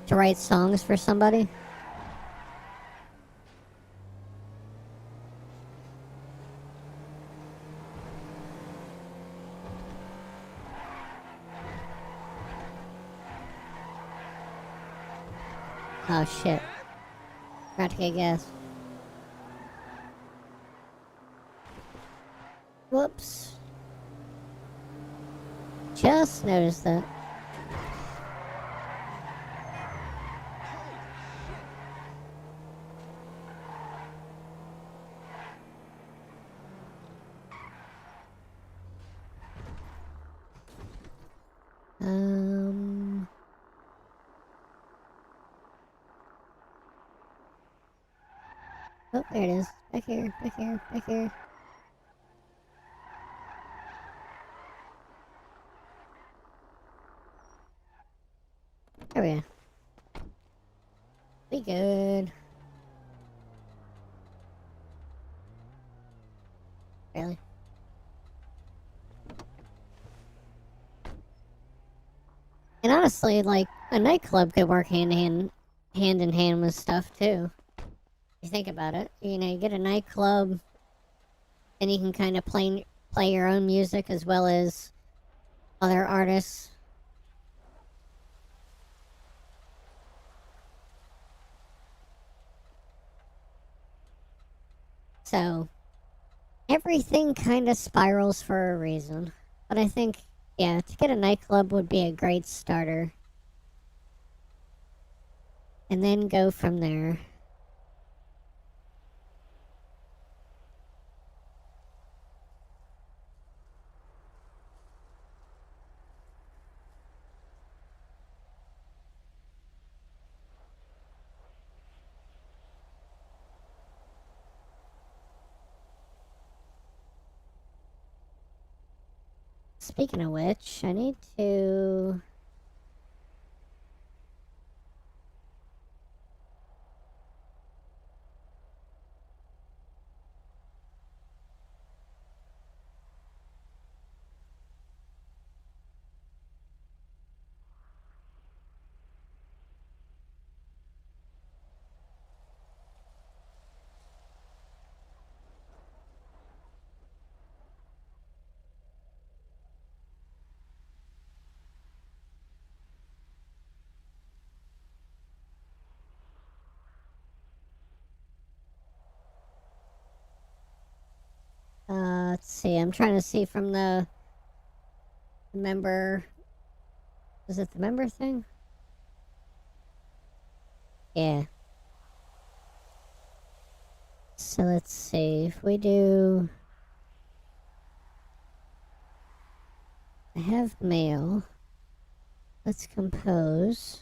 To write songs for somebody. Oh shit. Forgot to get gas. Whoops. Just noticed that. Oh, there it is. Back here, back here, back here. There we go. We good. Really? And honestly, like, a nightclub could work hand in hand with stuff, too. You think about it. You know, you get a nightclub, and you can kind of play your own music as well as other artists. So, everything kind of spirals for a reason. But I think, yeah, to get a nightclub would be a great starter. And then go from there. Speaking of which, I need to... let's see, I'm trying to see from the member... Is it the member thing? Yeah. So let's see, if we do... I have mail. Let's compose.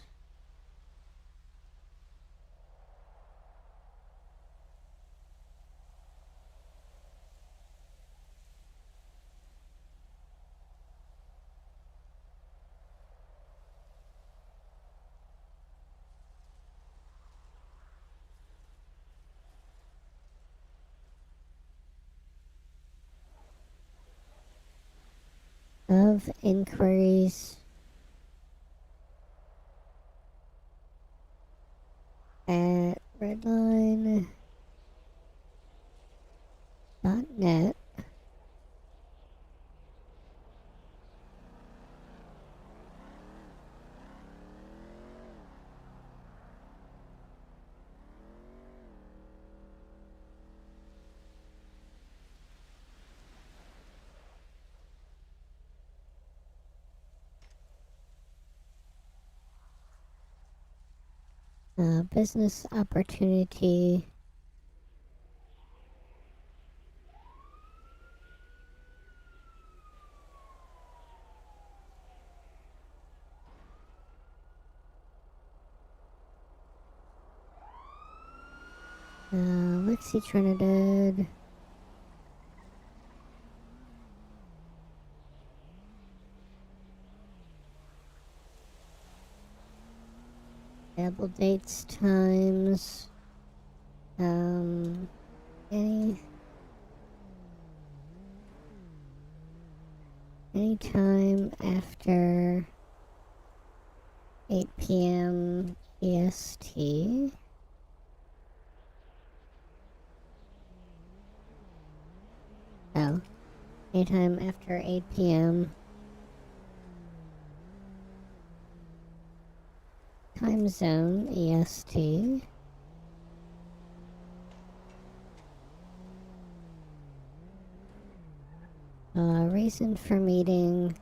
Of inquiries at redline.net. Business opportunity. Lexi Trinidad. Available dates, times. Any time after 8 p.m. EST. Oh, anytime after 8 p.m. Time zone EST. Reason for meeting.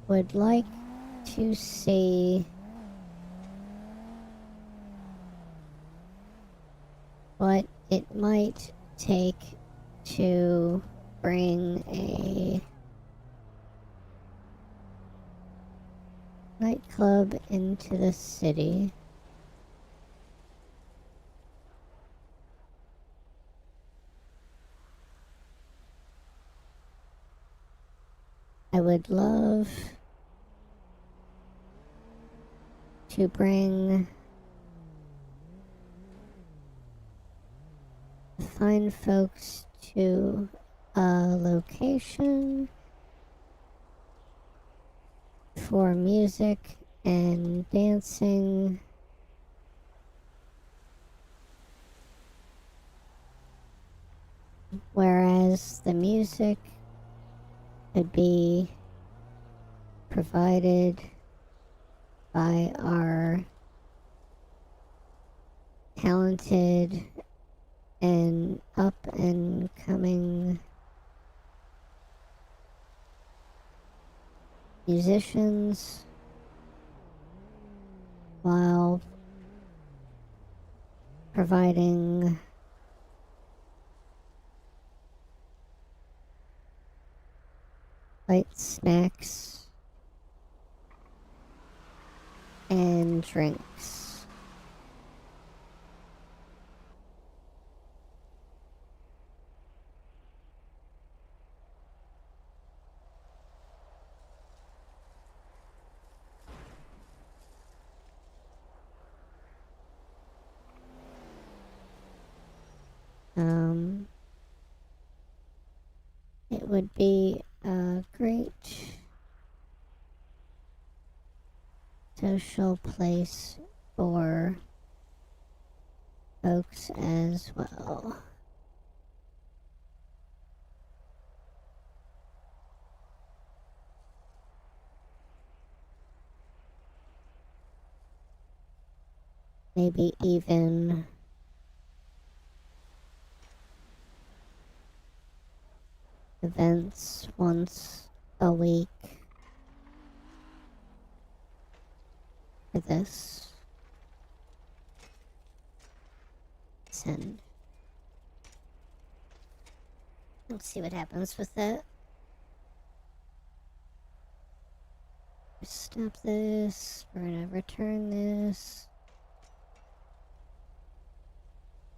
Would like to see what it might take to bring a nightclub into the city. I would love to bring fine folks to a location for music and dancing. Whereas the music could be provided by our talented and up and coming musicians, while providing light snacks and drinks. It would be a great social place for folks as well. Maybe even events once a week for this. Send. Let's see what happens with that. Stop this. We're gonna return this.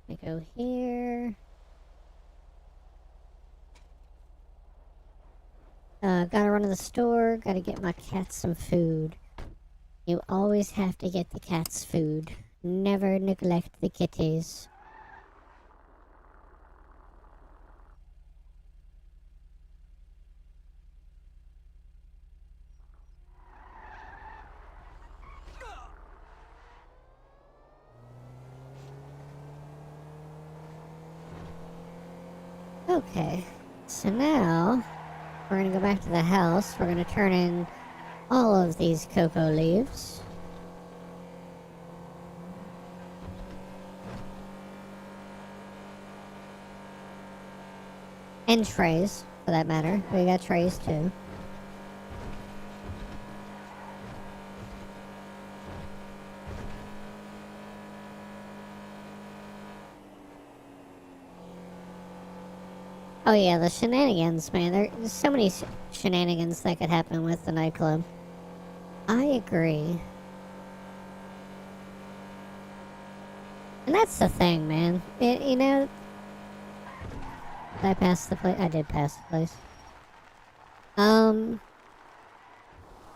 I go here. Gotta run to the store. Gotta get my cats some food. You always have to get the cats food. Never neglect the kitties. Okay, so now we're gonna go back to the house. We're gonna turn in all of these cocoa leaves. And trays, for that matter. We got trays too. Oh yeah, the shenanigans, man. There's so many shenanigans that could happen with the nightclub. I agree. And that's the thing, man. You know... Did I pass the place? I did pass the place.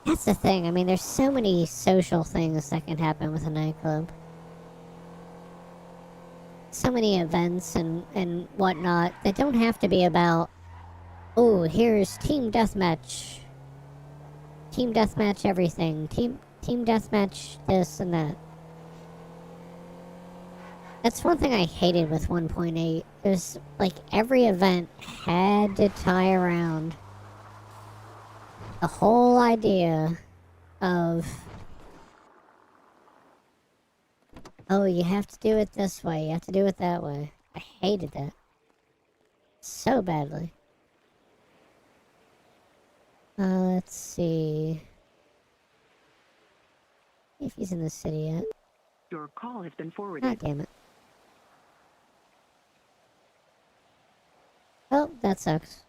That's the thing. I mean, there's so many social things that can happen with a nightclub. So many events and whatnot that don't have to be about, oh, here's team deathmatch. Team deathmatch everything. Team deathmatch this and that. That's one thing I hated with 1.8. There's, like, every event had to tie around the whole idea of, oh, you have to do it this way, you have to do it that way. I hated that. So badly. Let's see. If he's in the city yet. Your call has been God forwarded. damn it. Well, that sucks.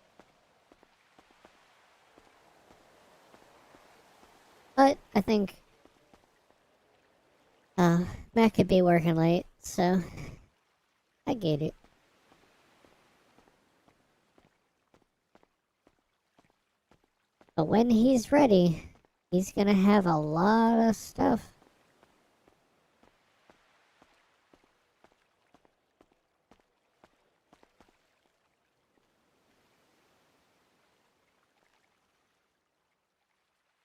But I think Matt could be working late, so I get it. But when he's ready, he's gonna have a lot of stuff.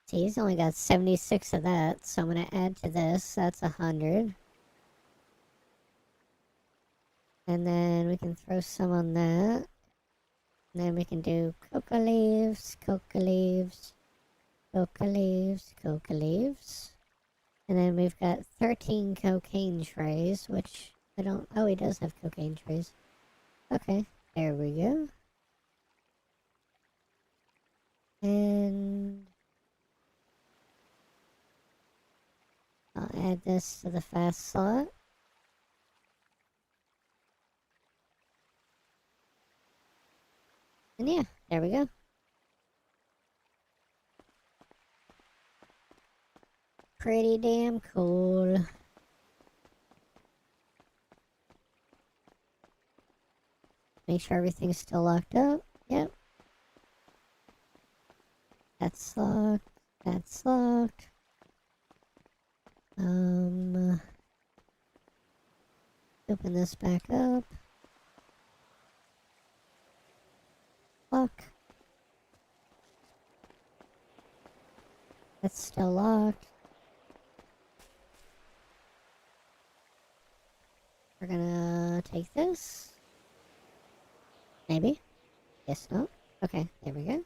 See, he's only got 76 of that, so I'm gonna add to this. That's 100. And then we can throw some on that. And then we can do coca leaves, coca leaves, coca leaves, coca leaves. And then we've got 13 cocaine trays, which I don't... Oh, he does have cocaine trays. Okay, there we go. And... I'll add this to the fast slot. And yeah, there we go. Pretty damn cool. Make sure everything's still locked up. Yep. That's locked. That's locked. Open this back up. Lock. That's still locked. We're gonna take this. Maybe. Guess not. Okay, there we go.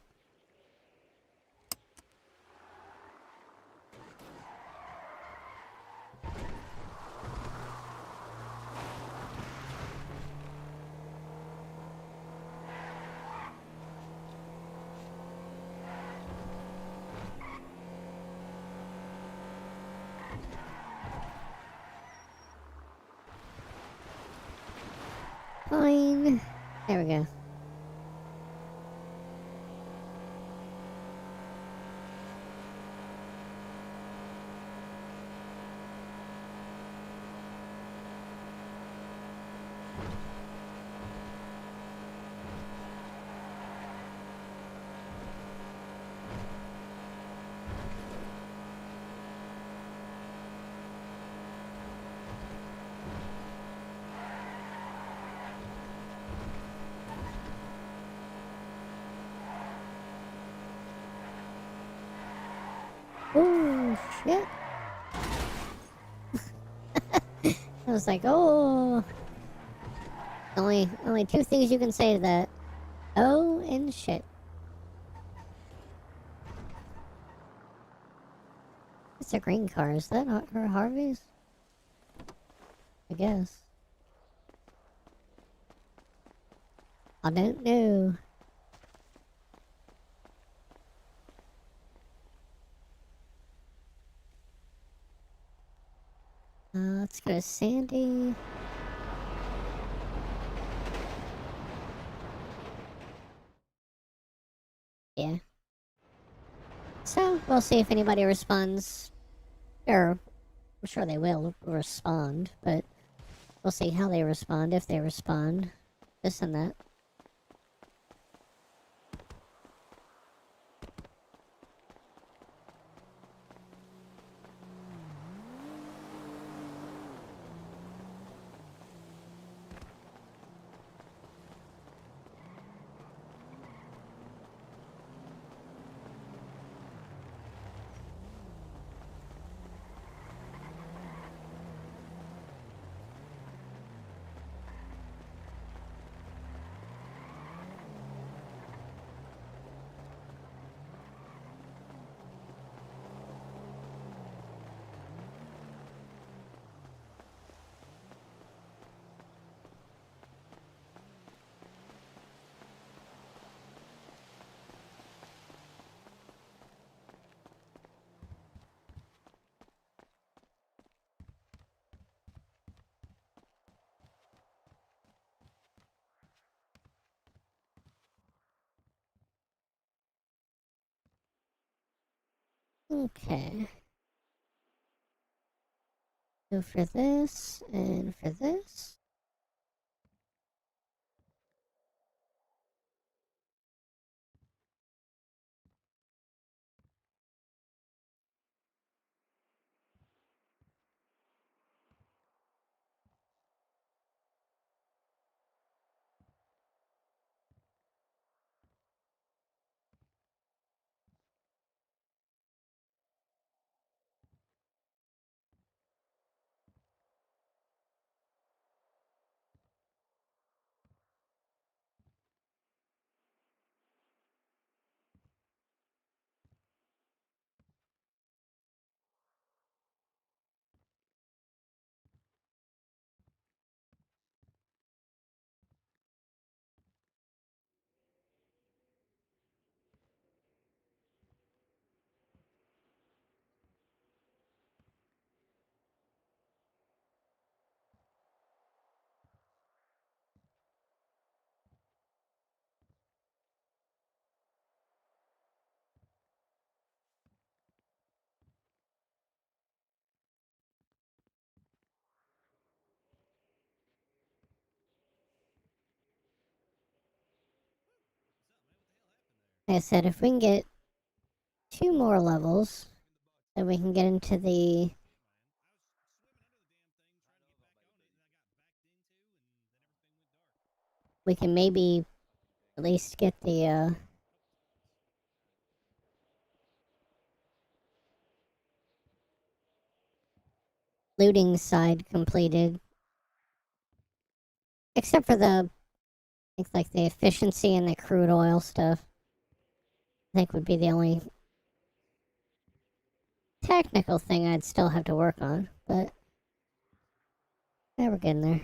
Fine. There we go. Oh, shit. I was like, oh. Only two things you can say to that. Oh, and shit. It's a green car. Is that her Harvey's? I guess. I don't know. Let's go to Sandy. Yeah. So, we'll see if anybody responds. Or, I'm sure they will respond, but we'll see how they respond, if they respond. This and that. Okay. So for this, and for this. Like I said, if we can get 2 more levels, then we can get into the... We can maybe at least get the, looting side completed. Except for the... I think like the efficiency and the crude oil stuff. I think would be the only technical thing I'd still have to work on, but yeah, we're getting there.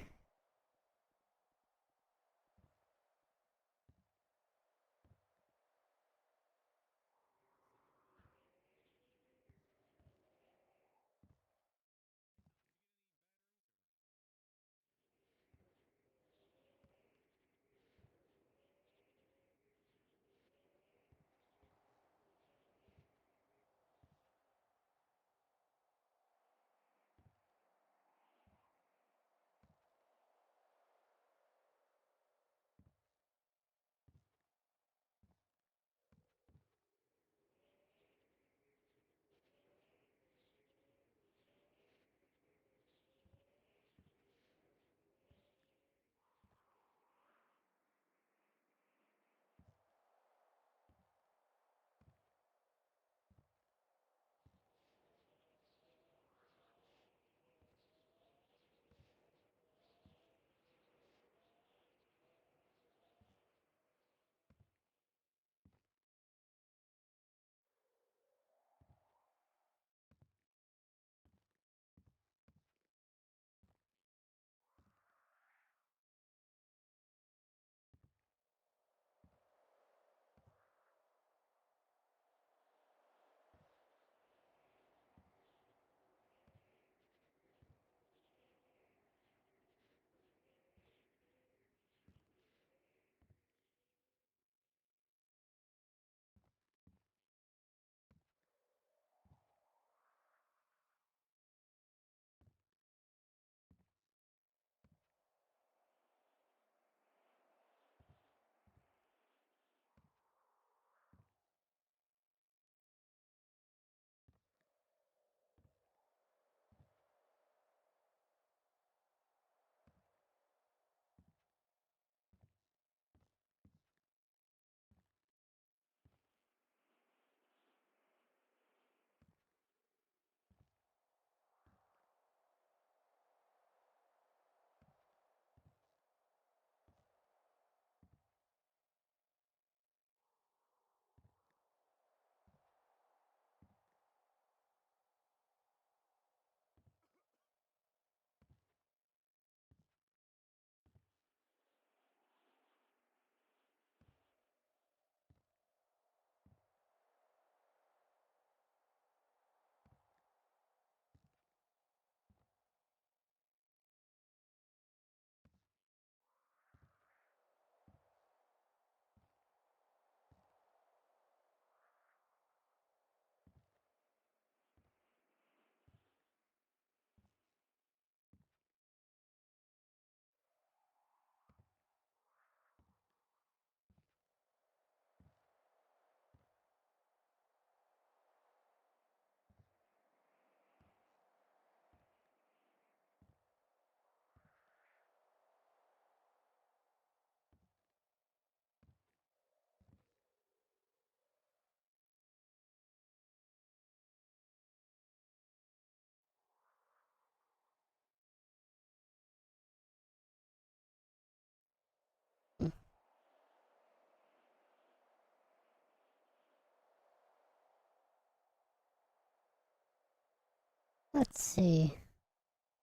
Let's see.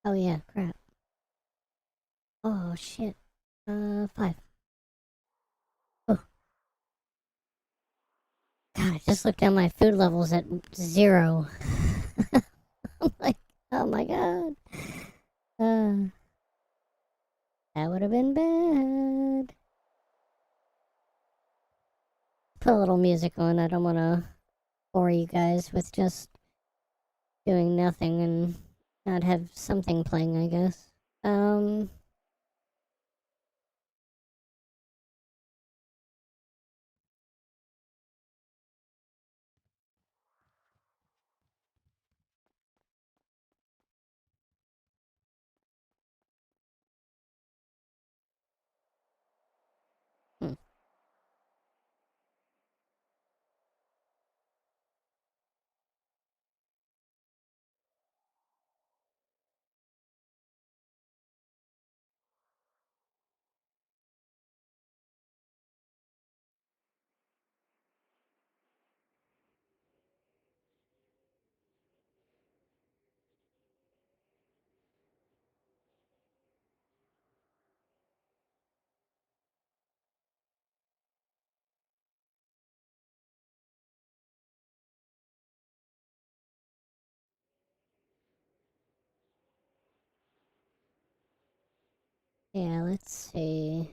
Oh yeah, crap. Oh shit. 5. Oh. God, I just looked down my food levels at 0. I'm like, oh my god. That would have been bad. Put a little music on. I don't want to bore you guys with just doing nothing and not have something playing, I guess. Yeah, let's see.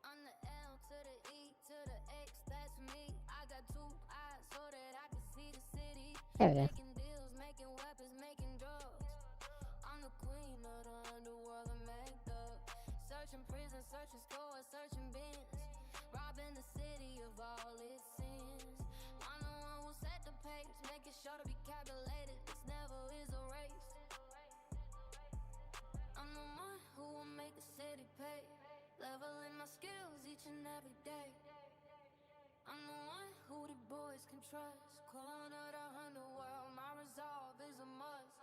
I'm the L to the E to the X, that's me. I got 2 eyes so that I can see the city. There we go. Making deals, making weapons, making drugs. I'm the queen of the underworld of made up. Searching prison, searching stores, searching bins. Robbing the city of all its sins. I'm the one who set the pace, making sure to be calculated. This never is a race. I'm the one who will make the city pay. Leveling my skills each and every day. I'm the one who the boys can trust. Corner the underworld, my resolve is a must.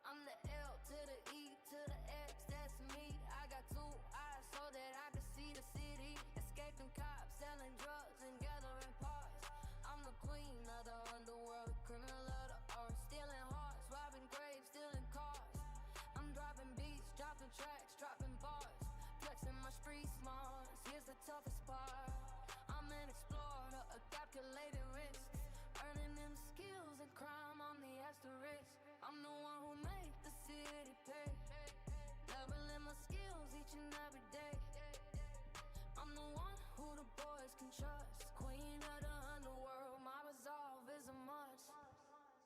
I'm the L to the E to the X, that's me. I got 2 eyes so that I can see the city. Escaping cops, selling drugs and gathering parts. I'm the queen of the underworld, criminal of the art. Stealing hearts, robbing graves, stealing cars. I'm dropping beats, dropping tracks, dropping bars. Flexing my street smarts, here's the toughest part. I'm an explorer, a calculated risk. Earning them skills and crime on the asterisk. I'm the one who make the city pay. Leveling my skills each and every day. I'm the one who the boys can trust. Queen of the underworld, my resolve is a must.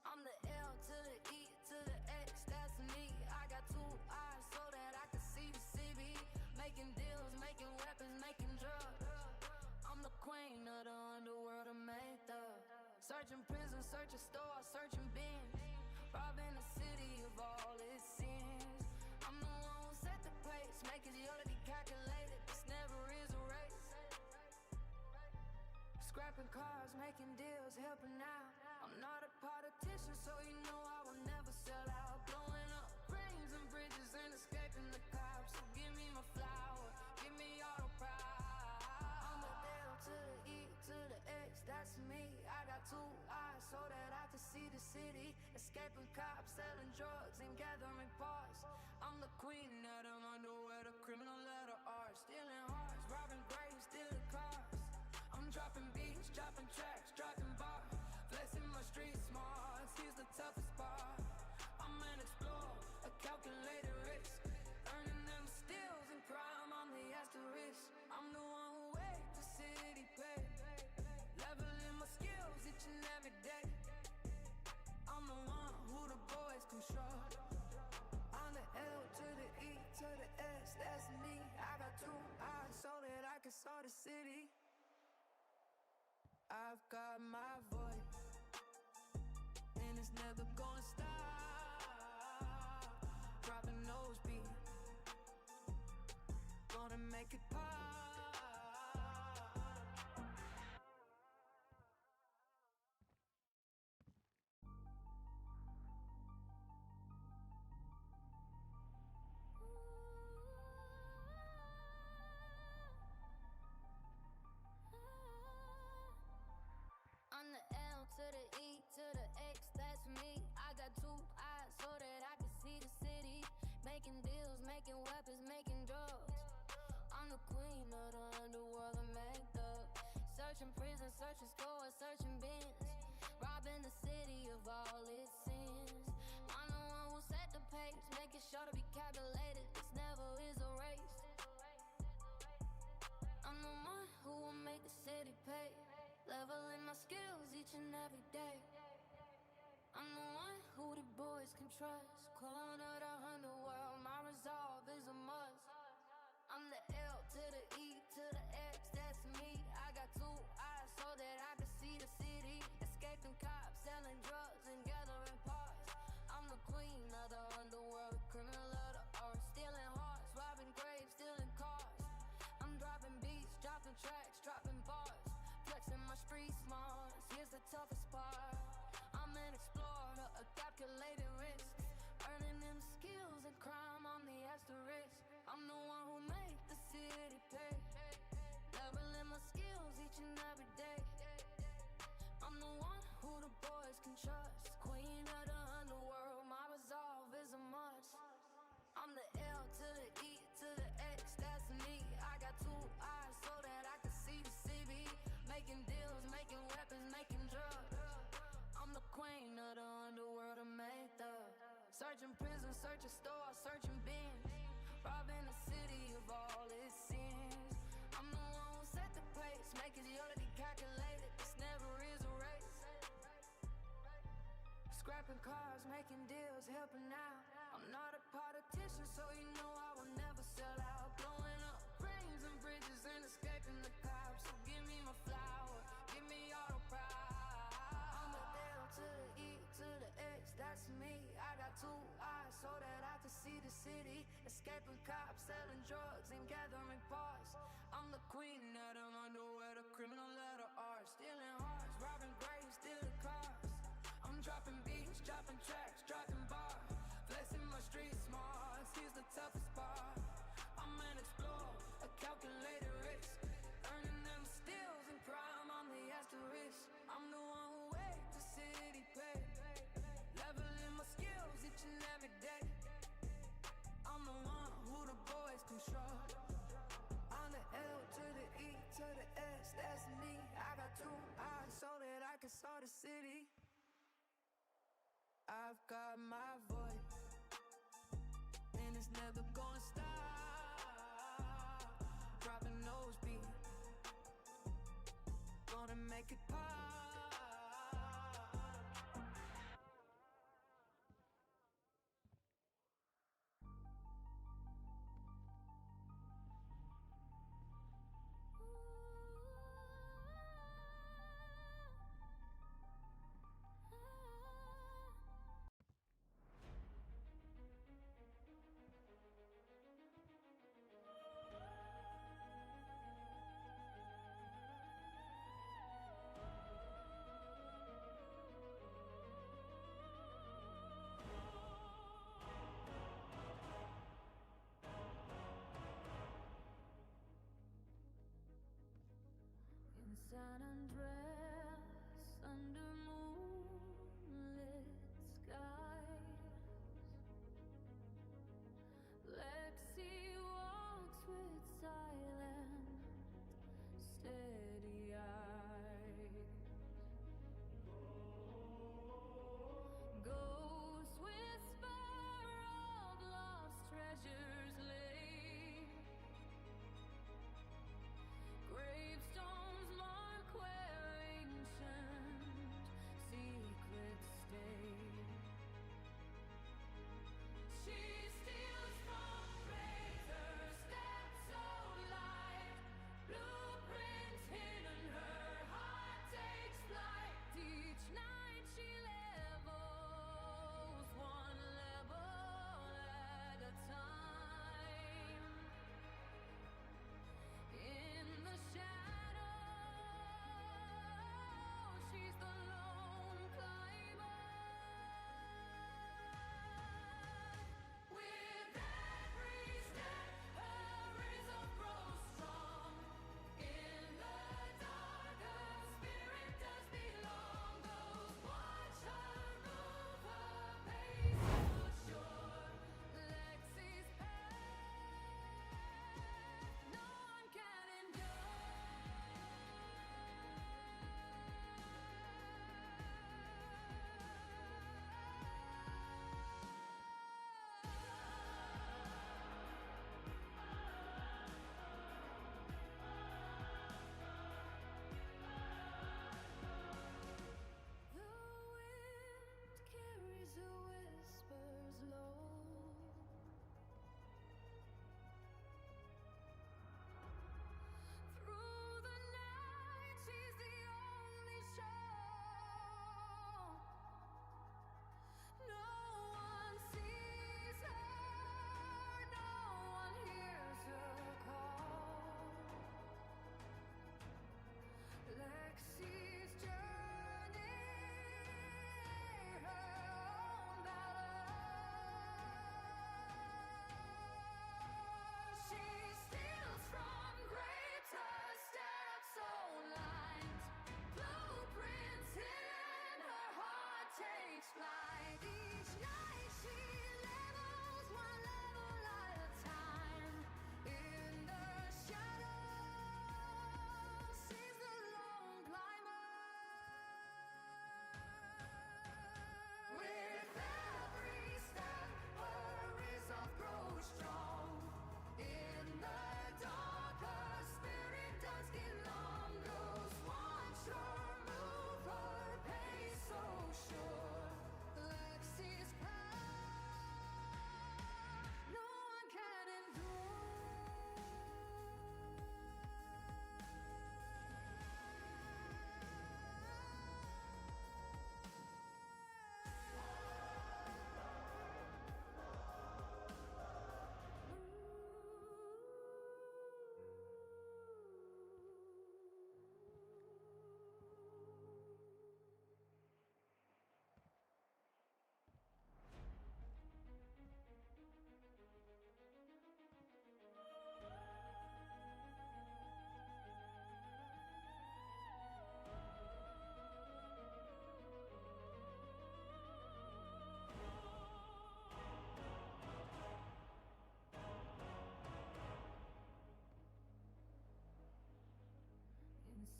I'm the L to the E to the X, that's me. I got 2 eyes so that I can see the city. Making deals, making weapons, making drugs. I'm the queen of the underworld, I made up. Searching prison, searching stores, searching bins. Robbing the city of all its sins. I'm the one who set the pace, making sure to be calculated. This never is a race. Scrapping cars, making deals, helping out. I'm not a politician, so you know I will never sell out. Blowing up brains and bridges and escaping the cops. So give me my flower, give me all the pride. I'm the L to the E to the X, that's me. I got 2 eyes so that I can see the city. Escaping cops, selling drugs and gathering parts. I'm the queen of the underworld, a criminal of the art. Stealing hearts, robbing graves, stealing cars. I'm dropping beats, dropping tracks, dropping bars. Flexing my street smarts, here's the toughest part. I'm an explorer, a calculated risk. Earning them steals and crime on the asterisk. I'm the one who makes the city pay. Leveling my skills each and every day. I'm the one who the boys can trust. I'm the L to the E to the S, that's me. I got 2 eyes so that I can saw the city. I've got my voice, and it's never gonna stop. Dropping those beats, gonna make it pop. making deals, making weapons, making drugs. I'm the queen of the underworld, I make the searching prisons, searching stores, searching bins, robbing the city of all its sins. I'm the one who set the pace, making sure to be calculated. This never is a race. I'm the one who will make the city pay, leveling my skills each and every day. I'm the one who the boys can trust, corner of the underworld, my resolve is a must. I'm the L to the E to the X, that's me. I got 2 eyes so that I can see the city, escaping cops, selling drugs and gathering parts. I'm the queen of the underworld, criminal of the art, stealing hearts, robbing graves, stealing cars. I'm dropping beats, dropping tracks, dropping bars, flexing my street smarts. Here's the toughest part. I'm an explorer, a calculated risk, earning them skills and crime on the asterisk. I'm the one who make the city pay, leveling my skills each and every day. I'm the one who the boys can trust, queen of the underworld, my resolve is a must. I'm the L to the E to the X, that's me. I got 2 eyes so that I can see the city, making deals, making weapons, making drugs. I'm the queen of the underworld, I make the searching prisons, searching stores, searching bins, robbing the city of all its sins. I'm the one who set the pace, making sure to be calculated. This never is a race. Scrapping cars, making deals, helping out. I'm not a politician, so you know I will never sell out. Blowing up brains and bridges and escaping the cops. So give me my flower, give me all the pride. I'm the L to the E to the X, that's me. I got 2 eyes so that I can see the city, escaping cops, selling drugs and gathering parts. I'm the queen of the underworld, a criminal of the art, stealing hearts, robbing graves, stealing cars. I'm dropping beats, dropping tracks, dropping bars, flexing my street smarts. Here's the toughest part. I'm an explorer, a calculated risk, earning them skills and crime on the asterisk. I'm the one who make the city pay, leveling my skills each and every day. I'm the one who the boys can trust. I'm the L to the E to the S, that's me. I got 2 eyes so that I can saw the city. I've got my voice, and it's never gonna stop. Dropping those beats, gonna make it pop. In San Andreas, under moonlit skies, Lexii walks with silent, steady eyes. Ghosts whisper of lost treasures laid, gravestones mark where ancient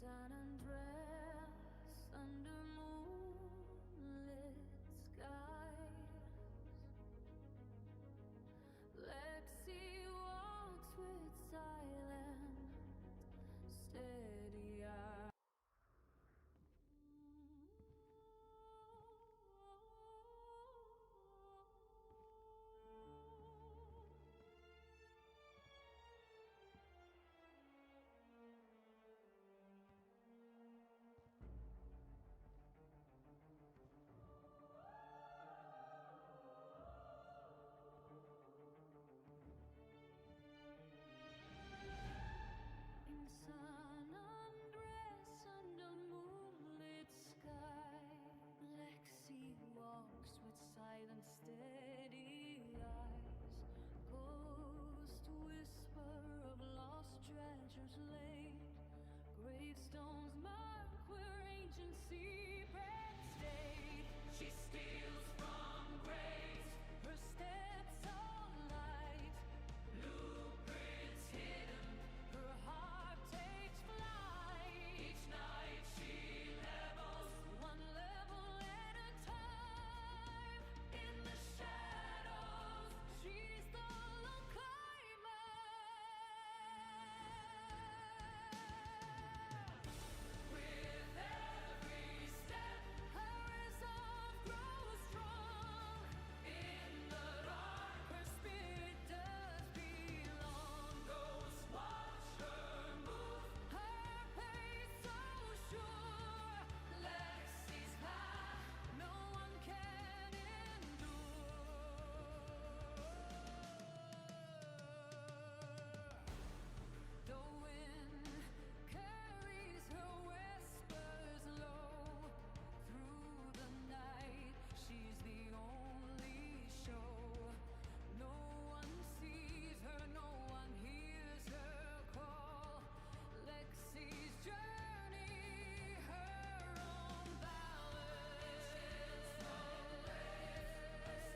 San Andreas under moonlit skies. Lexi walks with silent, steady eyes. In San Andreas under moonlit sky, Lexi walks with silent, steady eyes. Ghost whisper of lost treasures laid. Gravestones mark where ancient secrets stayed. She steals from graves, her steps are light. Blueprints hidden, her heart takes flight. Each night she levels, one level at a time. In the shadows, she's the lone climber. With every step, her resolve grows strong. In the dark, her spirit does belong. Ghosts watch her move, her pace so sure. Lexi's path, no one can endure. The wind carries her whispers low through the night. She's the only show. No one sees her, no one hears her call. Lexi's journey, her own ballad.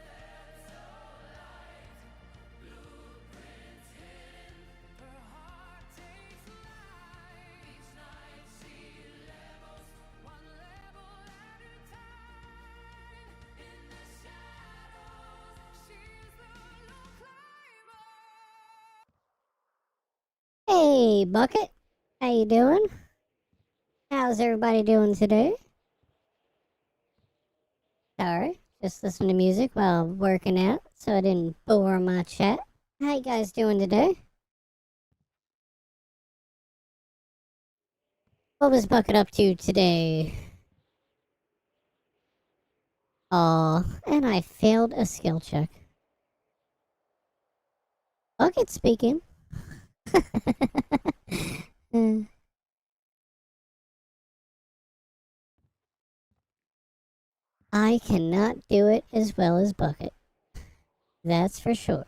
Steps so light, blueprints hidden. Her heart takes flight. Each night she levels, one level at a time. In the shadows, she's the lone climber. Hey, Bucket. How you doing? How's everybody doing today? Sorry, just listening to music while working out, so I didn't bore my chat. How you guys doing today? What was Bucket up to today? Aw, and I failed a skill check. Bucket speaking. I cannot do it as well as Bucket. That's for sure.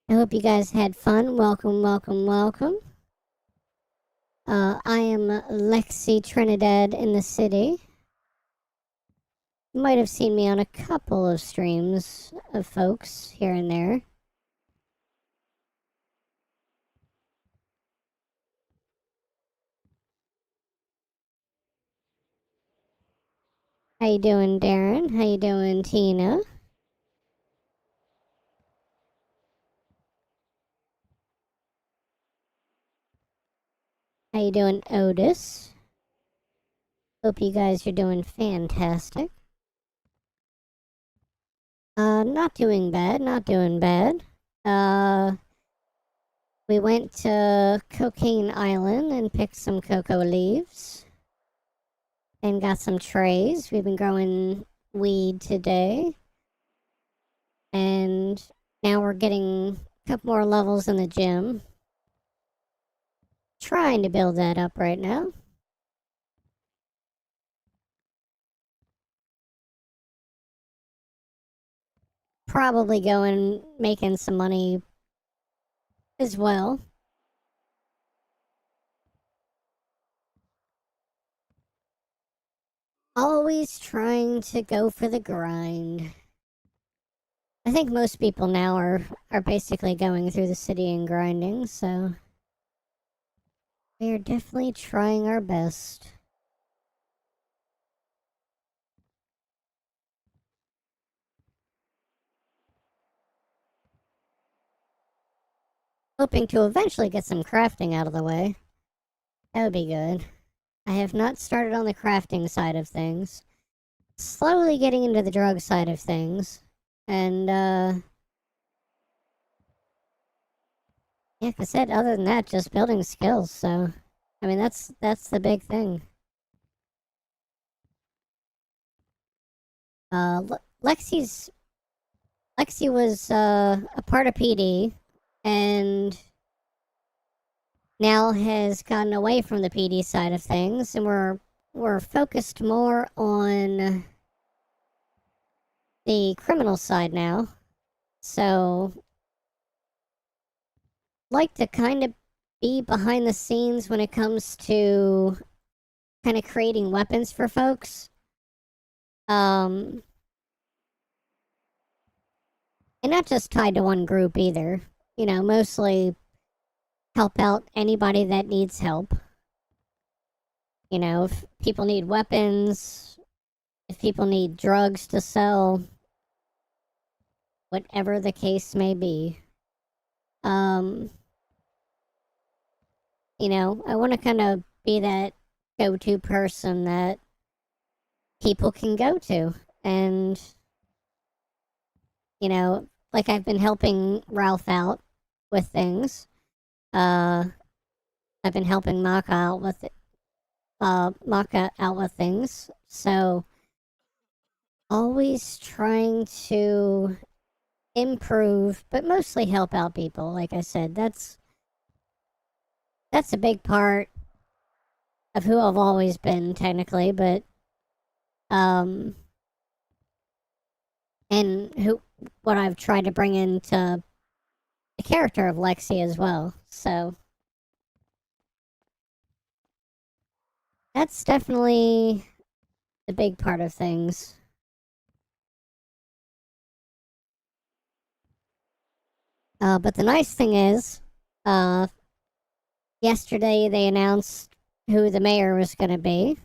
I hope you guys had fun. Welcome, welcome, welcome. I am Lexi Trinidad in the city. You might have seen me on a couple of streams of folks here and there. How you doing, Darren? How you doing, Tina? How you doing, Otis? Hope you guys are doing fantastic. Not doing bad, not doing bad. We went to Cocaine Island and picked some cocoa leaves. And got some trays. We've been growing weed today. And now we're getting a couple more levels in the gym. Trying to build that up right now. Probably going making some money as well. Always trying to go for the grind. I think most people now are basically going through the city and grinding, so we are definitely trying our best. Hoping to eventually get some crafting out of the way. That would be good. I have not started on the crafting side of things. Slowly getting into the drug side of things. And, yeah, like I said, other than that, just building skills, so... I mean, that's the big thing. Lexi was, a part of PD, and now has gotten away from the PD side of things, and we're focused more on the criminal side now. So, like to kind of be behind the scenes when it comes to kind of creating weapons for folks. And not just tied to one group either. You know, mostly help out anybody that needs help. You know, if people need weapons, if people need drugs to sell, whatever the case may be. You know, I want to kind of be that go-to person that people can go to. And, you know, like I've been helping Ralph out with things. I've been helping Maka out with things. So always trying to improve, but mostly help out people. Like I said, that's a big part of who I've always been, technically, but and what I've tried to bring into the character of Lexi as well. So that's definitely the big part of things. But the nice thing is, yesterday they announced who the mayor was going to be.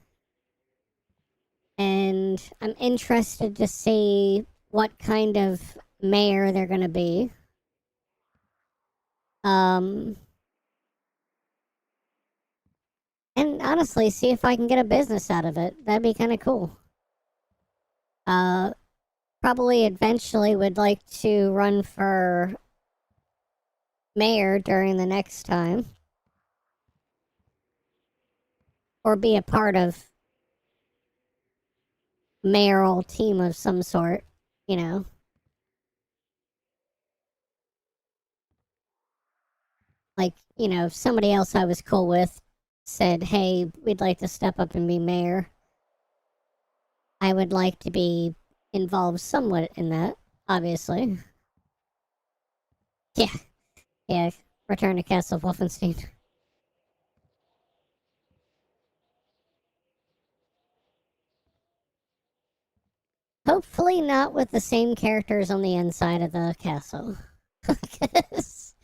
And I'm interested to see what kind of mayor they're going to be. And honestly, see if I can get a business out of it. That'd be kind of cool. Probably eventually would like to run for mayor during the next time. Or be a part of mayoral team of some sort, you know. Like, you know, if somebody else I was cool with said, hey, we'd like to step up and be mayor, I would like to be involved somewhat in that, obviously. Yeah. Yeah. Return to Castle Wolfenstein. Hopefully not with the same characters on the inside of the castle. Because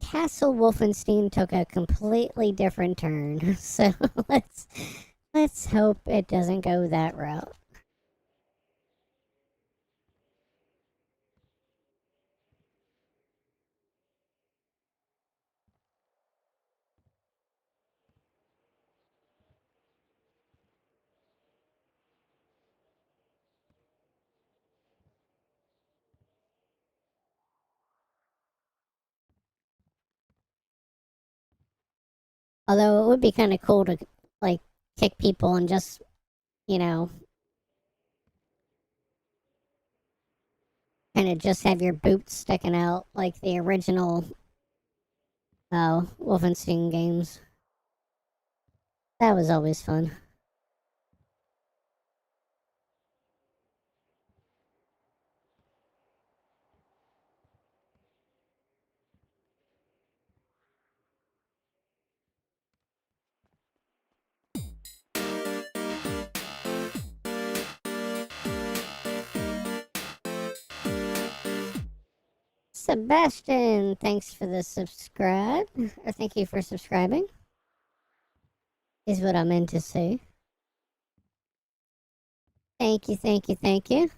Castle Wolfenstein took a completely different turn. So let's hope it doesn't go that route. Although it would be kind of cool to like kick people and just, you know, kind of just have your boots sticking out like the original Wolfenstein games. That was always fun. Sebastian, thanks for the subscribe. Or thank you for subscribing. Is what I meant to say. Thank you, thank you, thank you.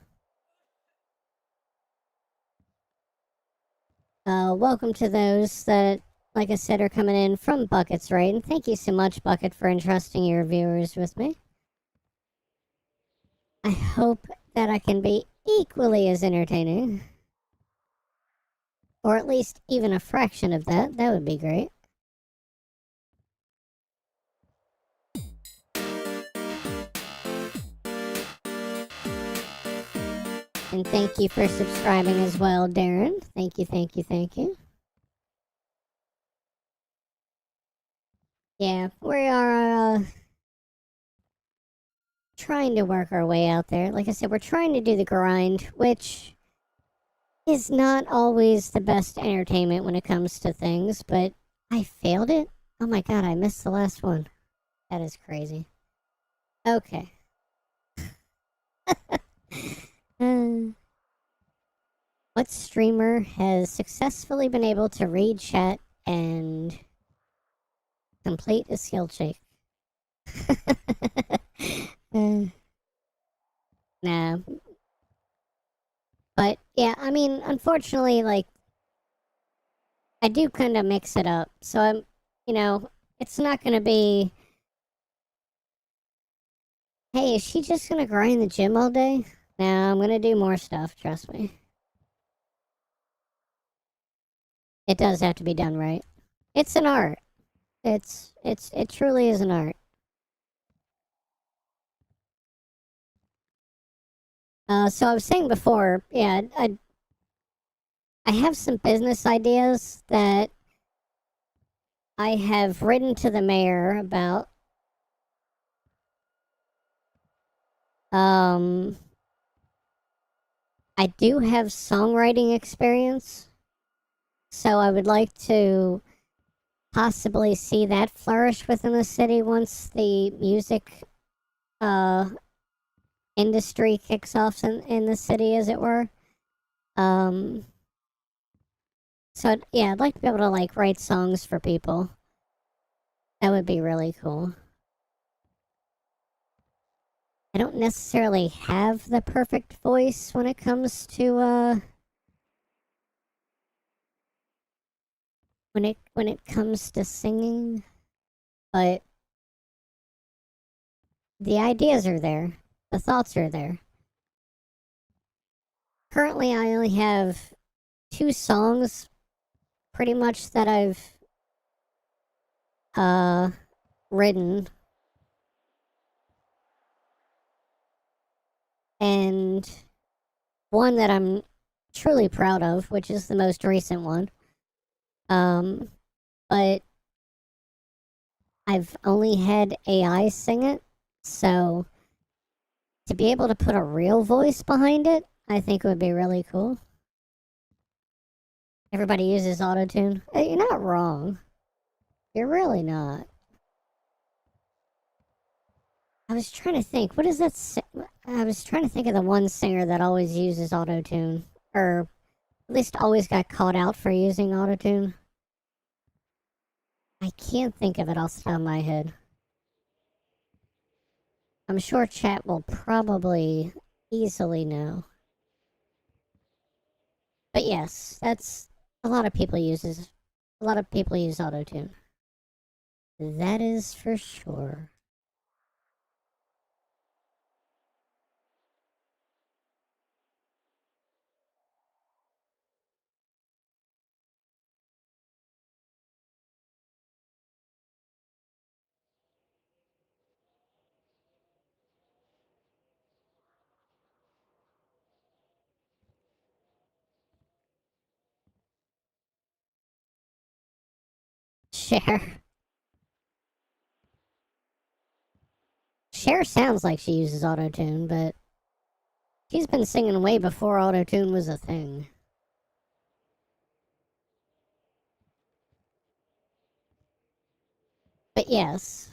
Welcome to those that, like I said, are coming in from Buckets, right? And thank you so much, Bucket, for entrusting your viewers with me. I hope that I can be equally as entertaining. Or at least even a fraction of that. That would be great. And thank you for subscribing as well, Darren. Thank you, thank you, thank you. Yeah, we are trying to work our way out there. Like I said, we're trying to do the grind, which is not always the best entertainment when it comes to things, but I failed it? Oh my god, I missed the last one. That is crazy. Okay. What streamer has successfully been able to read chat and complete a skill check? Nah. But yeah, I mean, unfortunately, like, I do kind of mix it up. So I'm, you know, it's not going to be, hey, is she just going to grind the gym all day? No, I'm going to do more stuff, trust me. It does have to be done right. It's an art. It truly is an art. So I was saying before, yeah, I have some business ideas that I have written to the mayor about. I do have songwriting experience, so I would like to possibly see that flourish within the city once the music industry kicks off in the city, as it were. So yeah, I'd like to be able to like write songs for people. That would be really cool. I don't necessarily have the perfect voice when it comes to when it comes to singing, but the ideas are there. The thoughts are there. Currently, I only have 2 songs pretty much that I've written, and one that I'm truly proud of, which is the most recent one. But I've only had AI sing it, so to be able to put a real voice behind it, I think would be really cool. Everybody uses autotune. You're not wrong. You're really not. I was trying to think. What is that? I was trying to think of the one singer that always uses autotune, or at least always got called out for using autotune. I can't think of it off the top of my head. I'm sure chat will probably easily know. But yes, that's a lot of people use autotune. That is for sure. Cher. Cher sounds like she uses autotune, but she's been singing way before autotune was a thing. But yes.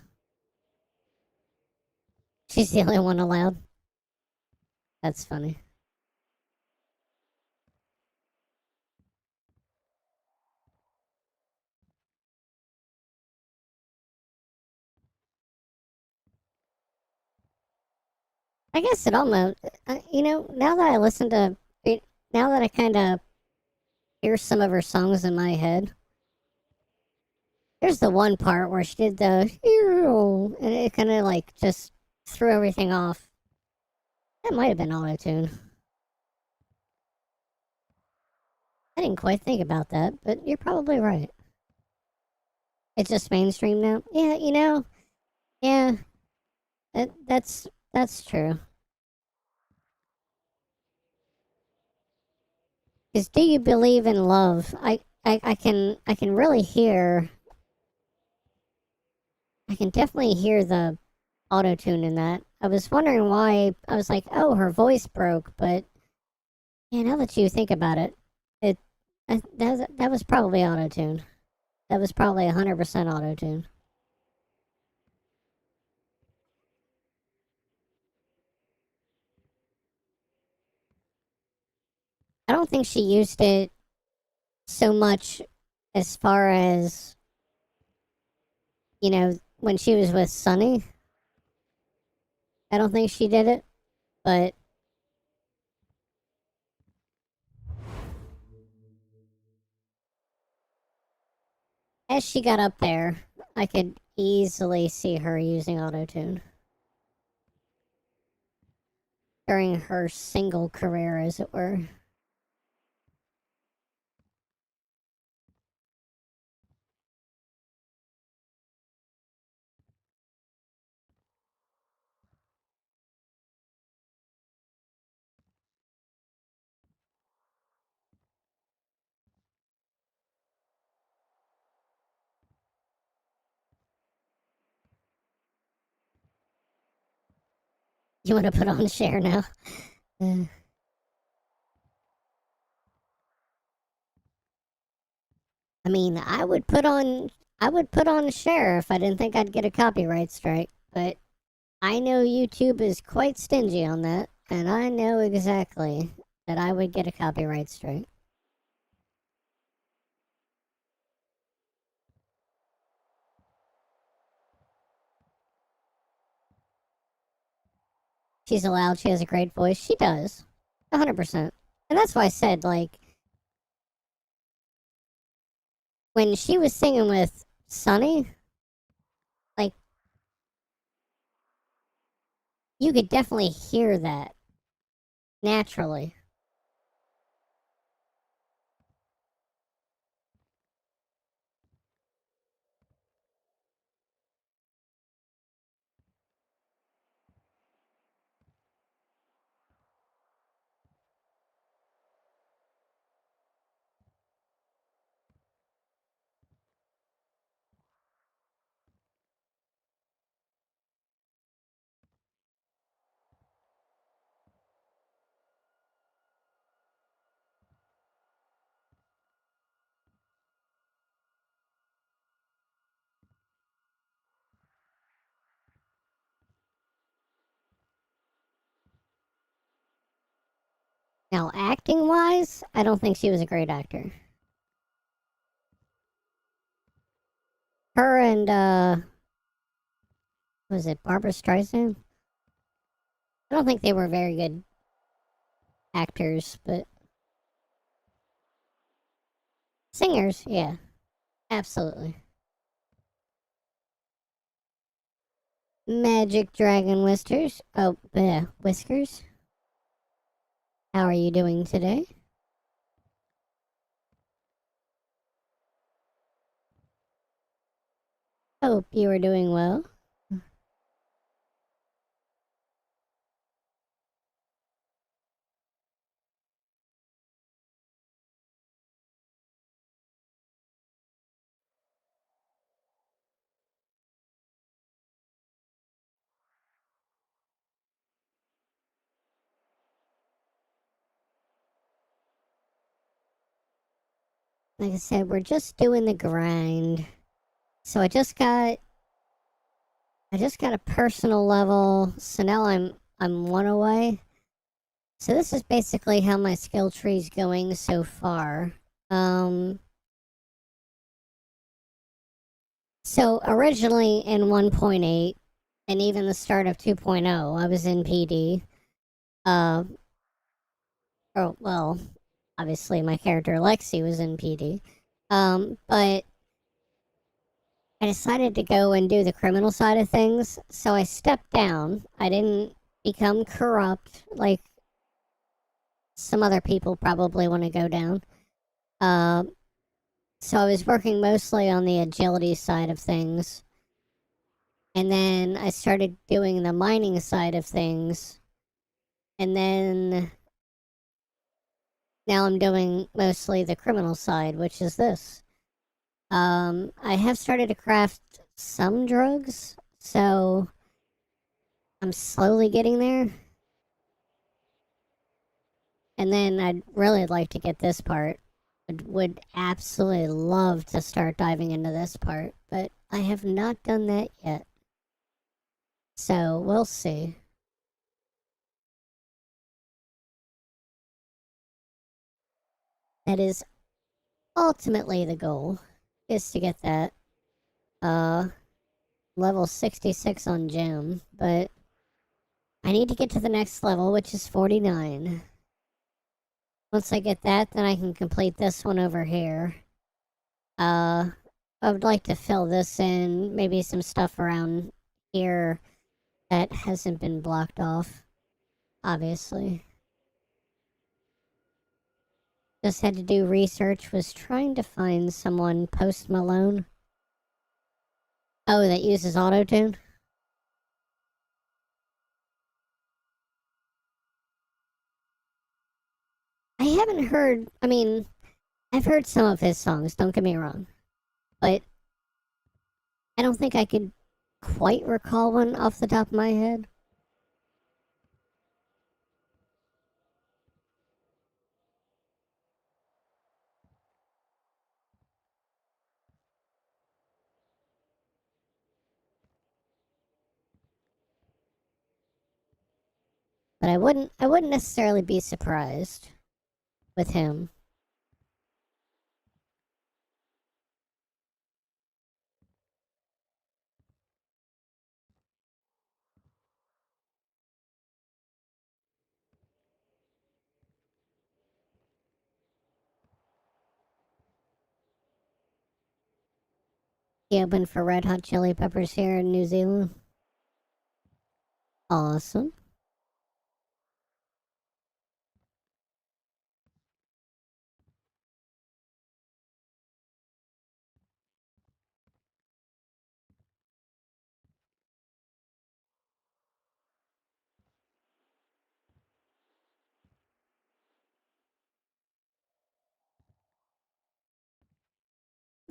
She's the only one allowed. That's funny. I guess it almost, you know, now that I listen to it, now that I kind of hear some of her songs in my head, there's the one part where she did the, and it kind of like just threw everything off. That might have been auto-tune. I didn't quite think about that, but you're probably right. It's just mainstream now? Yeah, you know, yeah, that's true. Because do you believe in love? I can really hear, I can definitely hear the auto-tune in that. I was wondering why, I was like, oh, her voice broke, but yeah, now that you think about it, that was probably auto-tune. That was probably 100% auto-tune. I don't think she used it so much as far as, you know, when she was with Sunny. I don't think she did it, but as she got up there, I could easily see her using auto-tune. During her single career, as it were. You want to put on Cher now? I mean, I would put on Cher if I didn't think I'd get a copyright strike, but I know YouTube is quite stingy on that, and I know exactly that I would get a copyright strike. She's allowed, she has a great voice. She does. 100%. And that's why I said, like, when she was singing with Sunny, like, you could definitely hear that naturally. Now, acting wise, I don't think she was a great actor. Her and, was it Barbara Streisand? I don't think they were very good actors, but singers, yeah, absolutely. Magic Dragon Whiskers. Oh, Whiskers. How are you doing today? Hope you are doing well. Like I said, we're just doing the grind. So I just got a personal level. So now I'm one away. So this is basically how my skill tree's going so far. So originally in 1.8, and even the start of 2.0, I was in PD. Oh, well, obviously my character Lexi was in PD. But I decided to go and do the criminal side of things, so I stepped down. I didn't become corrupt like some other people probably want to go down. So I was working mostly on the agility side of things. And then I started doing the mining side of things. And then now I'm doing mostly the criminal side, which is this. I have started to craft some drugs, so I'm slowly getting there. And then I'd really like to get this part. Would absolutely love to start diving into this part, but I have not done that yet. So we'll see. That is ultimately the goal, is to get that level 66 on gem, but I need to get to the next level, which is 49. Once I get that, then I can complete this one over here. I would like to fill this in, maybe some stuff around here that hasn't been blocked off, obviously. Just had to do research, was trying to find someone Post Malone. Oh, that uses autotune? I haven't heard, I mean, I've heard some of his songs, don't get me wrong. But I don't think I could quite recall one off the top of my head. But I wouldn't necessarily be surprised with him. He opened for Red Hot Chili Peppers here in New Zealand. Awesome.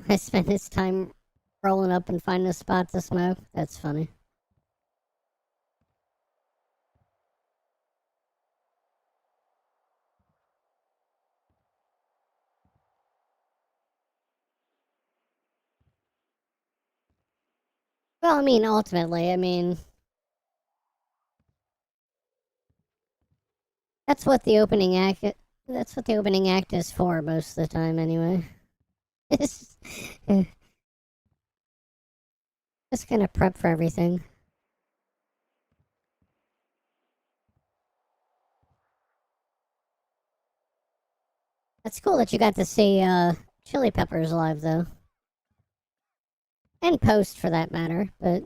I spent his time rolling up and finding a spot to smoke. That's funny. Well, I mean, ultimately, that's what the opening act. That's what the opening act is for most of the time, anyway. It's just kind of prep for everything. That's cool that you got to see Chili Peppers live, though. And Post, for that matter, but...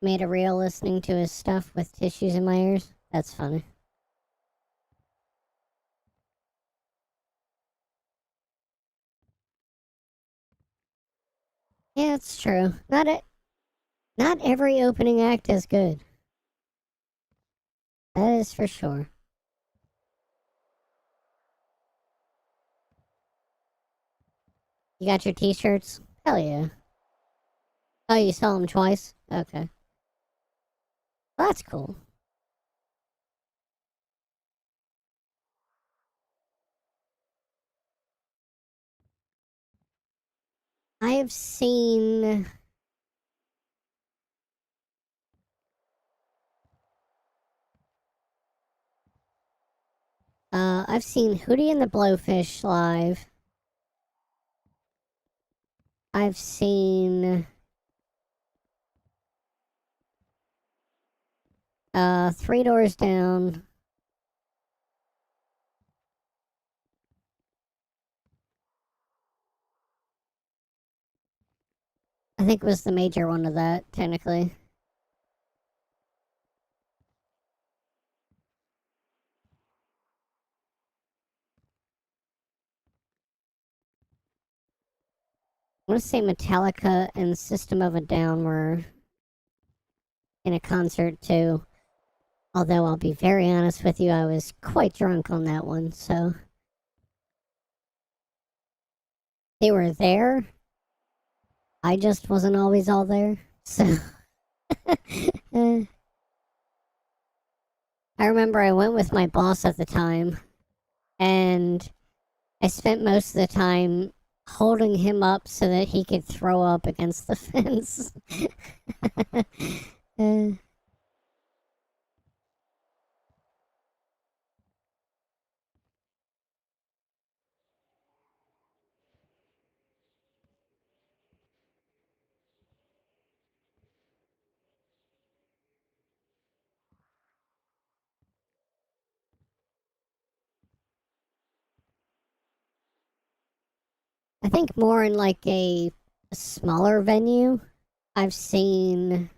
Made a reel listening to his stuff with tissues in my ears. That's funny. Yeah, it's true. Not every opening act is good. That is for sure. You got your t-shirts? Hell yeah. Oh, you saw them twice? Okay. Well, that's cool. I have seen... I've seen Hootie and the Blowfish live. I've seen Three Doors Down. I think it was the major one of that, technically. I want to say Metallica and System of a Down were in a concert too. Although I'll be very honest with you, I was quite drunk on that one, so. They were there. I just wasn't always all there, so. I remember I went with my boss at the time, and I spent most of the time holding him up so that he could throw up against the fence. I think more in like a smaller venue, I've seen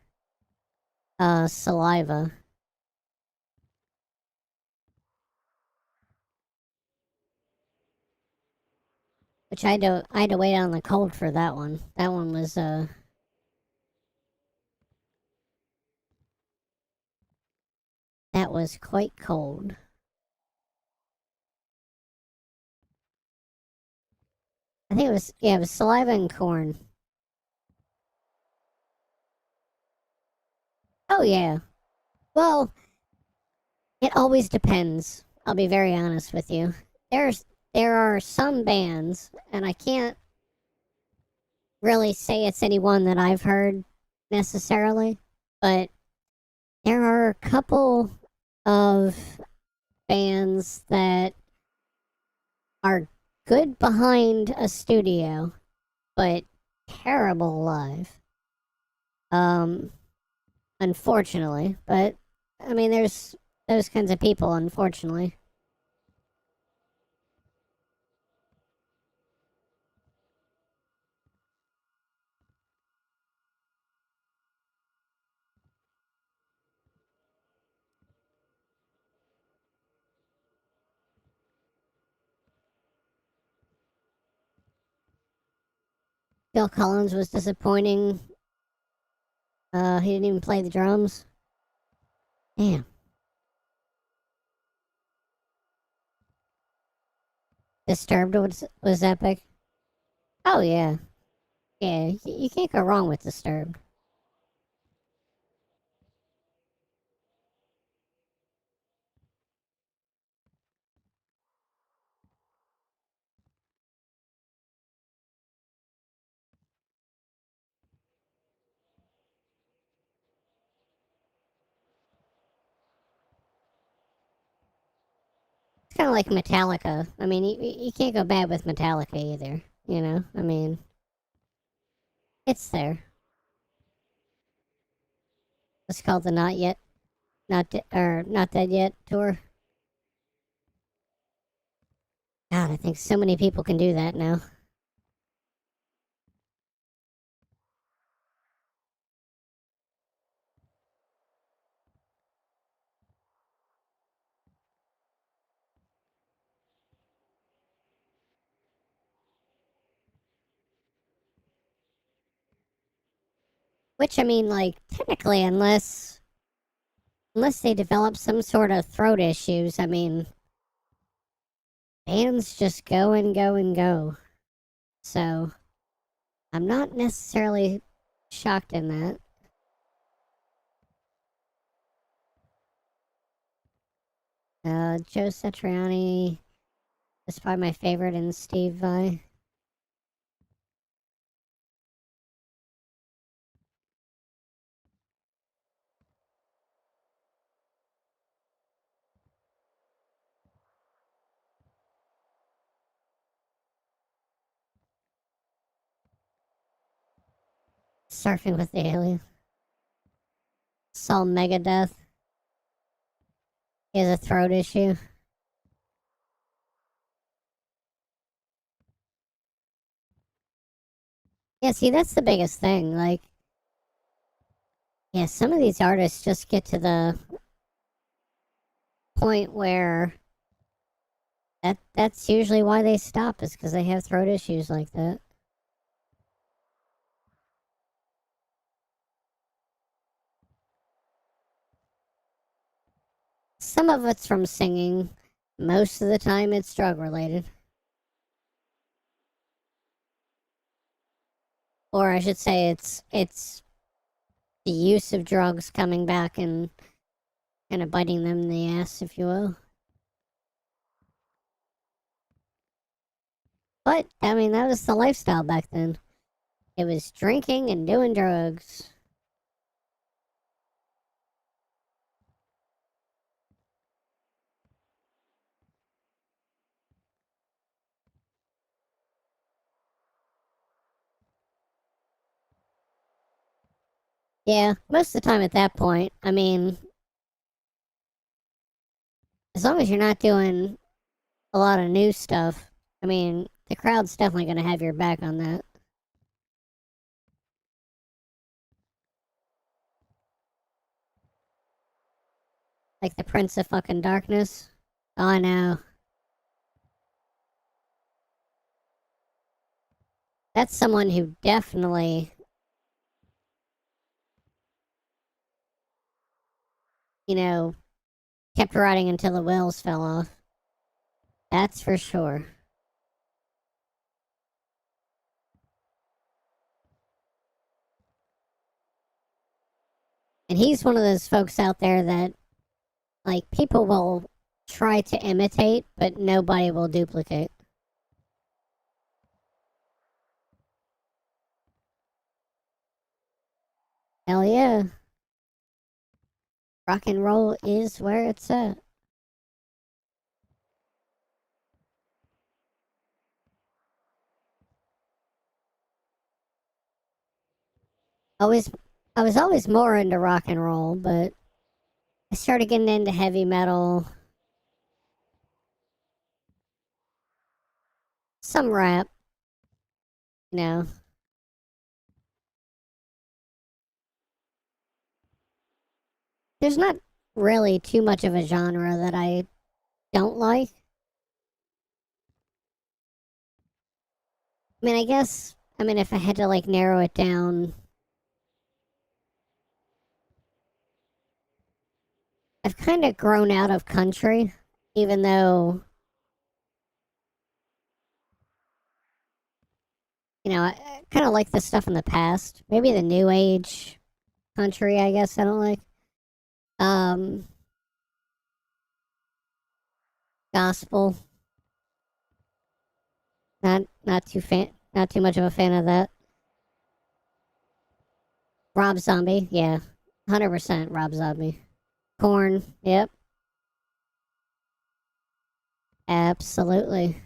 Saliva. Which I had to wait out in the cold for that one. That one was that was quite cold. I think it was Saliva and Corn. Oh yeah. Well, it always depends. I'll be very honest with you. There are some bands, and I can't really say it's anyone that I've heard necessarily, but there are a couple of bands that are good behind a studio, but terrible live. Unfortunately, but I mean, there's those kinds of people, unfortunately. Phil Collins was disappointing. He didn't even play the drums. Damn. Disturbed was epic. Oh yeah, yeah. You can't go wrong with Disturbed. It's kind of like Metallica. I mean, you can't go bad with Metallica either. You know, I mean, it's there. It's called the Not Dead Yet tour. God, I think so many people can do that now. Which I mean, like technically, unless they develop some sort of throat issues, I mean, bands just go and go and go. So I'm not necessarily shocked in that. Joe Satriani is probably my favorite, and Steve Vai. Surfing with the alien. Saw Megadeth. He has a throat issue. Yeah, see, that's the biggest thing. Like, yeah, some of these artists just get to the point where that's usually why they stop, is because they have throat issues like that. Some of it's from singing. Most of the time it's drug related. Or I should say it's the use of drugs coming back and kind of biting them in the ass, if you will. But, I mean, that was the lifestyle back then. It was drinking and doing drugs. Yeah, most of the time at that point, I mean, as long as you're not doing a lot of new stuff, I mean, the crowd's definitely going to have your back on that. Like the Prince of fucking Darkness. Oh, I know. That's someone who definitely, you know, kept riding until the wheels fell off. That's for sure. And he's one of those folks out there that, like, people will try to imitate, but nobody will duplicate. Hell yeah. Rock and roll is where it's at. Always, I was always more into rock and roll, but I started getting into heavy metal, some rap, you know. There's not really too much of a genre that I don't like. I mean, if I had to, like, narrow it down, I've kind of grown out of country, even though, you know, I kind of like the stuff in the past. Maybe the new age country, I guess I don't like. Um, Gospel, not too much of a fan of that. Rob Zombie, yeah, 100% Rob Zombie. Corn, yep, absolutely.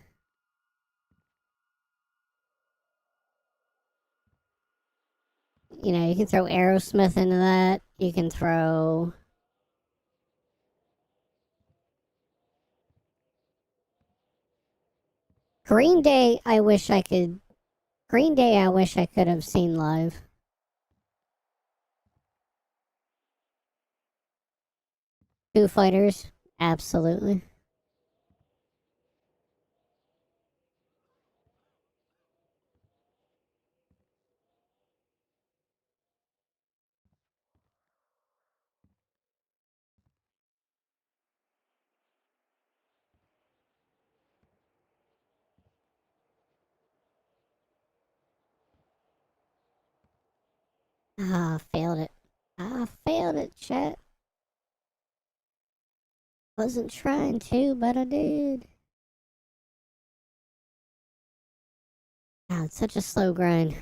You know, you can throw Aerosmith into that. You can throw Green Day. Green Day, I wish I could have seen live. Foo Fighters, absolutely. Ah, failed it. I failed it, chat. Wasn't trying to, but I did. Ah, it's such a slow grind.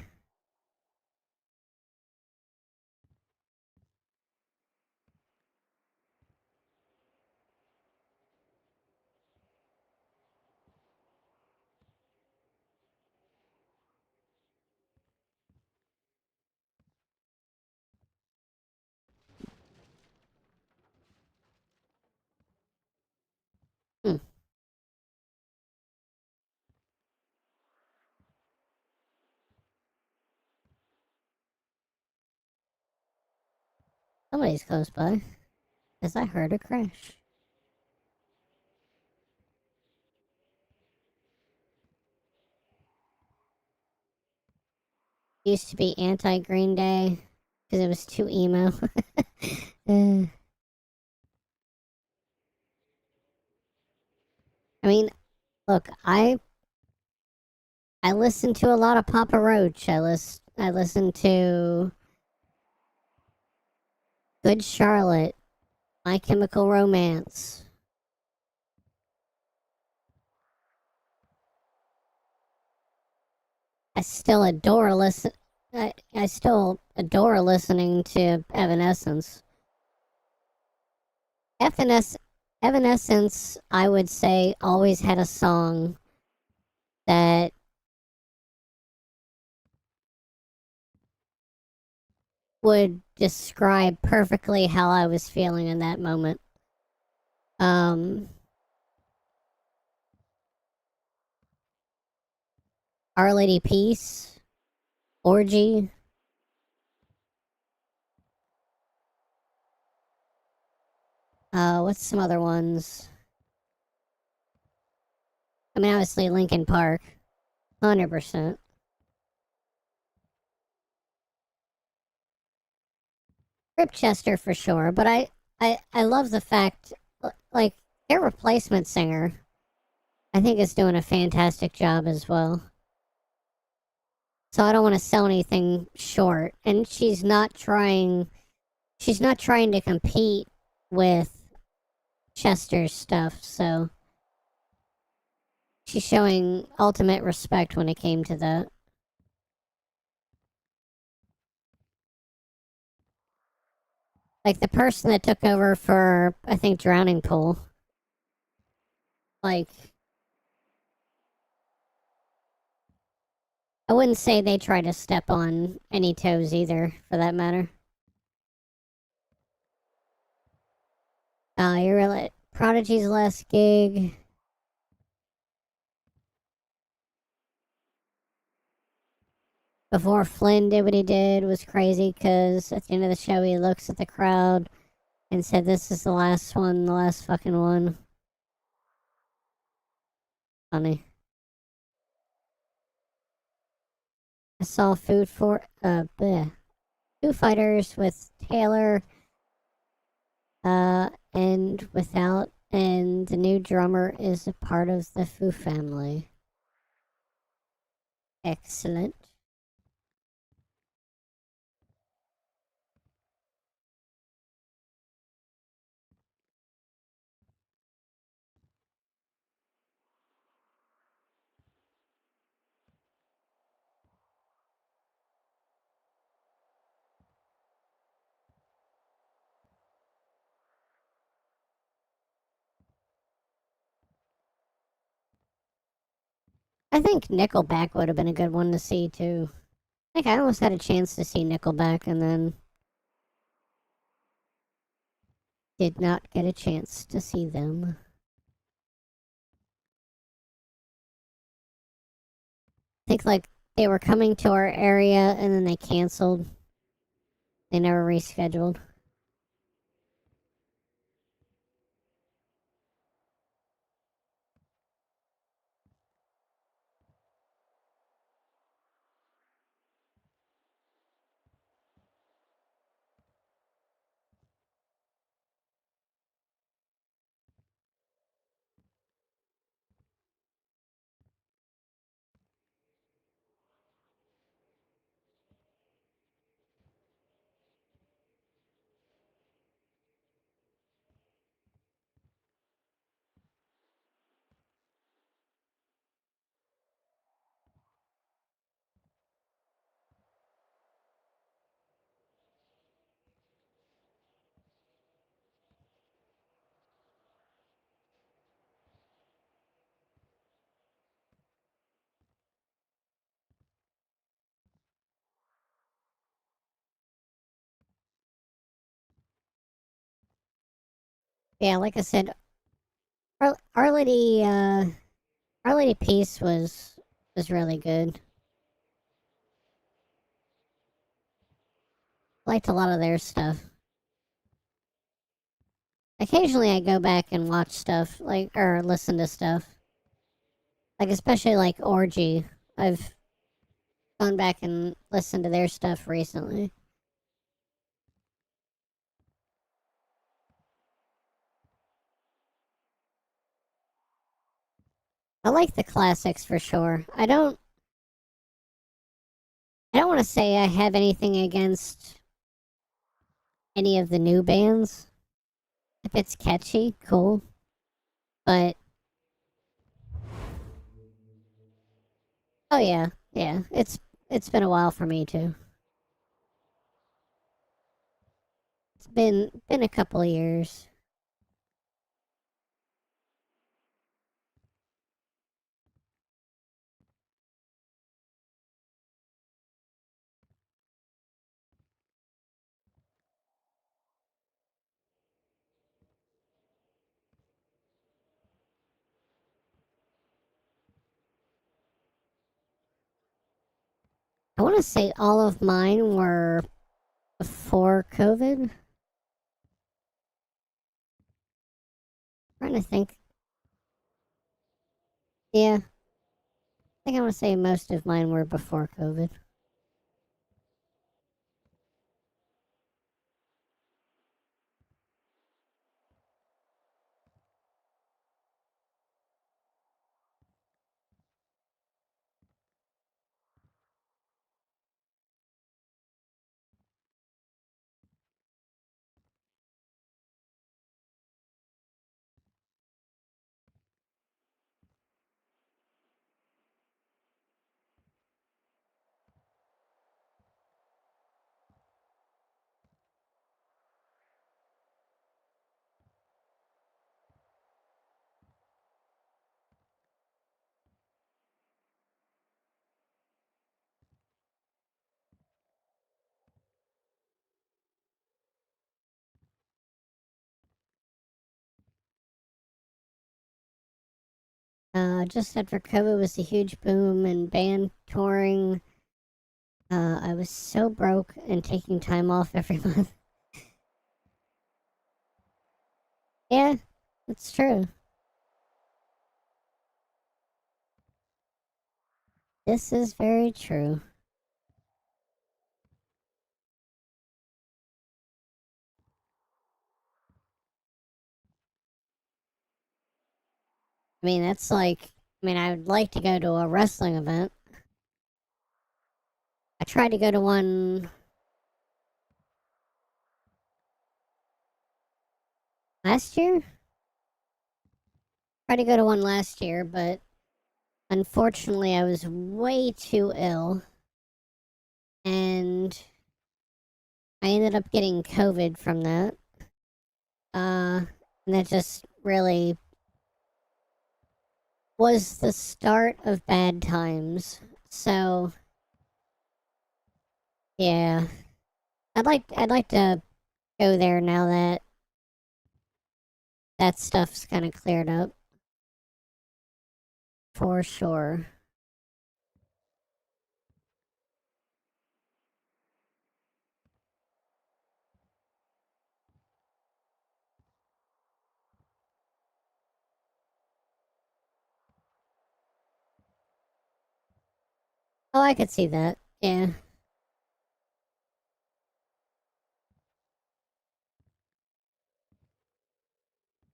Somebody's close by. As I heard a crash. Used to be anti-Green Day because it was too emo. I mean, look, I listen to a lot of Papa Roach. I listen to Good Charlotte, My Chemical Romance. I still adore listening to Evanescence. Evanescence, I would say, always had a song that would describe perfectly how I was feeling in that moment. Our Lady Peace, Orgy. What's some other ones? I mean, obviously Linkin Park, 100%. Ripchester for sure, but I love the fact, like, their replacement singer, I think is doing a fantastic job as well. So I don't want to sell anything short, and she's not trying to compete with Chester's stuff, so she's showing ultimate respect when it came to that. Like the person that took over for, I think, Drowning Pool. Like, I wouldn't say they try to step on any toes either, for that matter. You're really Prodigy's last gig. Before Flynn did what he did was crazy because at the end of the show he looks at the crowd and said, "This is the last one, the last fucking one." Funny. I saw Foo Fighters with Taylor, and without, and the new drummer is a part of the Foo family. Excellent. I think Nickelback would have been a good one to see too. I think I almost had a chance to see Nickelback and then did not get a chance to see them. I think like they were coming to our area and then they canceled. They never rescheduled. Yeah, like I said, Our Lady, Our Lady Peace was really good. Liked a lot of their stuff. occasionally I go back and watch stuff, like, or listen to stuff. Like, especially like Orgy. I've gone back and listened to their stuff recently. I like the classics for sure. I don't want to say I have anything against any of the new bands. If it's catchy, cool. But oh yeah, yeah. It's been a while for me too. It's been a couple of years. I want to say all of mine were before COVID. Trying to think. Yeah, I think I want to say most of mine were before COVID. Just said for COVID was a huge boom in band touring. I was so broke and taking time off every month. Yeah, that's true. This is very true. I mean, that's like, I mean, I would like to go to a wrestling event. I tried to go to one last year. Tried to go to one last year, but unfortunately, I was way too ill, and I ended up getting COVID from that. And that just really was the start of bad times. So, yeah, I'd like to go there now that that stuff's kind of cleared up, for sure. Oh, I could see that. Yeah.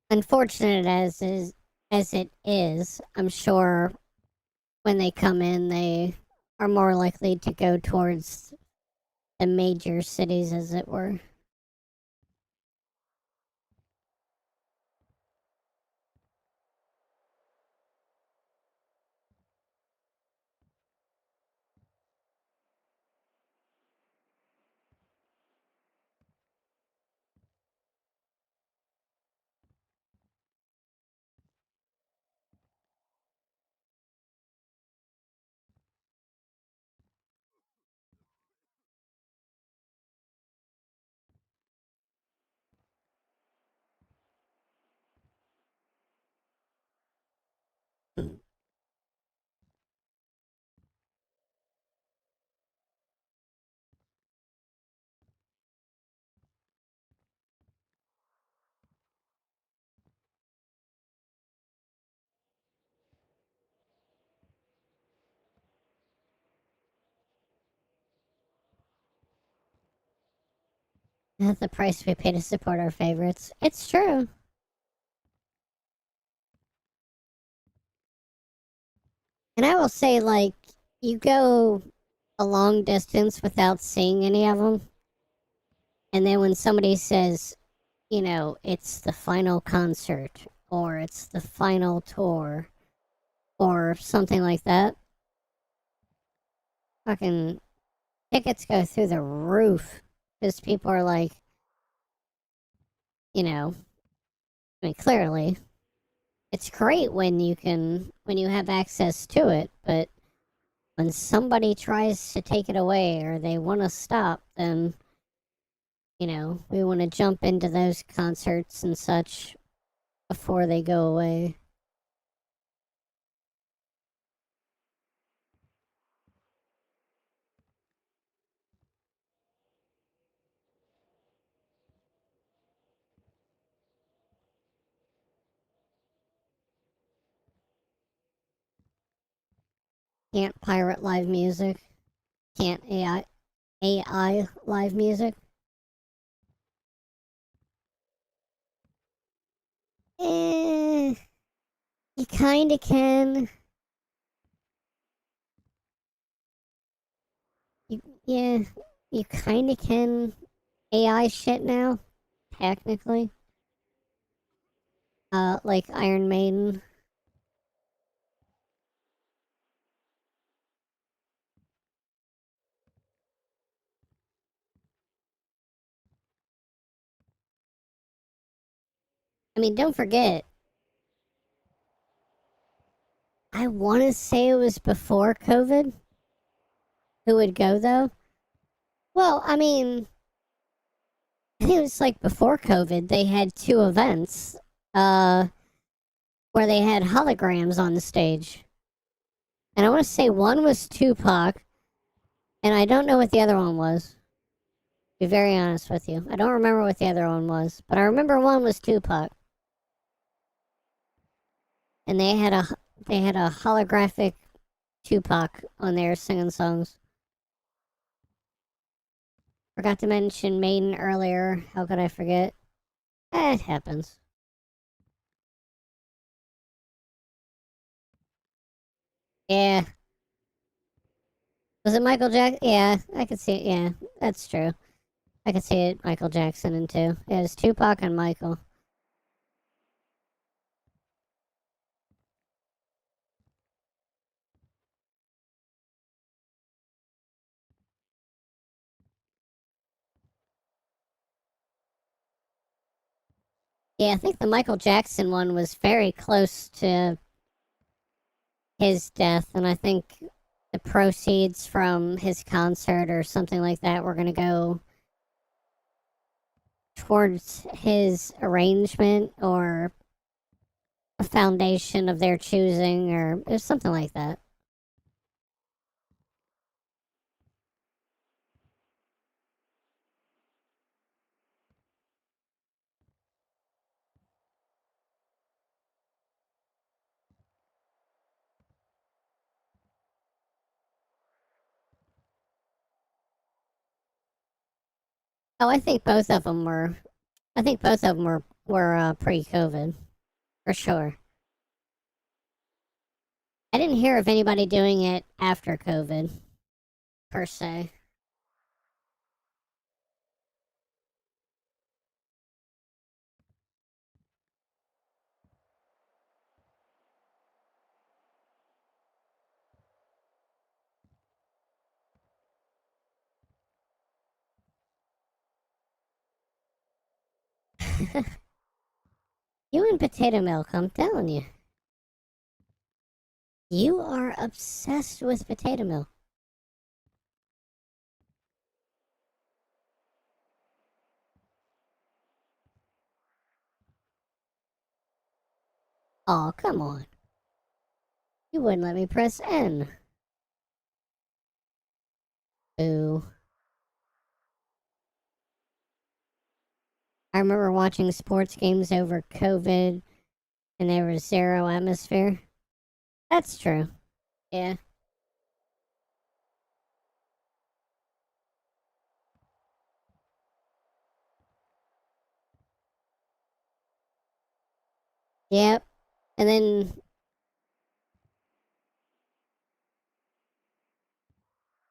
Unfortunate as it is, I'm sure when they come in, they are more likely to go towards the major cities, as it were. At the price we pay to support our favorites. It's true. And I will say, like, you go a long distance without seeing any of them, and then when somebody says, you know, it's the final concert, or it's the final tour, or something like that, fucking tickets go through the roof. Because people are like, you know, I mean, clearly, it's great when you have access to it, but when somebody tries to take it away or they want to stop, then, you know, we want to jump into those concerts and such before they go away. Can't pirate live music. Can't AI live music. Eh, you kinda can. Yeah, you kinda can AI shit now, technically. Like Iron Maiden. I mean, don't forget, I want to say it was before COVID. Who would go though? Well, I mean, I think it was like before COVID. They had two events, uh, where they had holograms on the stage, and I want to say one was Tupac, and I don't know what the other one was. To be very honest with you, I don't remember what the other one was, but I remember one was Tupac, and they had a holographic Tupac on there singing songs. Forgot to mention Maiden earlier. How could I forget? It happens. Yeah. Was it Michael Jackson? Yeah, I could see it. Yeah, that's true. I could see it Michael Jackson in too. Yeah, it's Tupac and Michael. Yeah, I think the Michael Jackson one was very close to his death, and I think the proceeds from his concert or something like that were going to go towards his arrangement or a foundation of their choosing, or it was something like that. Oh, I think both of them were. I think both of them were pre-COVID for sure. I didn't hear of anybody doing it after COVID per se. You and potato milk, I'm telling you. You are obsessed with potato milk. Oh, come on. You wouldn't let me press N. Boo. I remember watching sports games over COVID and there was zero atmosphere. That's true. Yeah. Yep. And then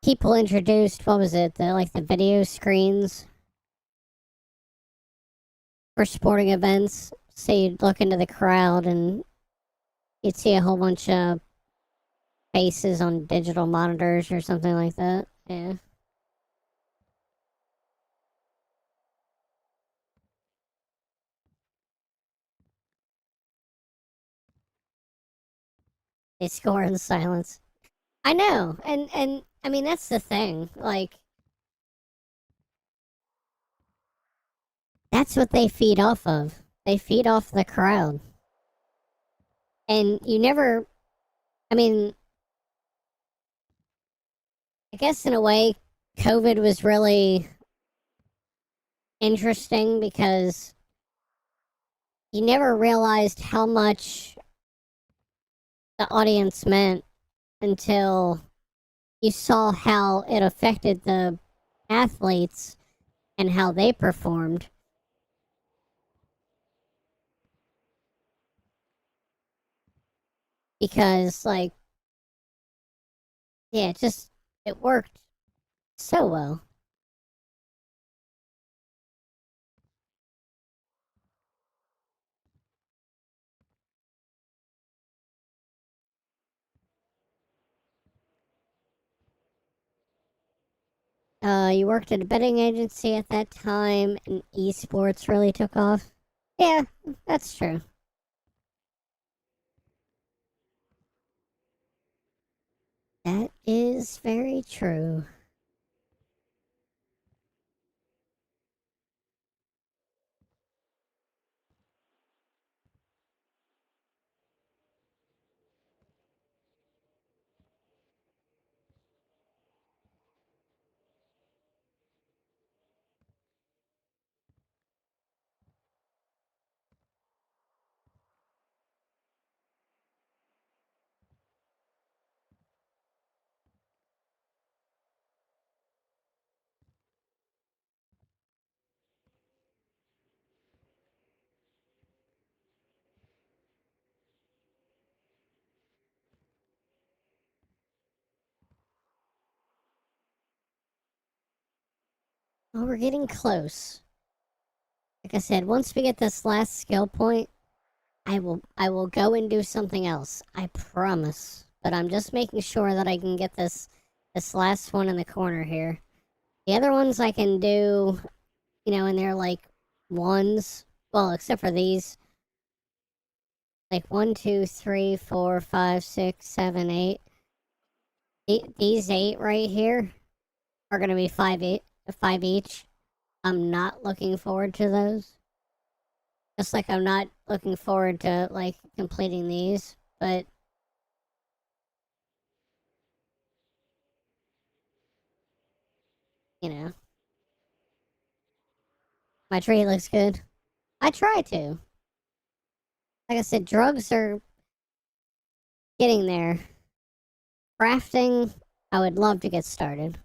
people introduced, what was it, the video screens for sporting events. So you'd look into the crowd and you'd see a whole bunch of faces on digital monitors or something like that. Yeah. They score in silence. I know, and I mean that's the thing. Like that's what they feed off of. They feed off the crowd. And you never, I mean, I guess in a way COVID was really interesting because you never realized how much the audience meant until you saw how it affected the athletes and how they performed. Because, like, yeah, it worked so well. You worked at a betting agency at that time, and esports really took off. Yeah, that's true. That is very true. Well, we're getting close. Like I said, once we get this last skill point, I will go and do something else. I promise. But I'm just making sure that I can get this last one in the corner here. The other ones I can do, and they're like ones. Well, except for these. Like 1, 2, 3, 4, 5, 6, 7, 8. These 8 right here are gonna be 5 each. I'm not looking forward to those. Just like I'm not looking forward to like completing these, but you know, my tree looks good. I try to. Like I said, drugs are getting there. Crafting, I would love to get started.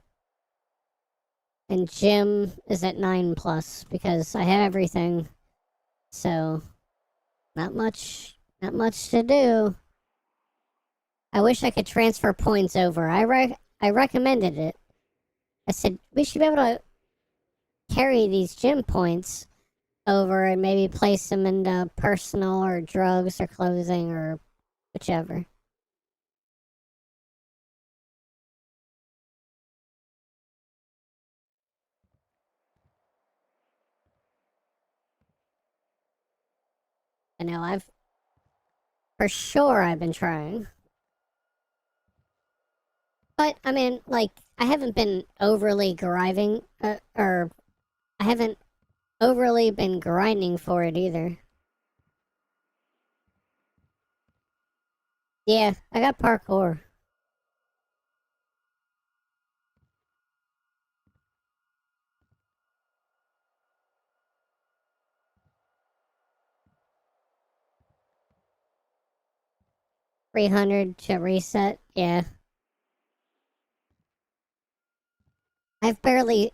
And gym is at 9 plus because I have everything. So not much to do. I wish I could transfer points over. I recommended it. I said we should be able to carry these gym points over and maybe place them into personal or drugs or clothing or whichever. I know for sure I've been trying. But I mean, like I haven't been overly grinding or I haven't overly been grinding for it either. Yeah, I got parkour. $300 to reset. Yeah. I've barely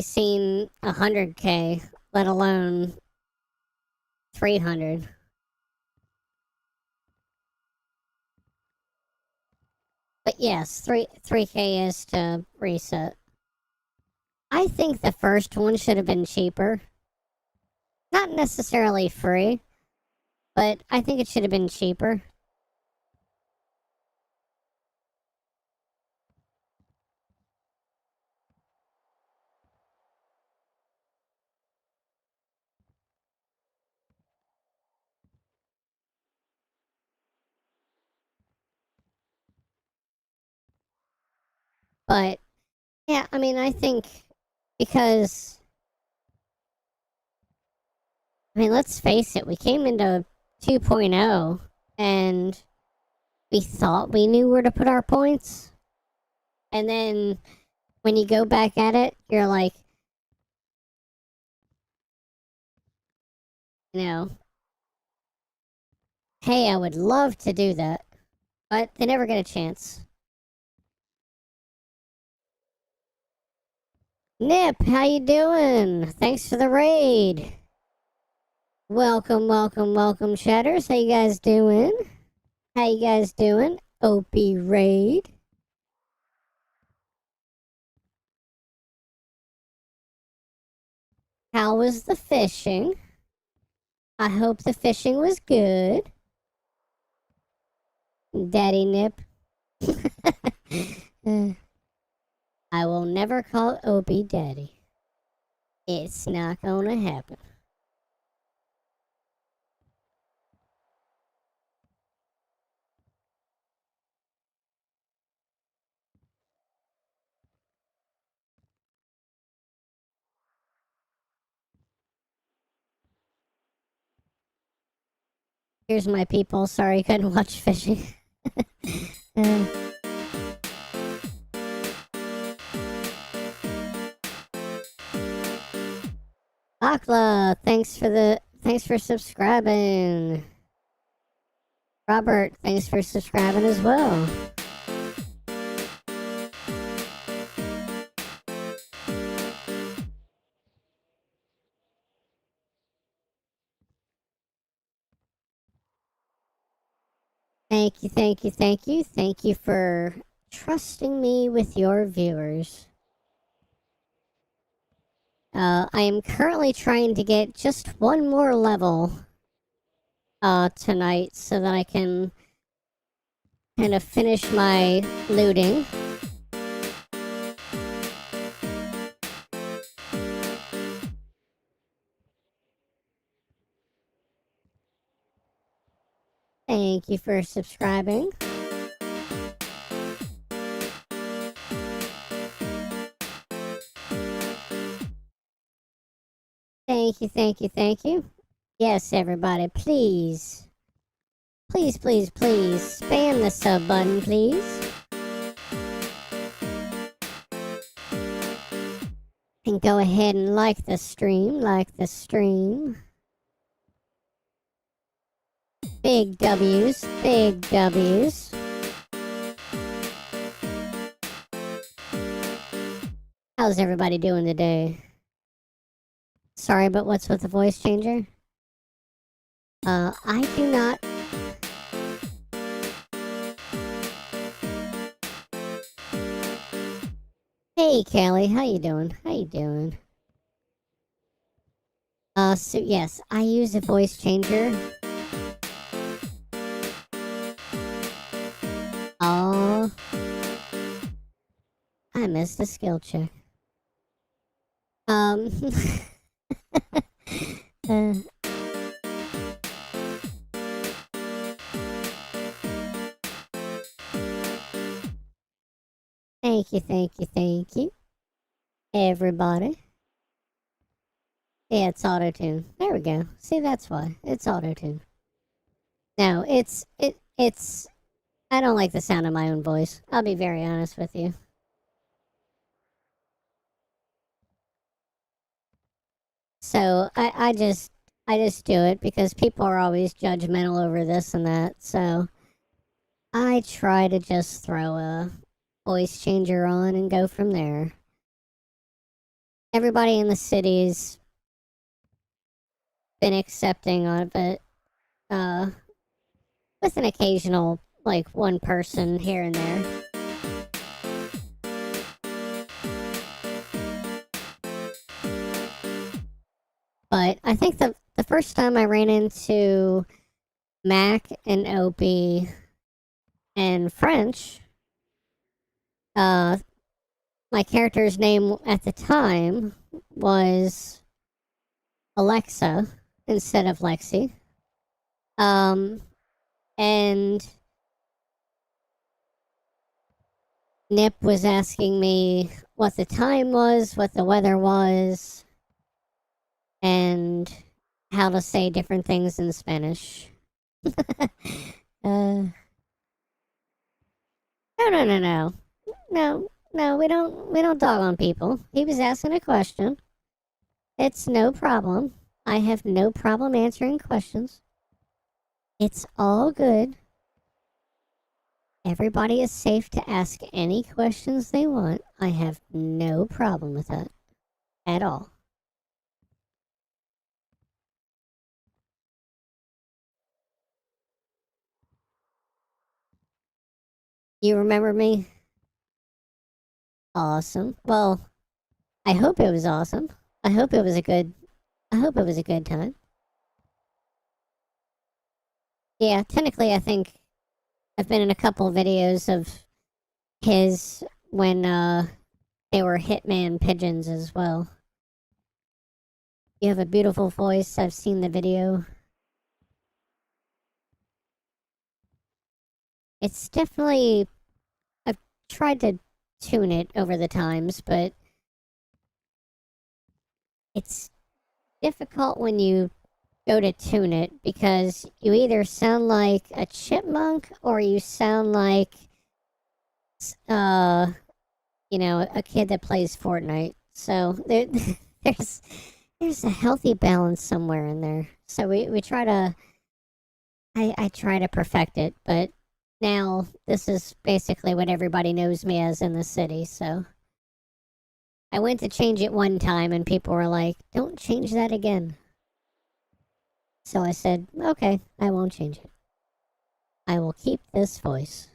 seen 100K, let alone 300. But yes, 3K is to reset. I think the first one should have been cheaper. Not necessarily free, but I think it should have been cheaper. But yeah, I mean, I think because I mean, let's face it, we came into 2.0 and we thought we knew where to put our points. And then when you go back at it, you're like, you know, hey, I would love to do that, but they never get a chance. Nip, how you doing? Thanks for the raid. Welcome, welcome, welcome, chatters. How you guys doing? How you guys doing? Opie raid. How was the fishing? I hope the fishing was good. Daddy Nip. I will never call Opie Daddy. It's not gonna happen. Here's my people. Sorry, couldn't watch fishing. Akla, thanks for subscribing. Robert, thanks for subscribing as well. Thank you, thank you, thank you. Thank you for trusting me with your viewers. I am currently trying to get just one more level tonight so that I can kind of finish my looting. Thank you for subscribing. Thank you, thank you, thank you. Yes, everybody, please. Please, please, please, spam the sub button, please. And go ahead and like the stream, Big W's, big W's. How's everybody doing today? Sorry, but what's with the voice changer? I do not... Hey, Kelly, how you doing? How you doing? So yes, I use a voice changer. Oh, I missed a skill check. uh, thank you, thank you, thank you, everybody. Yeah, it's auto-tune. There we go. See, that's why. It's auto-tune. No, it's... I don't like the sound of my own voice. I'll be very honest with you. So, I just do it because people are always judgmental over this and that, so... I try to just throw a voice changer on and go from there. Everybody in the city's been accepting of it, with an occasional, like, one person here and there. But I think the first time I ran into Mac and Opie and French, my character's name at the time was Alexa instead of Lexi. And Nip was asking me what the time was, what the weather was, and how to say different things in Spanish. No, no, no, no. No, we don't dog on people. He was asking a question. It's no problem. I have no problem answering questions. It's all good. Everybody is safe to ask any questions they want. I have no problem with that at all. You remember me? Awesome. Well, I hope it was awesome. I hope it was a good time. Yeah, technically I think I've been in a couple videos of his when they were Hitman pigeons as well. You have a beautiful voice. I've seen the video. It's definitely, I've tried to tune it over the times, but it's difficult when you go to tune it because you either sound like a chipmunk or you sound like you know, a kid that plays Fortnite. So there's a healthy balance somewhere in there. So we try to I try to perfect it, but now this is basically what everybody knows me as in the city, so I went to change it one time and people were like, "Don't change that again." So I said, "Okay, I won't change it. I will keep this voice."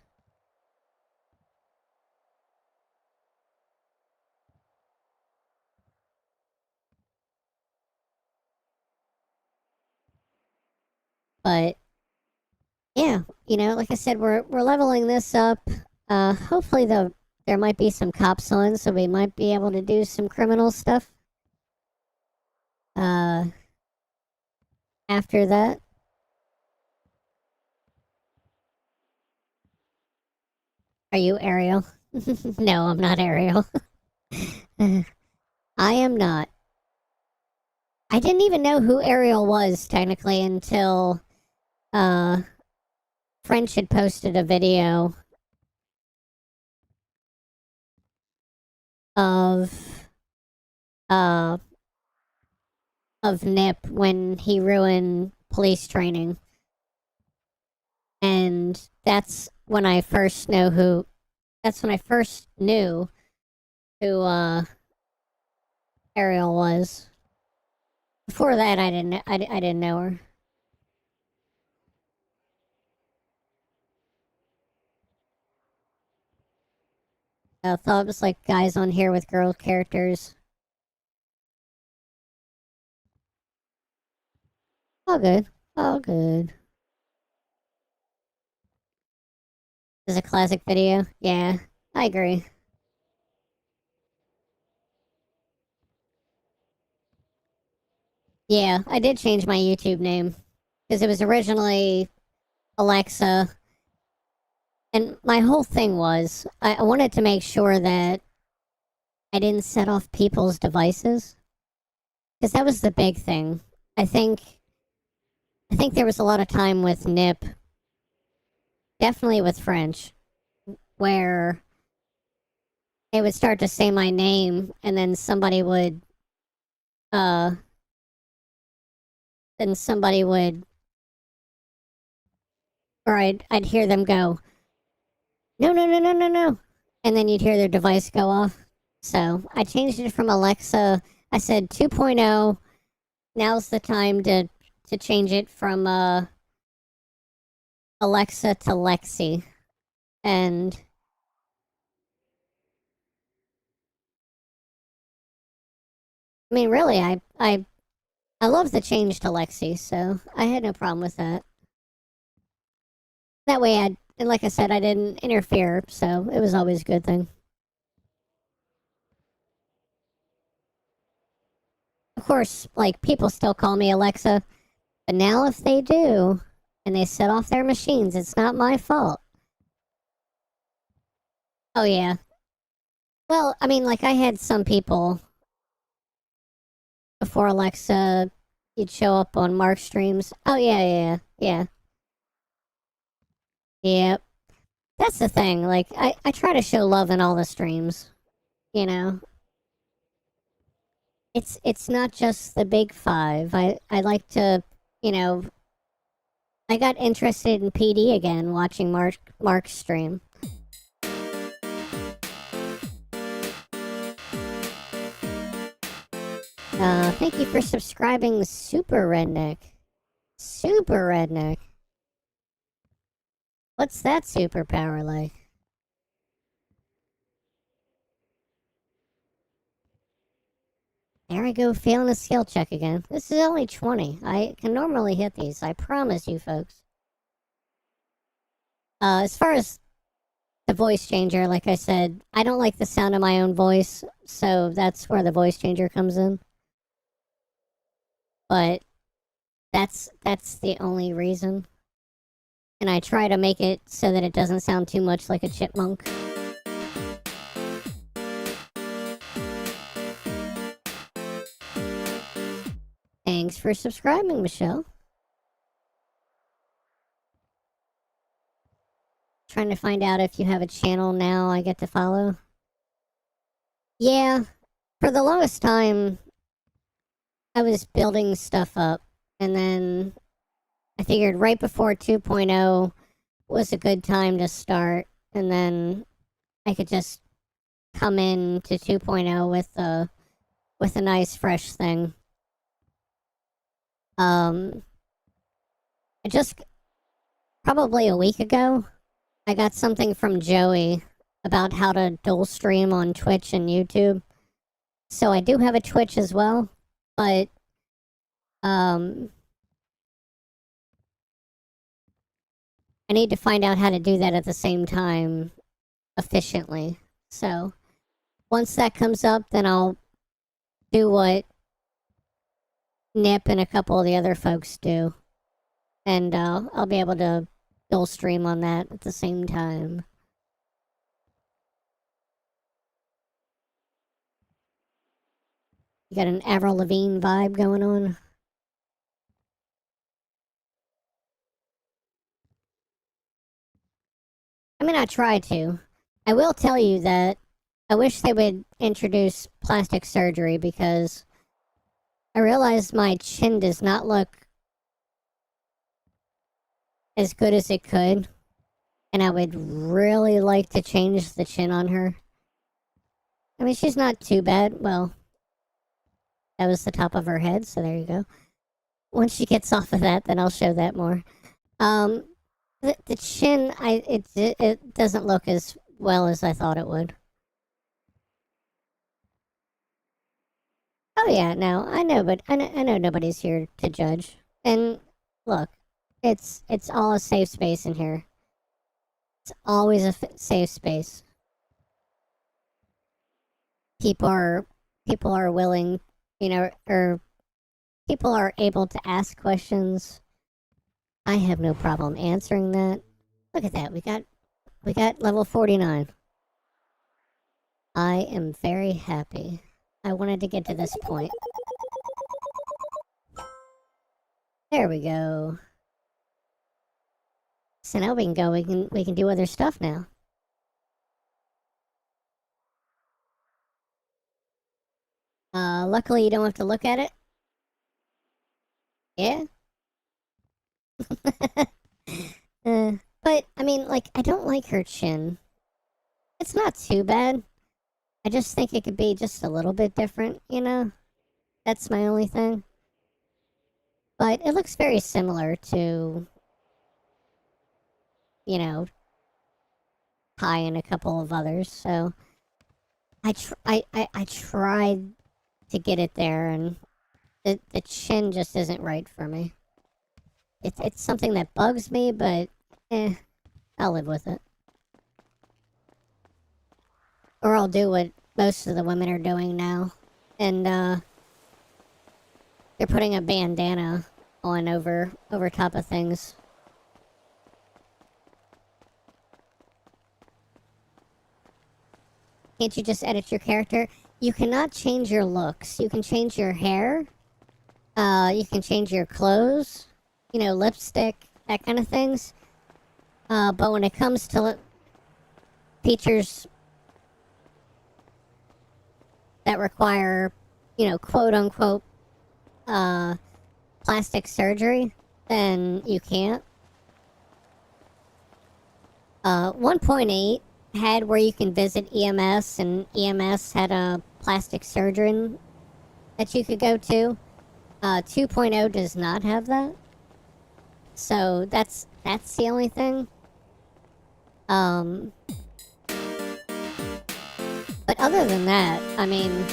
But yeah, you know, like I said, we're leveling this up. Hopefully there might be some cops on, so we might be able to do some criminal stuff. After that. Are you Ariel? No, I'm not Ariel. I am not. I didn't even know who Ariel was technically until French had posted a video of uh of Nip when he ruined police training. And that's when I first knew who Ariel was. Before that I didn't know her. I thought it was like guys on here with girl characters. All good. All good. This is a classic video. Yeah, I agree. Yeah, I did change my YouTube name because it was originally Alexa. And my whole thing was I wanted to make sure that I didn't set off people's devices because that was the big thing. I think there was a lot of time with Nip, definitely with French, where they would start to say my name and then somebody would uh or I'd hear them go, no, no, no, no, no, no. And then you'd hear their device go off. So I changed it from Alexa. I said 2.0. Now's the time to change it from Alexa to Lexi. And I mean, really, I I love the change to Lexi, so I had no problem with that. That way, and like I said, I didn't interfere, so it was always a good thing. Of course, like, people still call me Alexa, but now if they do, and they set off their machines, it's not my fault. Oh, yeah. Well, I mean, like, I had some people before Alexa, you'd show up on Mark's streams. Oh, yeah. Yep. That's the thing, like, I try to show love in all the streams, you know? It's not just the big five. I like to, you know, I got interested in PD again watching Mark's stream. Thank you for subscribing, Super Redneck. Super Redneck. What's that superpower like? There I go, failing a skill check again. This is only 20. I can normally hit these, I promise you folks. As far as the voice changer, like I said, I don't like the sound of my own voice, so that's where the voice changer comes in. But that's the only reason. And I try to make it so that it doesn't sound too much like a chipmunk. Thanks for subscribing, Michelle. Trying to find out if you have a channel now I get to follow. Yeah, for the longest time, I was building stuff up, and then I figured right before 2.0 was a good time to start, and then I could just come in to 2.0 with a nice fresh thing. I just probably a week ago, I got something from Joey about how to dual stream on Twitch and YouTube. So I do have a Twitch as well, but I need to find out how to do that at the same time efficiently. So once that comes up, then I'll do what Nip and a couple of the other folks do. And I'll be able to dual stream on that at the same time. You got an Avril Lavigne vibe going on? I mean, I try to. I will tell you that I wish they would introduce plastic surgery because I realize my chin does not look as good as it could. And I would really like to change the chin on her. I mean, she's not too bad. Well, that was the top of her head, so there you go. Once she gets off of that, then I'll show that more. The chin, it doesn't look as well as I thought it would. Oh yeah, no, I know, but I know nobody's here to judge. And look, it's all a safe space in here. It's always a safe space. People are willing, you know, or people are able to ask questions. I have no problem answering that. Look at that. We got level 49. I am very happy. I wanted to get to this point. There we go. So now we can go. We can do other stuff now. Luckily you don't have to look at it. Yeah. But I mean, like, I don't like her chin. It's not too bad. I just think it could be just a little bit different, you know? That's my only thing. But it looks very similar to, you know, Pi and a couple of others, so I tried to get it there, and The chin just isn't right for me. It's something that bugs me, but I'll live with it. Or I'll do what most of the women are doing now, and they're putting a bandana on over top of things. Can't you just edit your character? You cannot change your looks. You can change your hair. You can change your clothes. You know, lipstick, that kind of things. But when it comes to features that require, you know, quote unquote, plastic surgery, then you can't. 1.8 had where you can visit EMS, and EMS had a plastic surgeon that you could go to. 2.0 does not have that. So that's the only thing. But other than that, I mean,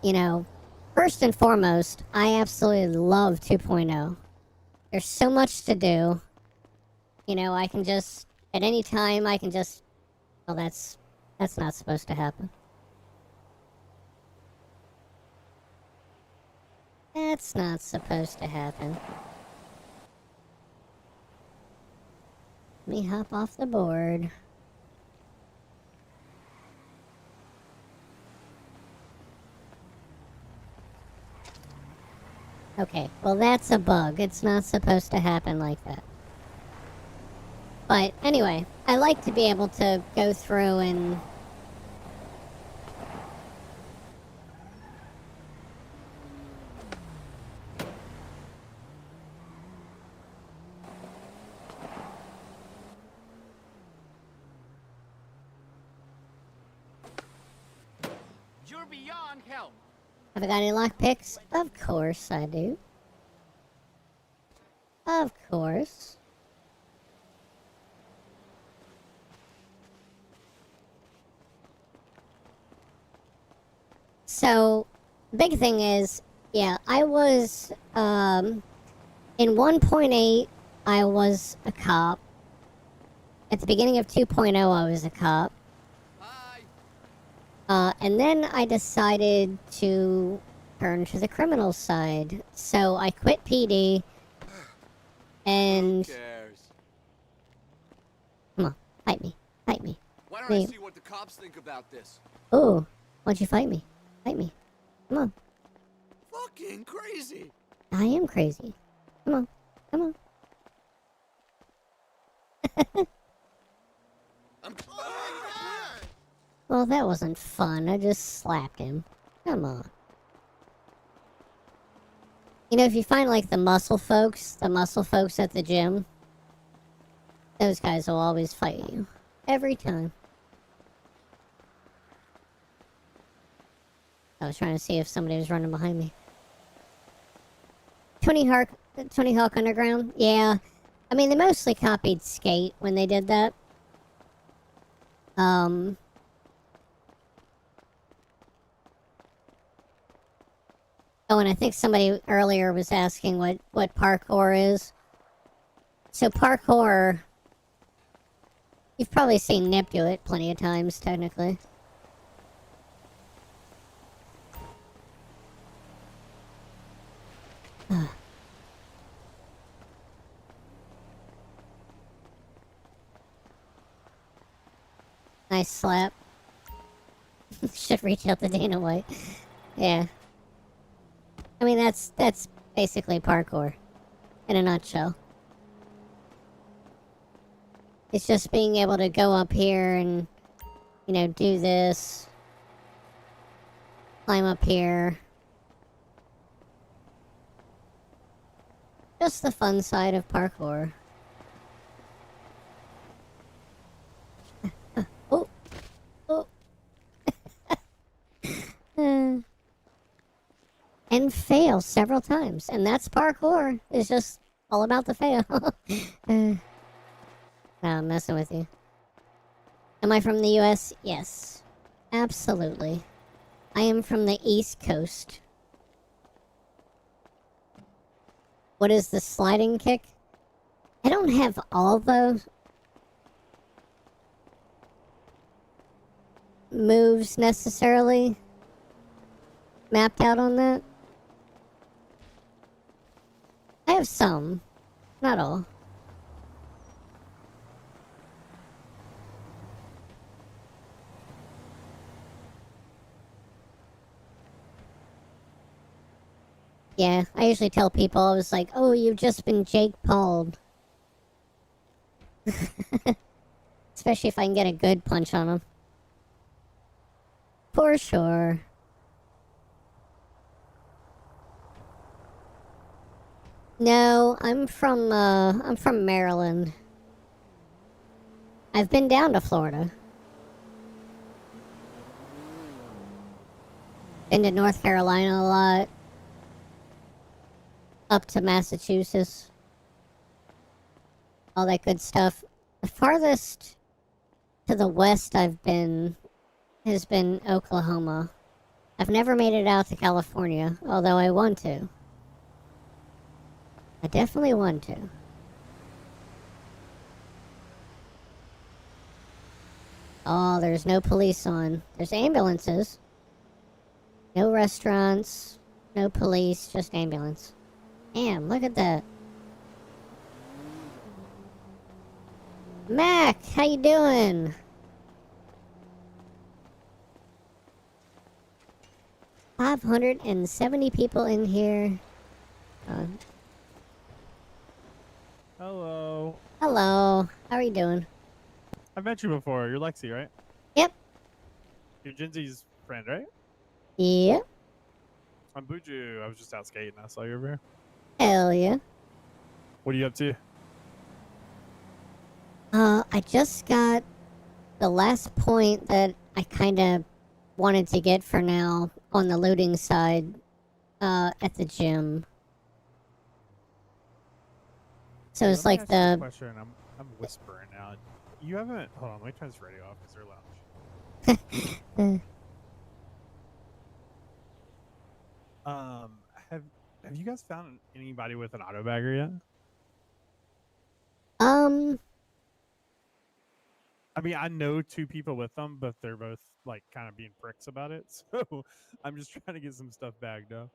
you know, first and foremost, I absolutely love 2.0. There's so much to do. You know, I can just, at any time, I can just, well, that's not supposed to happen. That's not supposed to happen. Let me hop off the board. Okay, well that's a bug. It's not supposed to happen like that. But anyway, I like to be able to go through and You're beyond help. have I got any lockpicks? Of course I do. Of course. So, big thing is, yeah, I was, in 1.8, I was a cop. At the beginning of 2.0, I was a cop. Hi. And then I decided to turn to the criminal side. So I quit PD, and... Who cares? Come on, fight me. Fight me. Why don't I see what the cops think about this? Oh, why'd you fight me? Fight me. Come on. Fucking crazy. I am crazy. Come on. Come on. I'm. Well, that wasn't fun. I just slapped him. Come on. You know, if you find, like, the muscle folks at the gym, those guys will always fight you. Every time. I was trying to see if somebody was running behind me. Tony Hawk Underground? Yeah. I mean, they mostly copied Skate when they did that. Oh, and I think somebody earlier was asking what parkour is. So parkour, you've probably seen Nip do it plenty of times, technically. Nice slap. Should reach out to Dana White. Yeah. I mean, that's basically parkour in a nutshell. It's just being able to go up here and, you know, do this. Climb up here. Just the fun side of parkour. Oh. Oh. And fail several times. And that's parkour. It's just all about the fail. No, I'm messing with you. Am I from the US? Yes. Absolutely. I am from the East Coast. What is the sliding kick? I don't have all the moves necessarily mapped out on that. I have some, not all. Yeah, I usually tell people, I was like, oh, you've just been Jake Paul'd. Especially if I can get a good punch on him. For sure. No, I'm from Maryland. I've been down to Florida. Been to North Carolina a lot. Up to Massachusetts. All that good stuff. The farthest to the west I've been has been Oklahoma. I've never made it out to California, although I want to. I definitely want to. Oh, there's no police on. There's ambulances. No restaurants. No police, just ambulance. Damn, look at that. Mac, how you doing? $570 people in here. Hello. Hello. How are you doing? I've met you before. You're Lexi, right? Yep. You're Jinzy's friend, right? Yep. I'm Buju. I was just out skating. I saw you over here. Hell yeah. What are you up to? I just got the last point that I kind of wanted to get for now on the looting side at the gym. So it's Let me like ask you a the... question. I'm whispering now. You haven't... Hold on. Let me turn this radio off because they're loud. Have you guys found anybody with an auto bagger yet? I mean, I know 2 people with them, but they're both like kind of being pricks about it. So I'm just trying to get some stuff bagged up.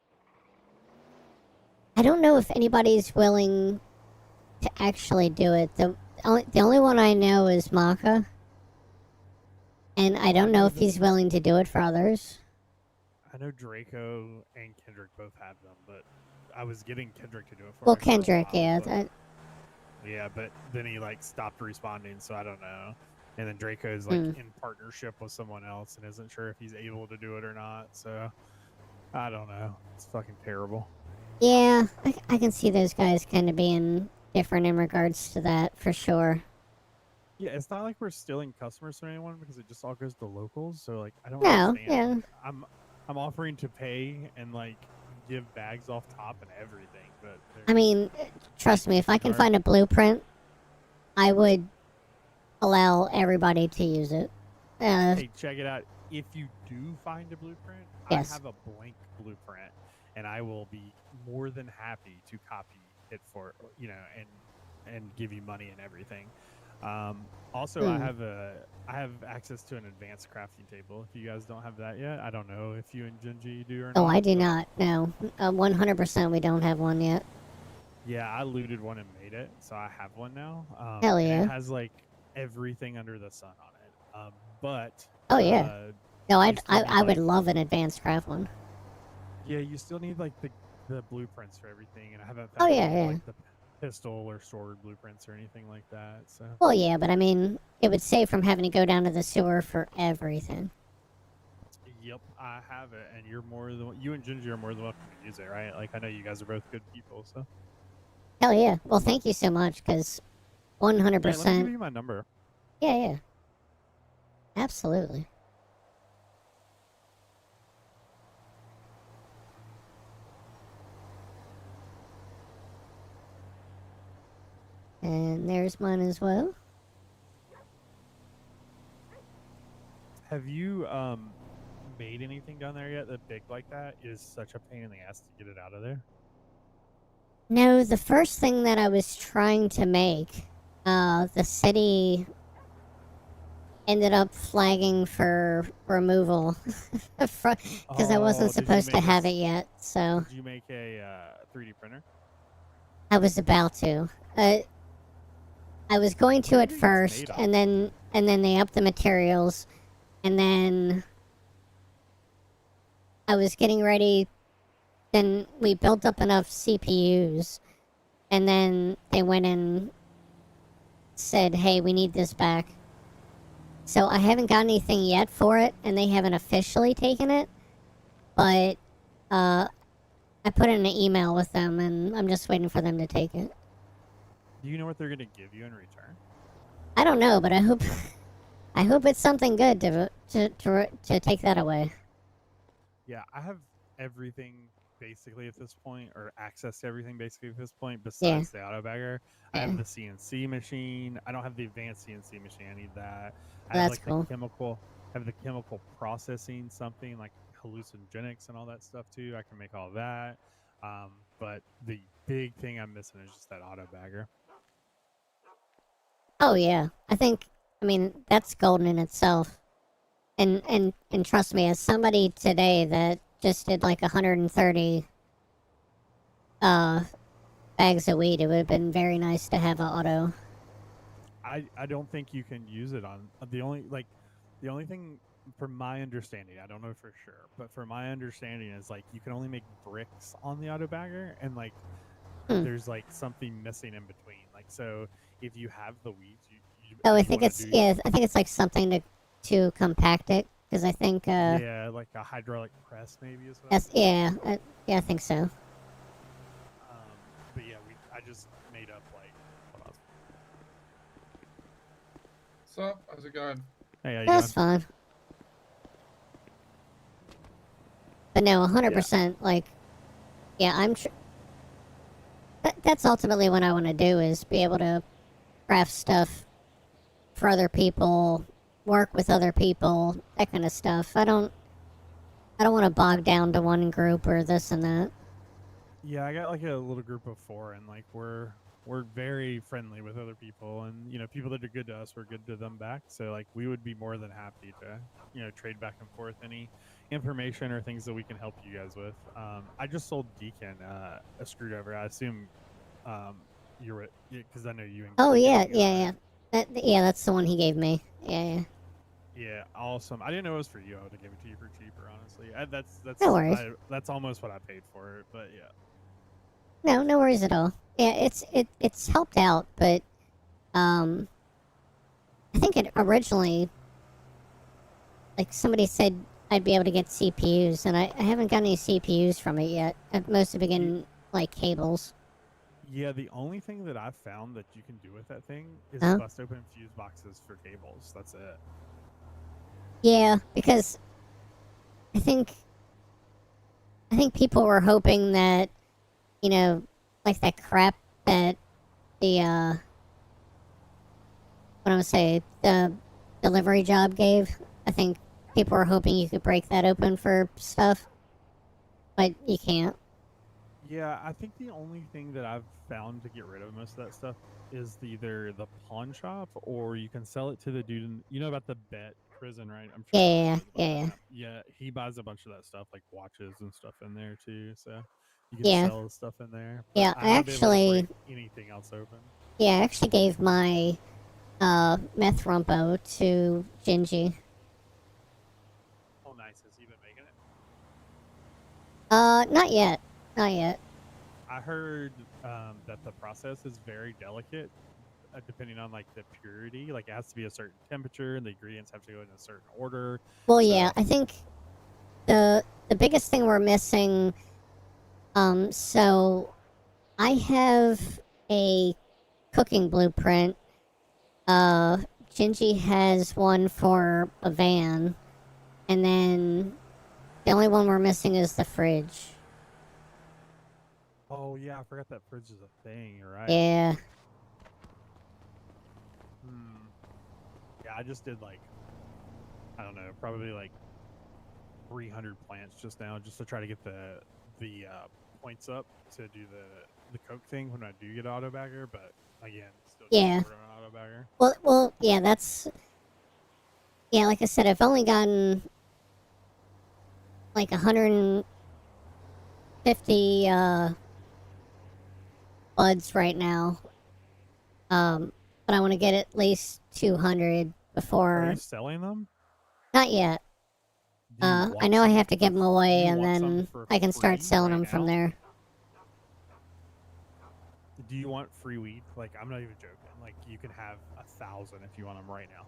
I don't know if anybody's willing to actually do it. The only one I know is Maka. And I don't know if he's willing to do it for others. I know Draco and Kendrick both have them, but I was getting Kendrick to do it for Well, me. for a Kendrick, while, yeah. but- yeah, but then he like stopped responding, so I don't know. And then Draco is like in partnership with someone else and isn't sure if he's able to do it or not. So I don't know. It's fucking terrible. Yeah, I can see those guys kind of being different in regards to that, for sure. Yeah, it's not like we're stealing customers from anyone because it just all goes to locals. So like, I don't No, understand. yeah. I'm offering to pay and like give bags off top and everything, but I mean, trust me, if I can find a blueprint, I would allow everybody to use it. Hey, check it out. If you do find a blueprint, Yes. I have a blank blueprint, and I will be more than happy to copy it for and give you money and everything. Also, I have access to an advanced crafting table. If you guys don't have that yet, I don't know if you and Junji do or not. Oh, I do not. No, 100% we don't have one yet. Yeah, I looted one and made it, so I have one now. Hell and yeah. it has like everything under the sun on it. But Oh yeah. No, I would like- love an advanced craft one. Yeah, you still need like the blueprints for everything, and I haven't Oh, found yeah, any, yeah. like the pistol or sword blueprints or anything like that. So Well, yeah, but I mean, it would save from having to go down to the sewer for everything. yep, I have it, and you and Ginger are more than welcome to use it, right? Like I know you guys are both good people, so Hell yeah. Well, thank you so much, because 100%. yeah, let me give you my number. Yeah. Absolutely. And there's mine as well. Have you made anything down there yet that big like that? It is such a pain in the ass to get it out of there. No, the first thing that I was trying to make, the city ended up flagging for removal because I wasn't supposed to have it yet. So Did you make a 3D printer? I was about to. I was going to at first, and then they upped the materials, and then I was getting ready. Then we built up enough CPUs, and then they went and said, "Hey, we need this back." So I haven't got anything yet for it, and they haven't officially taken it, but I put in an email with them, and I'm just waiting for them to take it. Do you know what they're gonna give you in return? I don't know, but I hope it's something good to take that away. Yeah, I have everything basically at this point, or access to everything basically at this point, besides the auto bagger. I have the CNC machine. I don't have the advanced CNC machine. I need that. I have That's cool. the chemical processing, something like hallucinogenics and all that stuff too. I can make all that. But the big thing I'm missing is just that auto bagger. Oh yeah, I mean that's golden in itself. And trust me, as somebody today that just did like 130 bags of weed, it would have been very nice to have an auto. I don't think you can use it on the only thing, from my understanding, I don't know for sure, but for my understanding is like you can only make bricks on the auto bagger, and like there's like something missing in between. Like, so if you have the weeds, I think it's like something to compact it, because I think yeah, like a hydraulic press maybe is what. I think so. But yeah, I just made up like. What's up? How's it going? Hey, how you That's fine. But no, 100%. Like, yeah, that's ultimately what I want to do, is be able to craft stuff for other people, work with other people, that kind of stuff. I don't want to bog down to one group or this and that. Yeah, I got like a little group of 4, and like we're very friendly with other people, and you know, people that are good to us, we're good to them back. So like we would be more than happy to, you know, trade back and forth any information or things that we can help you guys with. I just sold Deacon a screwdriver. I assume you're, because I know you. Oh yeah. That's the one he gave me. Yeah. Yeah, awesome. I didn't know it was for you. I would have given it to you for cheaper, honestly. That's No worries. That's almost what I paid for it, but yeah. No worries at all. Yeah, it's helped out, but I think it originally, like, somebody said I'd be able to get CPUs, and I haven't got any CPUs from it yet. I've mostly been getting like cables. Yeah, the only thing that I've found that you can do with that thing is bust open fuse boxes for cables. That's it. Yeah, because I think people were hoping that, you know, like that crap that the what I'm say, the delivery job gave. I think people were hoping you could break that open for stuff, but you can't. Yeah, I think the only thing that I've found to get rid of most of that stuff is either the pawn shop, or you can sell it to the dude in, you know about the Bet prison, right? I'm sure. Yeah, he buys a bunch of that stuff, like watches and stuff in there too. So you can sell stuff in there. But Yeah, I actually anything else open. Yeah, I actually gave my meth rumpo to Gingy. Oh, nice. Has he been making it? Not yet. I heard that the process is very delicate, depending on like the purity. Like it has to be a certain temperature, and the ingredients have to go in a certain order. Well, yeah, I think the biggest thing we're missing. So I have a cooking blueprint. Gingy has one for a van, and then the only one we're missing is the fridge. Oh yeah, I forgot that fridge is a thing. You're right. Yeah. Yeah, I just did like I don't know, probably like 300 plants just now, just to try to get the points up to do the coke thing when I do get auto bagger. But again, still Yeah. short of an auto bagger. Well, yeah, that's... Yeah, like I said, I've only gotten like 150 buds right now. But I want to get at least 200 Are before... you selling them? Not yet. Do you I want know I some have to give them do away, you and want some then for I can start free selling right them from now? there. Do you want free weed? Like, I'm not even joking. Like, you can have 1,000 if you want them right now.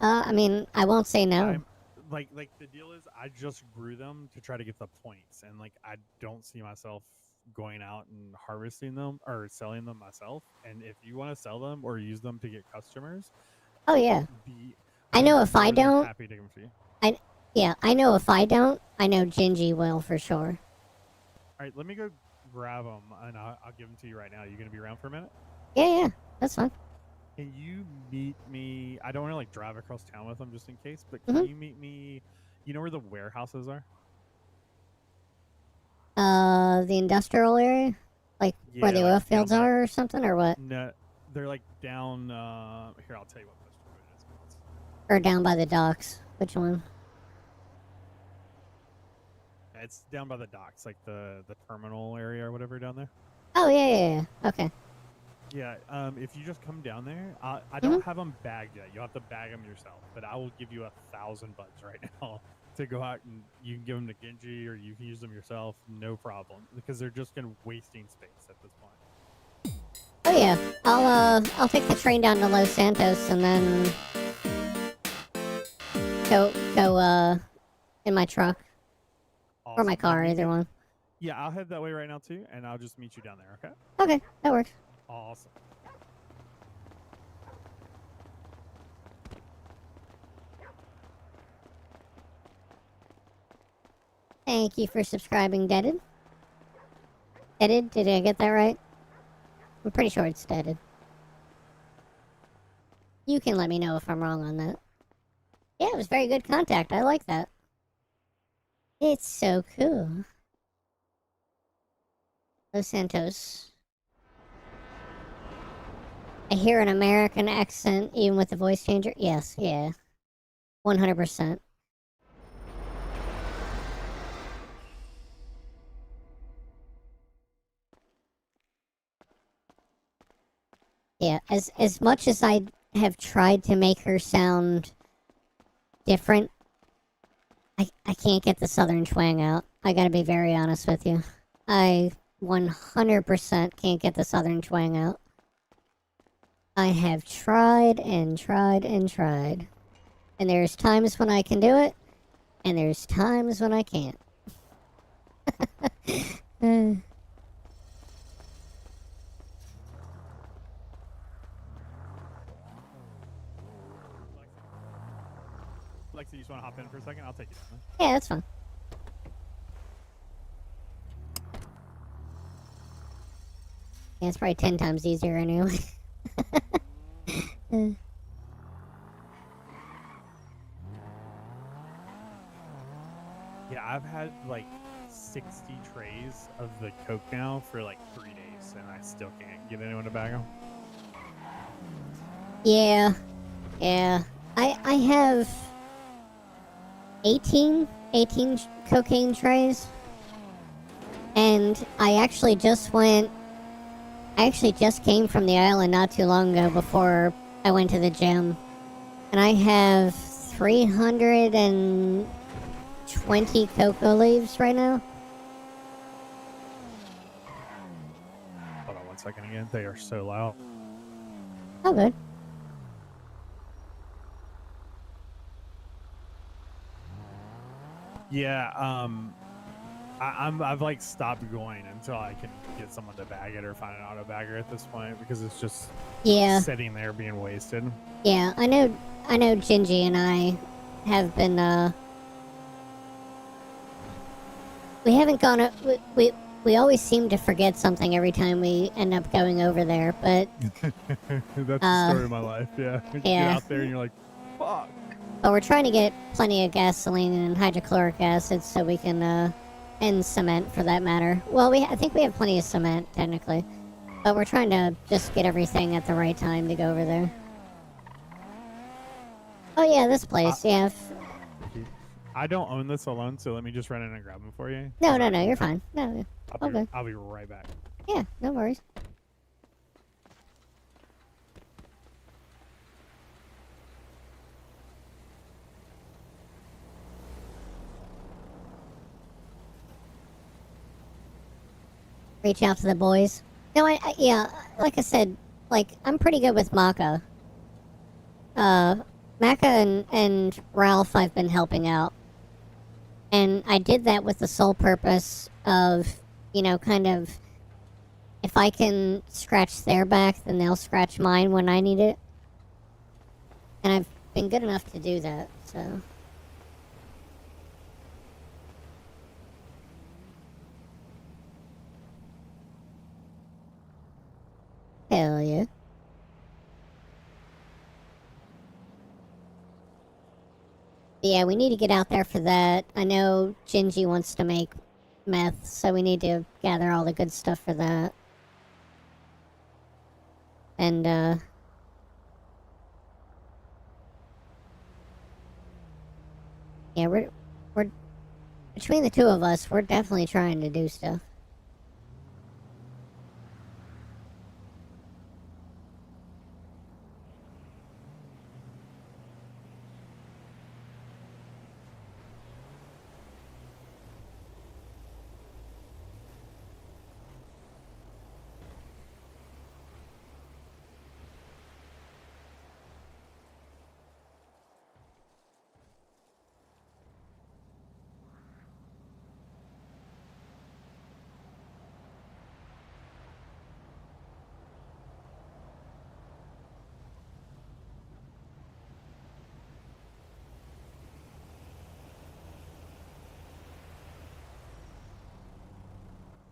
I mean, I won't say no. I'm like the deal is, I just grew them to try to get the points, and like I don't see myself going out and harvesting them or selling them myself. And if you want to sell them or use them to get customers, Oh, yeah. I I'm know if I more than don't... happy to give them to you. Yeah, I know if I don't, I know Gingy will for sure. All right, let me go grab them, and I'll give them to you right now. You gonna be around for a minute? Yeah, that's fine. Can you meet me? I don't want to like drive across town with them just in case, but can you meet me? You know where the warehouses are? The industrial area? Like where the like oil fields down by- are or something, or what? No, they're like down. Here, I'll tell you what postal code it is. Or down by the docks? Which one? It's down by the docks, like the terminal area or whatever down there. Oh, yeah. Okay. Yeah, if you just come down there, I don't have them bagged yet. You'll have to bag them yourself, but I will give you 1,000 buds right now to go out and you can give them to Genji or you can use them yourself, no problem, because they're just wasting space at this point. Oh, yeah. I'll take the train down to Los Santos and then go in my truck. Or my Awesome. car, Then you either can- one. Yeah, I'll head that way right now too, and I'll just meet you down there, okay? Okay, that works. Awesome. Thank you for subscribing, Deaded. Deaded? Did I get that right? I'm pretty sure it's Deaded. You can let me know if I'm wrong on that. Yeah, it was very good contact. I like that. It's so cool. Los Santos. I hear an American accent even with the voice changer. Yes, yeah. 100%. Yeah, as much as I have tried to make her sound different, I can't get the southern twang out. I gotta be very honest with you. I 100% can't get the southern twang out. I have tried and tried and tried. And there's times when I can do it, and there's times when I can't. Lexi, you just want to hop in for a second? I'll take you down. Yeah, that's fine. Yeah, it's probably 10 times easier anyway. Yeah, I've had like 60 trays of the Coke now for like 3 days, and I still can't get anyone to bag them. Yeah. I have 18 cocaine trays. And I actually just came from the island not too long ago before I went to the gym. And I have 320 cocoa leaves right now. Hold on 1 second again. They are so loud. Oh, good. Yeah, I've like stopped going until I can get someone to bag it or find an auto bagger at this point because it's just sitting there being wasted. Yeah, I know Gingy and I have been we haven't gone we always seem to forget something every time we end up going over there, but that's the story of my life. Yeah, you get out there and you're like, Fuck. But we're trying to get plenty of gasoline and hydrochloric acid so we can, and cement for that matter. Well, I think we have plenty of cement, technically. But we're trying to just get everything at the right time to go over there. Oh yeah, this place, yeah. I don't own this alone, so let me just run in and grab them for you. No, you're fine. No, okay. I'll be right back. Yeah, no worries. Reach out to the boys. No, yeah, like I said, like, I'm pretty good with Maka. Maka and Ralph I've been helping out. And I did that with the sole purpose of, you know, kind of, if I can scratch their back, then they'll scratch mine when I need it. And I've been good enough to do that, so. Hell yeah. Yeah, we need to get out there for that. I know Gingy wants to make meth, so we need to gather all the good stuff for that. And, yeah, we're between the two of us, we're definitely trying to do stuff.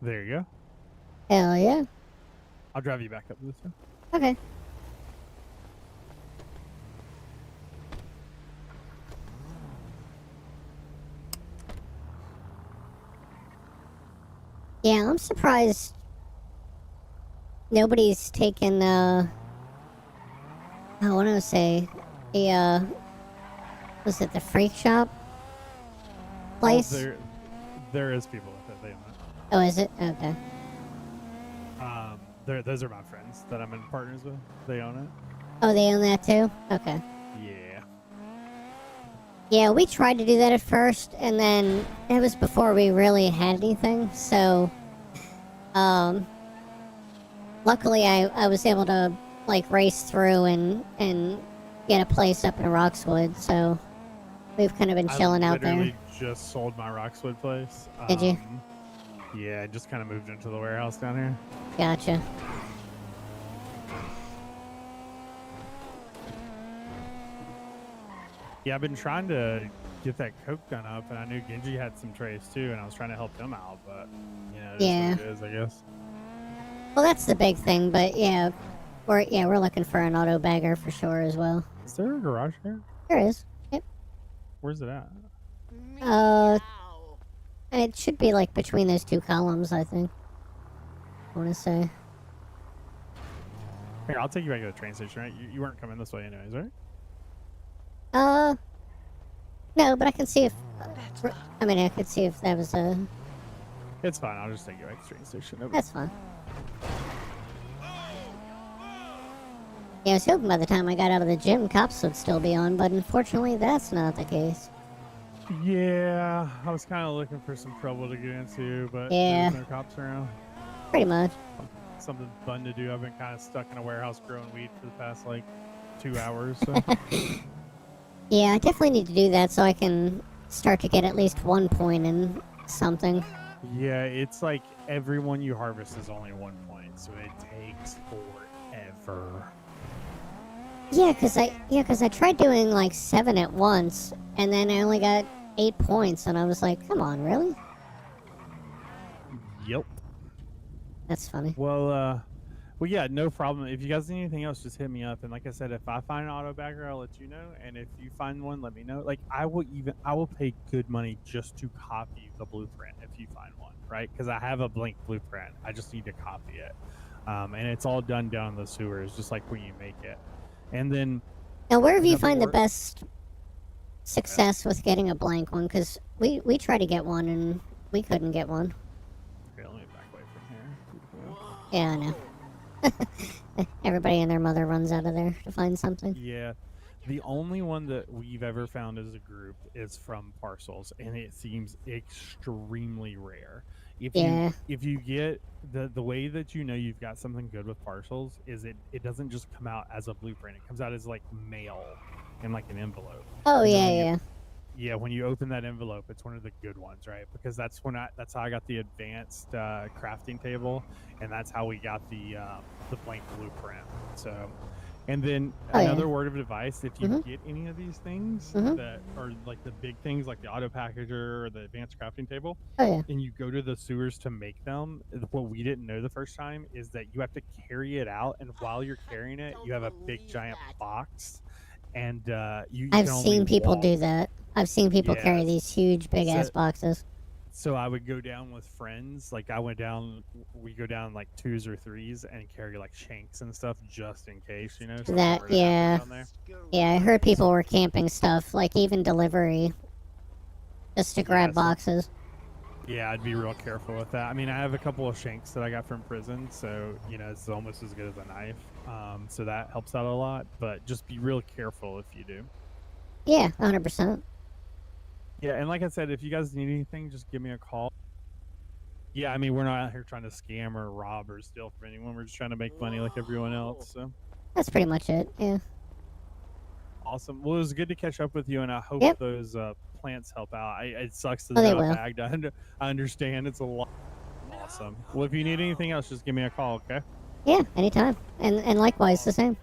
There you go. Hell yeah. I'll drive you back up this one. Okay. Yeah, I'm surprised nobody's taken, I want to say, the, was it the freak shop place? Oh, there is people with it. They own it. Oh, is it? Okay. Those are my friends that I'm in partners with. They own it. Oh, they own that too? Okay. Yeah. Yeah, we tried to do that at first, and then it was before we really had anything, so, luckily I was able to, like, race through and get a place up in Roxwood, so we've kind of been chilling out there. I literally just sold my Roxwood place. Did you? Yeah, I just kind of moved into the warehouse down here. Gotcha. Yeah, I've been trying to get that Coke gun up, and I knew Genji had some trays too, and I was trying to help him out, but, you know, it is what it is, I guess. Well, that's the big thing, but yeah, we're looking for an auto bagger for sure as well. Is there a garage here? There is. Yep. Where's it at? It should be like between those two columns, I think. I want to say. Here, I'll take you back to the train station, right? You weren't coming this way anyways, right? No, but I can see if, I mean, I could see if that was a... It's fine, I'll just take you back to the train station. That's fine. Yeah, I was hoping by the time I got out of the gym, cops would still be on, but unfortunately, that's not the case. Yeah, I was kind of looking for some trouble to get into, but there's no cops around. Pretty much. Something fun to do. I've been kind of stuck in a warehouse growing weed for the past, like, 2 hours, so... Yeah, I definitely need to do that so I can start to get at least 1 point in something. Yeah, it's like everyone you harvest is only 1 point, so it takes forever. Yeah, cause I tried doing like 7 at once, and then I only got 8 points, and I was like, come on, really? Yep. That's funny. Well, Well, yeah, no problem. If you guys need anything else, just hit me up. And like I said, if I find an auto bagger, I'll let you know. And if you find one, let me know. Like I will pay good money just to copy the blueprint if you find one, right? Because I have a blank blueprint. I just need to copy it, and it's all done down in the sewers, just like when you make it. And then Now, where have you another find the wor- best success with getting a blank one? Because we tried to get one and we couldn't get one. Okay, let me back away from here. Yeah, I know. Everybody and their mother runs out of there to find something. Yeah. The only one that we've ever found as a group is from parcels, and it seems extremely rare. Yeah. If you get the way that you know you've got something good with parcels is it doesn't just come out as a blueprint. It comes out as like mail in like an envelope. Oh, And then yeah, when you- yeah. Yeah, when you open that envelope, it's one of the good ones, right? Because that's how I got the advanced crafting table, and that's how we got the blank blueprint. So, and then Oh, yeah. another word of advice: if you Mhm. get any of these things Mhm. that are like the big things, like the auto packager or the advanced crafting table, Oh, yeah. and you go to the sewers to make them, what we didn't know the first time is that you have to carry it out, and while you're carrying it, you have a big giant box, and you I've can only seen people walk. do that. I've seen people carry Yes. these huge, big ass So- boxes. So I would go down with friends. Like we go down like 2s or 3s and carry like shanks and stuff just in case, you know. something That, were to happen yeah. down there. Yeah, I heard people were camping stuff, like even delivery, just to grab so- boxes. Yeah, I'd be real careful with that. I mean, I have a couple of shanks that I got from prison, so you know it's almost as good as a knife. So that helps out a lot. But just be real careful if you do. Yeah, 100%. Yeah, and like I said, if you guys need anything, just give me a call. Yeah, I mean, we're not out here trying to scam or rob or steal from anyone. We're just trying to make money like everyone else. So That's pretty much it, yeah. awesome. Well, it was good to catch up with you, and I hope Yep. those plants help out. It sucks that Oh, they're they not will. bagged. I understand it's a lot. Awesome. Well, if you need anything else, just give me a call, okay? Yeah, anytime. And likewise, the same.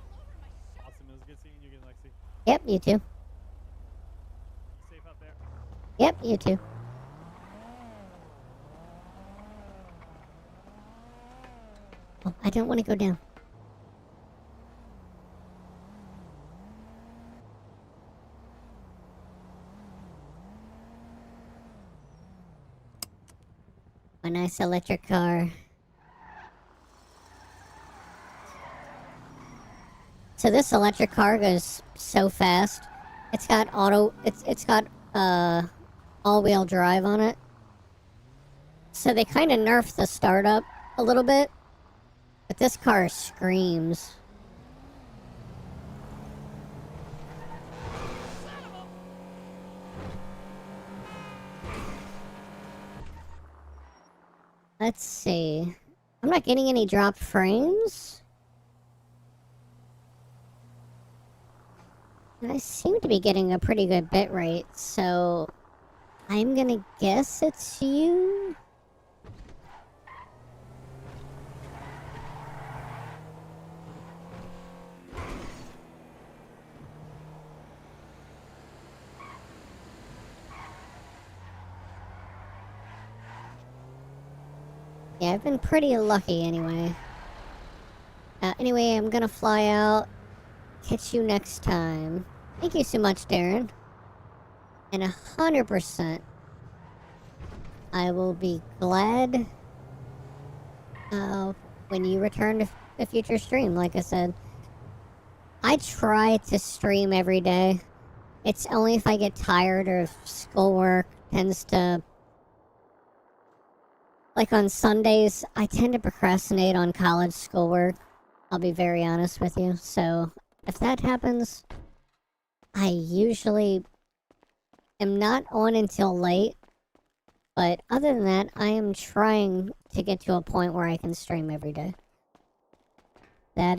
Awesome. It was good seeing you again, Lexi. Yep, you too. Be safe out there. Yep, you too. Oh, I don't want to go down. A nice electric car. So this electric car goes so fast. It's got it's got all-wheel drive on it. So they kind of nerfed the startup a little bit. But this car screams. Let's see. I'm not getting any dropped frames. And I seem to be getting a pretty good bit rate, so I'm gonna guess it's you. Yeah, I've been pretty lucky anyway. Anyway, I'm gonna fly out. Catch you next time. Thank you so much, Darren. And 100%, I will be glad when you return to a future stream, like I said. I try to stream every day. It's only if I get tired or if schoolwork tends to... Like on Sundays, I tend to procrastinate on college schoolwork. I'll be very honest with you. So, if that happens, I usually am not on until late. But other than that, I am trying to get to a point where I can stream every day.